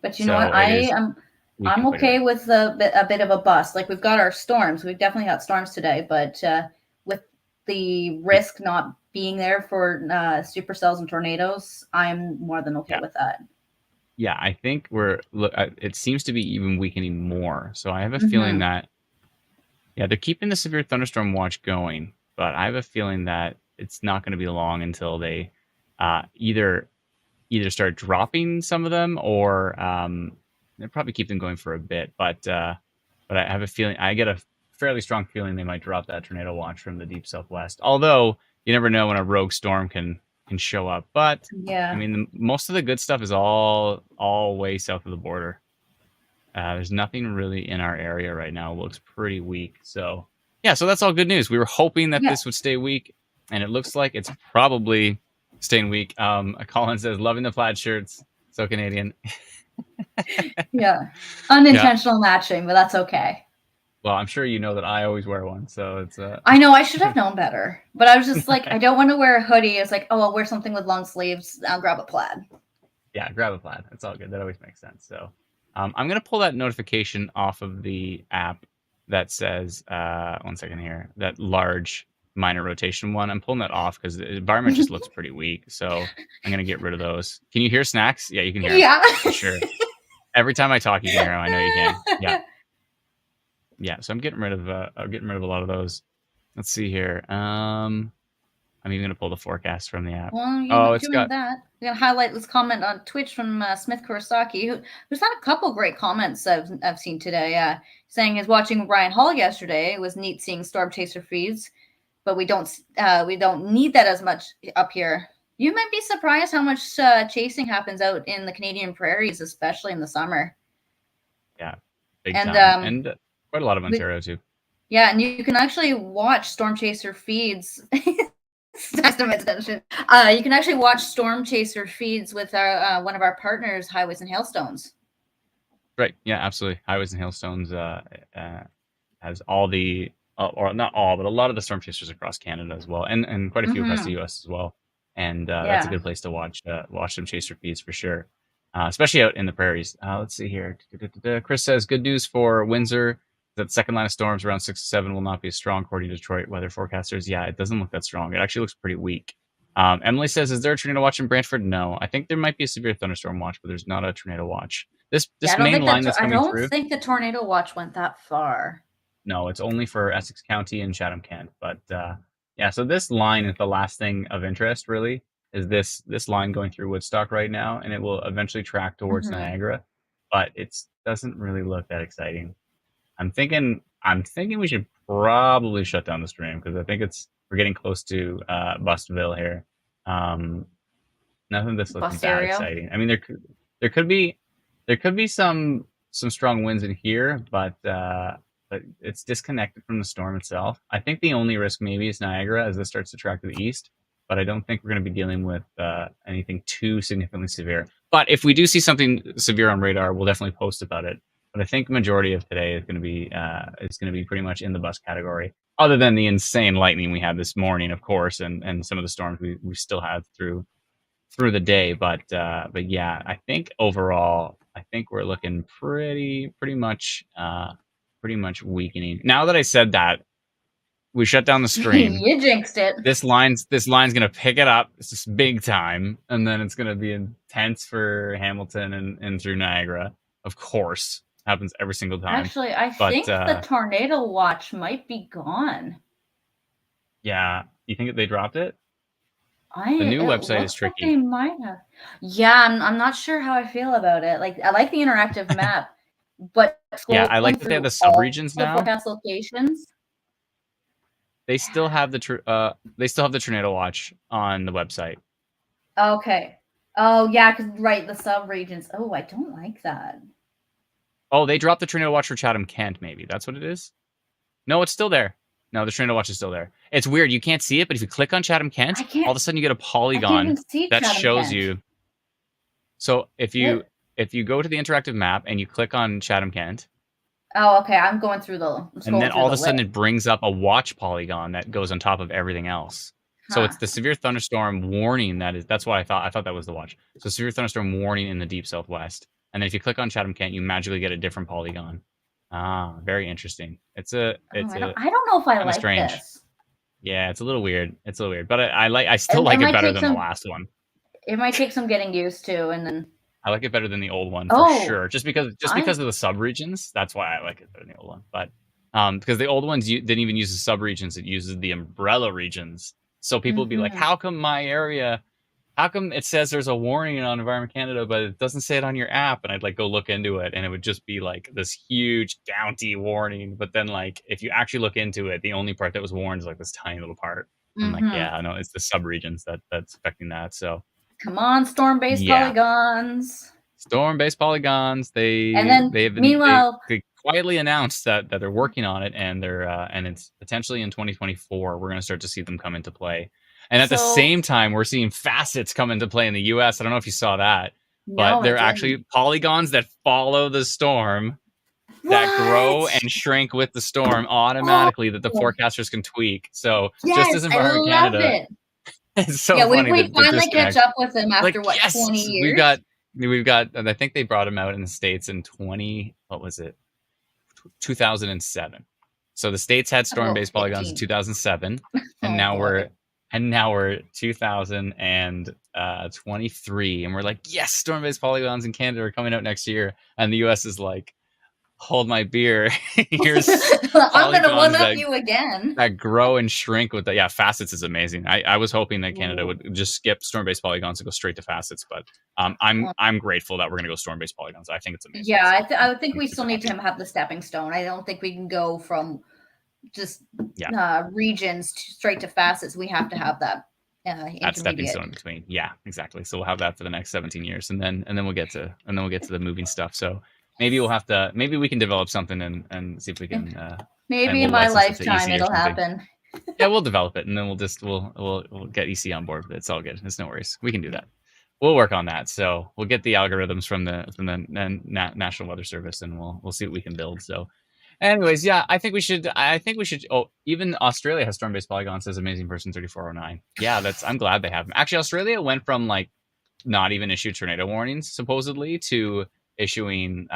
but you know what? So it is I'm weakened quite a okay bit. with a bit of a bust. Like we've got our storms. We've definitely got storms today, but with the risk not being there for supercells and tornadoes, I'm more than okay Yeah. with that. Yeah, I think it seems to be even weakening more. So I have a feeling Mm-hmm. that, yeah, they're keeping the severe thunderstorm watch going, but I have a feeling that it's not going to be long until they either start dropping some of them or they'll probably keep them going for a bit. But I have a feeling, I get a fairly strong feeling they might drop that tornado watch from the deep southwest. Although you never know when a rogue storm can show up. But I Yeah. mean, most of the good stuff is all way south of the border. There's nothing really in our area right now. It looks pretty weak. So yeah, so that's all good news. We were hoping that Yeah. this would stay weak, and it looks like it's probably staying weak. Colin says, loving the plaid shirts. So Canadian. Yeah. Yeah. Unintentional matching, but that's okay. Well, I'm sure you know that I always wear one, so it's I know I should have known better, but I was just like, I don't want to wear a hoodie. It's like, oh, I'll wear something with long sleeves. I'll grab a plaid. Yeah, grab a plaid. It's all good. That always makes sense. So I'm gonna pull that notification off of the app that says 1 second here, that large minor rotation one. I'm pulling that off because the environment just looks pretty weak. So I'm gonna get rid of those. Can you hear Snacks? Yeah, you can hear him. Yeah. For sure. Every time I talk, you can hear him. I know you can. Yeah. Yeah. So I'm getting rid of a lot of those. Let's see here. I'm even gonna pull the forecast from the app. Well, you Oh, know, it's doing got that, we're gonna highlight this comment on Twitch from Smith Kurosaki, who's had a couple great comments I've seen today. Saying he's watching Ryan Hall yesterday. It was neat seeing Storm Chaser feeds, but we don't need that as much up here. You might be surprised how much chasing happens out in the Canadian prairies, especially in the summer. Yeah, big And time, and quite a lot of Ontario too. Yeah, and you can actually watch Storm Chaser feeds. Nice to my attention. You can actually watch Storm Chaser feeds with our one of our partners, Highways and Hailstones. Right. Yeah, absolutely. Highways and Hailstones has all the or not all, but a lot of the storm chasers across Canada as well, and quite a few across the Mm-hmm. U.S. as well. And that's a Yeah. good place to watch some chaser feeds for sure, especially out in the prairies. Let's see here. Chris says good news for Windsor. That second line of storms around 6 to 7 will not be as strong according to Detroit weather forecasters. Yeah, it doesn't look that strong. It actually looks pretty weak. Emily says, "Is there a tornado watch in Brantford?" No, I think there might be a severe thunderstorm watch, but there's not a tornado watch. This Yeah, this main line that's I coming don't through. think the tornado watch went that far. No, it's only for Essex County and Chatham Kent. But yeah, so this line is the last thing of interest, really, is this line going through Woodstock right now, and it will eventually track towards Mm-hmm. Niagara, but it doesn't really look that exciting. I'm thinking we should probably shut down the stream because I think we're getting close to Bustville here. Nothing that's looking Bus that area. exciting. I mean, there could be some strong winds in here, but it's disconnected from the storm itself. I think the only risk maybe is Niagara as this starts to track to the east, but I don't think we're going to be dealing with anything too significantly severe. But if we do see something severe on radar, we'll definitely post about it. But I think majority of today is going to be pretty much in the bus category, other than the insane lightning we had this morning, of course, and some of the storms we still had through the day. But yeah, I think overall, I think we're looking pretty much weakening. Now that I said that, we shut down the stream. You jinxed it. This line's gonna pick it up. It's just big time, and then it's gonna be intense for Hamilton and through Niagara. Of course, happens every single time. Actually, I But think the tornado watch might be gone. yeah, you think they dropped it? The It new website is looks like tricky. they might have. Yeah, I'm not sure how I feel about it. Like, I like the interactive map, but Yeah, I like scrolling that they have through the all subregions the now. forecast locations. They still have the tornado watch on the website. Okay. Oh yeah, because right, the subregions. Oh, I don't like that. Oh, they dropped the tornado watch for Chatham Kent. Maybe that's what it is. No, it's still there. No, the tornado watch is still there. It's weird. You can't see it, but if you click on Chatham Kent, all of a sudden you get a I can't even polygon see that Chatham shows Kent. you. So if you What? go to the interactive map and you click on Chatham Kent, Oh, okay. I'm and then scrolling through all of the a sudden list. it brings up a watch polygon that goes on top of everything else. So Huh. it's the severe thunderstorm warning that's what I thought. I thought that was the watch. So severe thunderstorm warning in the deep southwest. And then if you click on Chatham Kent, you magically get a different polygon. Ah, very interesting. It's Oh, it's a I don't know if I kind of like strange. this. Yeah, it's a little weird. It's a little weird, but I still It like it might better take than the some. last one. It might take some getting used to, and then. I like it better than the old one for Oh, sure. Just because I. of the subregions. That's why I like it better than the old one. But because the old ones didn't even use the subregions, it uses the umbrella regions. So people would be like, Mm-hmm. "How come my area? How come it says there's a warning on Environment Canada, but it doesn't say it on your app?" And I'd like go look into it, and it would just be like this huge county warning. But then, like, if you actually look into it, the only part that was warned is like this tiny little part. I'm like, Mm-hmm. yeah, no, it's the subregions that's affecting that. So Come on, storm-based yeah, polygons. storm-based polygons. And then, meanwhile, They quietly announced that they're working on it, and and it's potentially in 2024 we're going to start to see them come into play. And at the so same time, we're seeing facets come into play in the U.S. I don't know if you saw that, but no, I they're didn't. actually polygons that follow the storm, that grow What? and shrink with the storm Oh, automatically, that the forecasters can tweak. So just yes, as I Environment love Canada, it. it's so Yeah, funny we the finally catch disconnect. up with them Like, after what, yes, 20 years? we've got, and I think they brought him out in the States in what was it, 2007. So the States had Oh, storm-based polygons in 15. 2007, and Oh now boy. we're 2023, and we're like, yes, storm-based polygons in Canada are coming out next year, and the US is like, hold my beer. Here's I'm gonna one polygons up you again. that grow and shrink with the facets is amazing. I was hoping that Canada Ooh. would just skip storm-based polygons and go straight to facets, but Well, I'm grateful that we're gonna go storm-based polygons. I think it's amazing. yeah, So I would think I'm we still super need happy. to have the stepping stone. I don't think we can go from just Yeah, regions straight to facets. We have to have that that stepping intermediate. stone in between. Yeah, exactly. So we'll have that for the next 17 years, and then we'll get to the moving stuff. So maybe we can develop something and see if we can and Maybe in we'll my license it to lifetime EC or it'll something. happen. Yeah, we'll develop it, and then we'll get EC on board. It's all good. It's no worries. We can do that. We'll work on that. So we'll get the algorithms from the National Weather Service, and we'll see what we can build. So Anyways, yeah, I think we should. Oh, even Australia has storm-based polygons. Says Amazing Person 3409. Yeah, I'm glad they have them. Actually, Australia went from like not even issue tornado warnings supposedly to issuing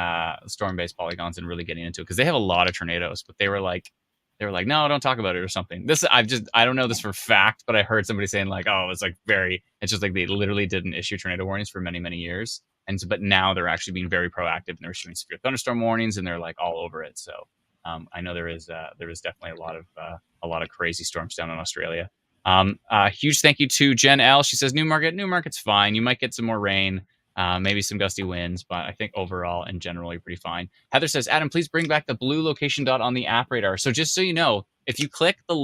storm-based polygons and really getting into it because they have a lot of tornadoes. But they were like, no, don't talk about it or something. I don't know this for fact, but I heard somebody saying like, oh, it's just like they literally didn't issue tornado warnings for many, many years. And so, but now they're actually being very proactive and they're issuing severe thunderstorm warnings and they're like all over it. So I know there is definitely a lot of crazy storms down in Australia. Huge thank you to Jen L. She says Newmarket's fine. You might get some more rain, maybe some gusty winds, but I think overall in general you're pretty fine. Heather says, Adam, please bring back the blue location dot on the app radar. So just so you know, if you click this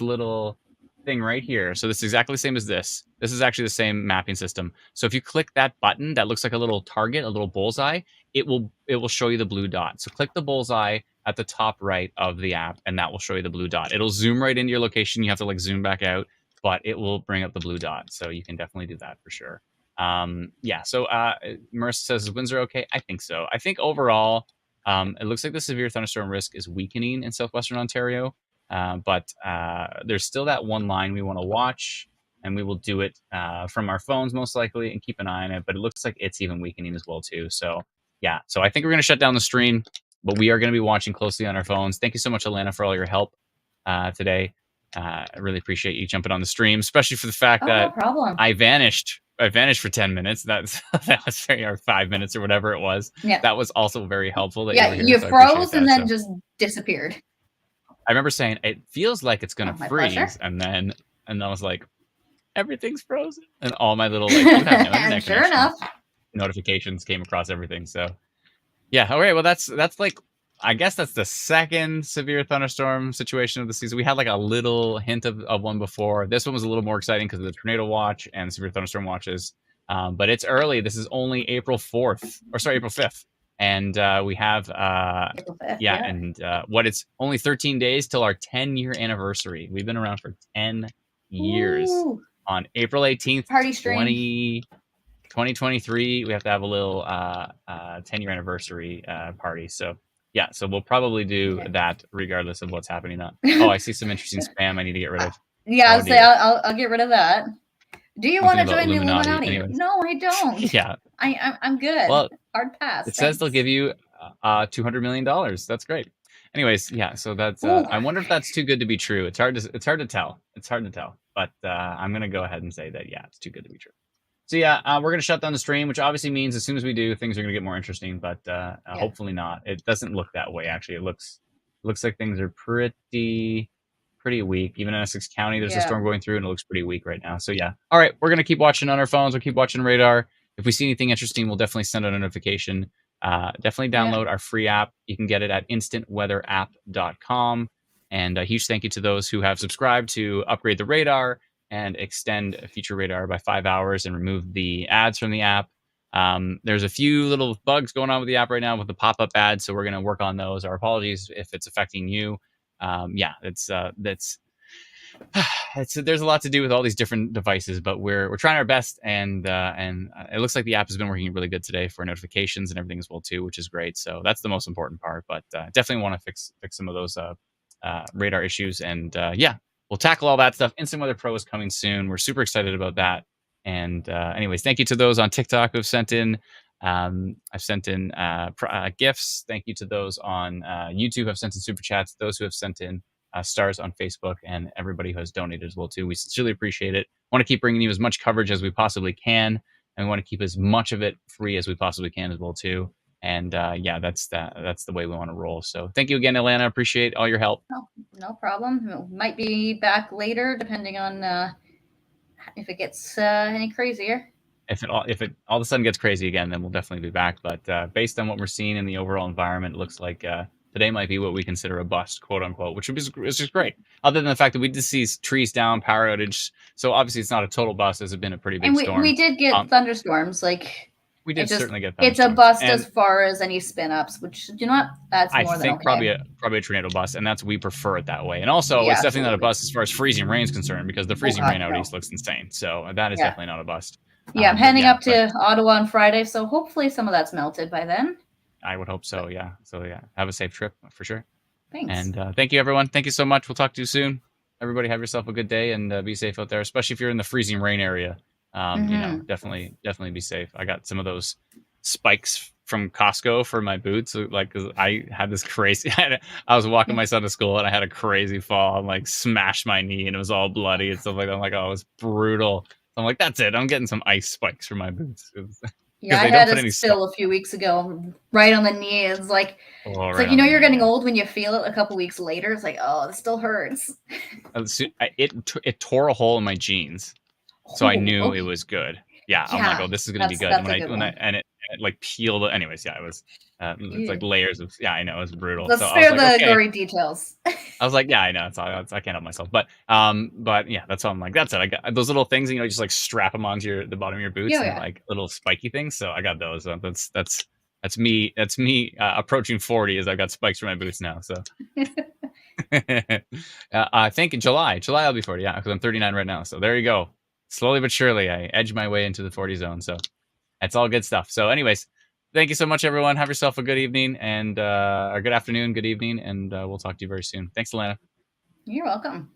little thing right here, so this is exactly the same as this. This is actually the same mapping system. So if you click that button that looks like a little target, a little bullseye, it will show you the blue dot. So click the bullseye at the top right of the app, and that will show you the blue dot. It'll zoom right into your location. You have to like zoom back out, but it will bring up the blue dot. So you can definitely do that for sure. Yeah. So Marissa says winds are okay. I think so. I think overall, it looks like the severe thunderstorm risk is weakening in southwestern Ontario. But there's still that one line we want to watch, and we will do it from our phones most likely and keep an eye on it. But it looks like it's even weakening as well too. So yeah, so I think we're going to shut down the stream, but we are going to be watching closely on our phones. Thank you so much, Alana, for all your help today. I really appreciate you jumping on the stream, especially for the fact that no problem. I vanished for 10 minutes. That was or 5 minutes or whatever it was. Yeah. That was also very helpful. That you froze and then just disappeared. I remember saying it feels like it's gonna freeze, pleasure. and then I was like, everything's frozen, and all my little like sure enough notifications came across everything. So yeah, all right. Well, that's like I guess that's the second severe thunderstorm situation of the season. We had like a little hint of one before. This one was a little more exciting because of the tornado watch and severe thunderstorm watches. But it's early. This is only April 5th. And we have and it's only 13 days till our 10-year anniversary. We've been around for 10 years. Ooh. On April 18th, party stream 2023, we have to have a little 10-year anniversary party. So yeah, so we'll probably do that regardless of what's happening. Oh, I see some interesting spam I need to get rid of. Yeah, I'll get rid of that. Do you want to join the Illuminati? Anyways. No, I don't. Yeah, I'm good. Well, hard pass. It says they'll give you $200 million. That's great. Anyways, yeah. So that's. I wonder if that's too good to be true. It's hard to tell. But I'm gonna go ahead and say that it's too good to be true. So yeah, we're gonna shut down the stream, which obviously means as soon as we do, things are gonna get more interesting. But hopefully not. It doesn't look that way. Actually, it looks like things are pretty weak. Even in Essex County, there's a storm going through, and it looks pretty weak right now. So yeah. All right, we're gonna keep watching on our phones. We'll keep watching radar. If we see anything interesting, we'll definitely send out a notification. Definitely download our free app. You can get it at instantweatherapp.com. And a huge thank you to those who have subscribed to upgrade the radar and extend future radar by 5 hours and remove the ads from the app. There's a few little bugs going on with the app right now with the pop-up ads, so we're going to work on those. Our apologies if it's affecting you. There's a lot to do with all these different devices, but we're trying our best, and it looks like the app has been working really good today for notifications and everything as well too, which is great. So that's the most important part. But definitely want to fix some of those radar issues, and we'll tackle all that stuff. Instant Weather Pro is coming soon. We're super excited about that. And anyways, thank you to those on TikTok who've sent in. I've sent in gifts. Thank you to those on YouTube who have sent in super chats. Those who have sent in stars on Facebook, and everybody who has donated as well too. We sincerely appreciate it. Want to keep bringing you as much coverage as we possibly can, and we want to keep as much of it free as we possibly can as well too. And that's the way we want to roll. So thank you again, Alana. Appreciate all your help. No problem. Might be back later, depending on if it gets any crazier. If it all of a sudden gets crazy again, then we'll definitely be back. But based on what we're seeing in the overall environment, it looks like today might be what we consider a bust, quote unquote, which is just great. Other than the fact that we did see trees down, power outage. So obviously it's not a total bust. It's been a pretty big storm. We did get thunderstorms. We did certainly get thunderstorms. It's a bust as far as any spin ups, which that's more than okay. I think probably a tornado bust, and we prefer it that way. And also, it's definitely not a bust as far as freezing rain is concerned, because the freezing rain out east looks insane. So that is definitely not a bust. Yeah, I'm heading up to Ottawa on Friday, so hopefully some of that's melted by then. I would hope so. Yeah. So yeah, have a safe trip for sure. Thanks. And thank you, everyone. Thank you so much. We'll talk to you soon. Everybody, have yourself a good day and be safe out there, especially if you're in the freezing rain area. Definitely be safe. I got some of those spikes from Costco for my boots. So, like, 'cause I had this crazy. I was walking my son to school and I had a crazy fall and like smashed my knee and it was all bloody and stuff like that. I'm like, oh, it was brutal. I'm like, that's it. I'm getting some ice spikes for my boots because Yeah, I they don't had put a any stuff. spill a few weeks ago, right on the knee. It's like Oh, it's right like on the you're knee. getting Yeah. old when you feel it a couple weeks later. It's like, oh, it still hurts. It tore a hole in my jeans. So I Oh, knew it okay. was good. Yeah, I'm like, Yeah, oh, this is gonna be good. that's a good When I one. and it like peeled. Anyways, yeah, it was. It's like Ew. layers of. Yeah, I know it was brutal. Let's So I was spare like, the okay. gory details. I was like, yeah, I know. I can't help myself. But yeah, that's why I'm like, that's it. I got those little things. You just like strap them onto the bottom of your boots Yeah, and they're yeah. like little spiky things. So I got those. So that's me. That's me approaching 40 as I got spikes for my boots now. So I think in July I'll be 40. Yeah, because I'm 39 right now. So there you go. Slowly but surely, I edge my way into the 40 zone. So that's all good stuff. So, anyways, thank you so much, everyone. Have yourself a good evening and or good afternoon, good evening, and we'll talk to you very soon. Thanks, Alana. You're welcome.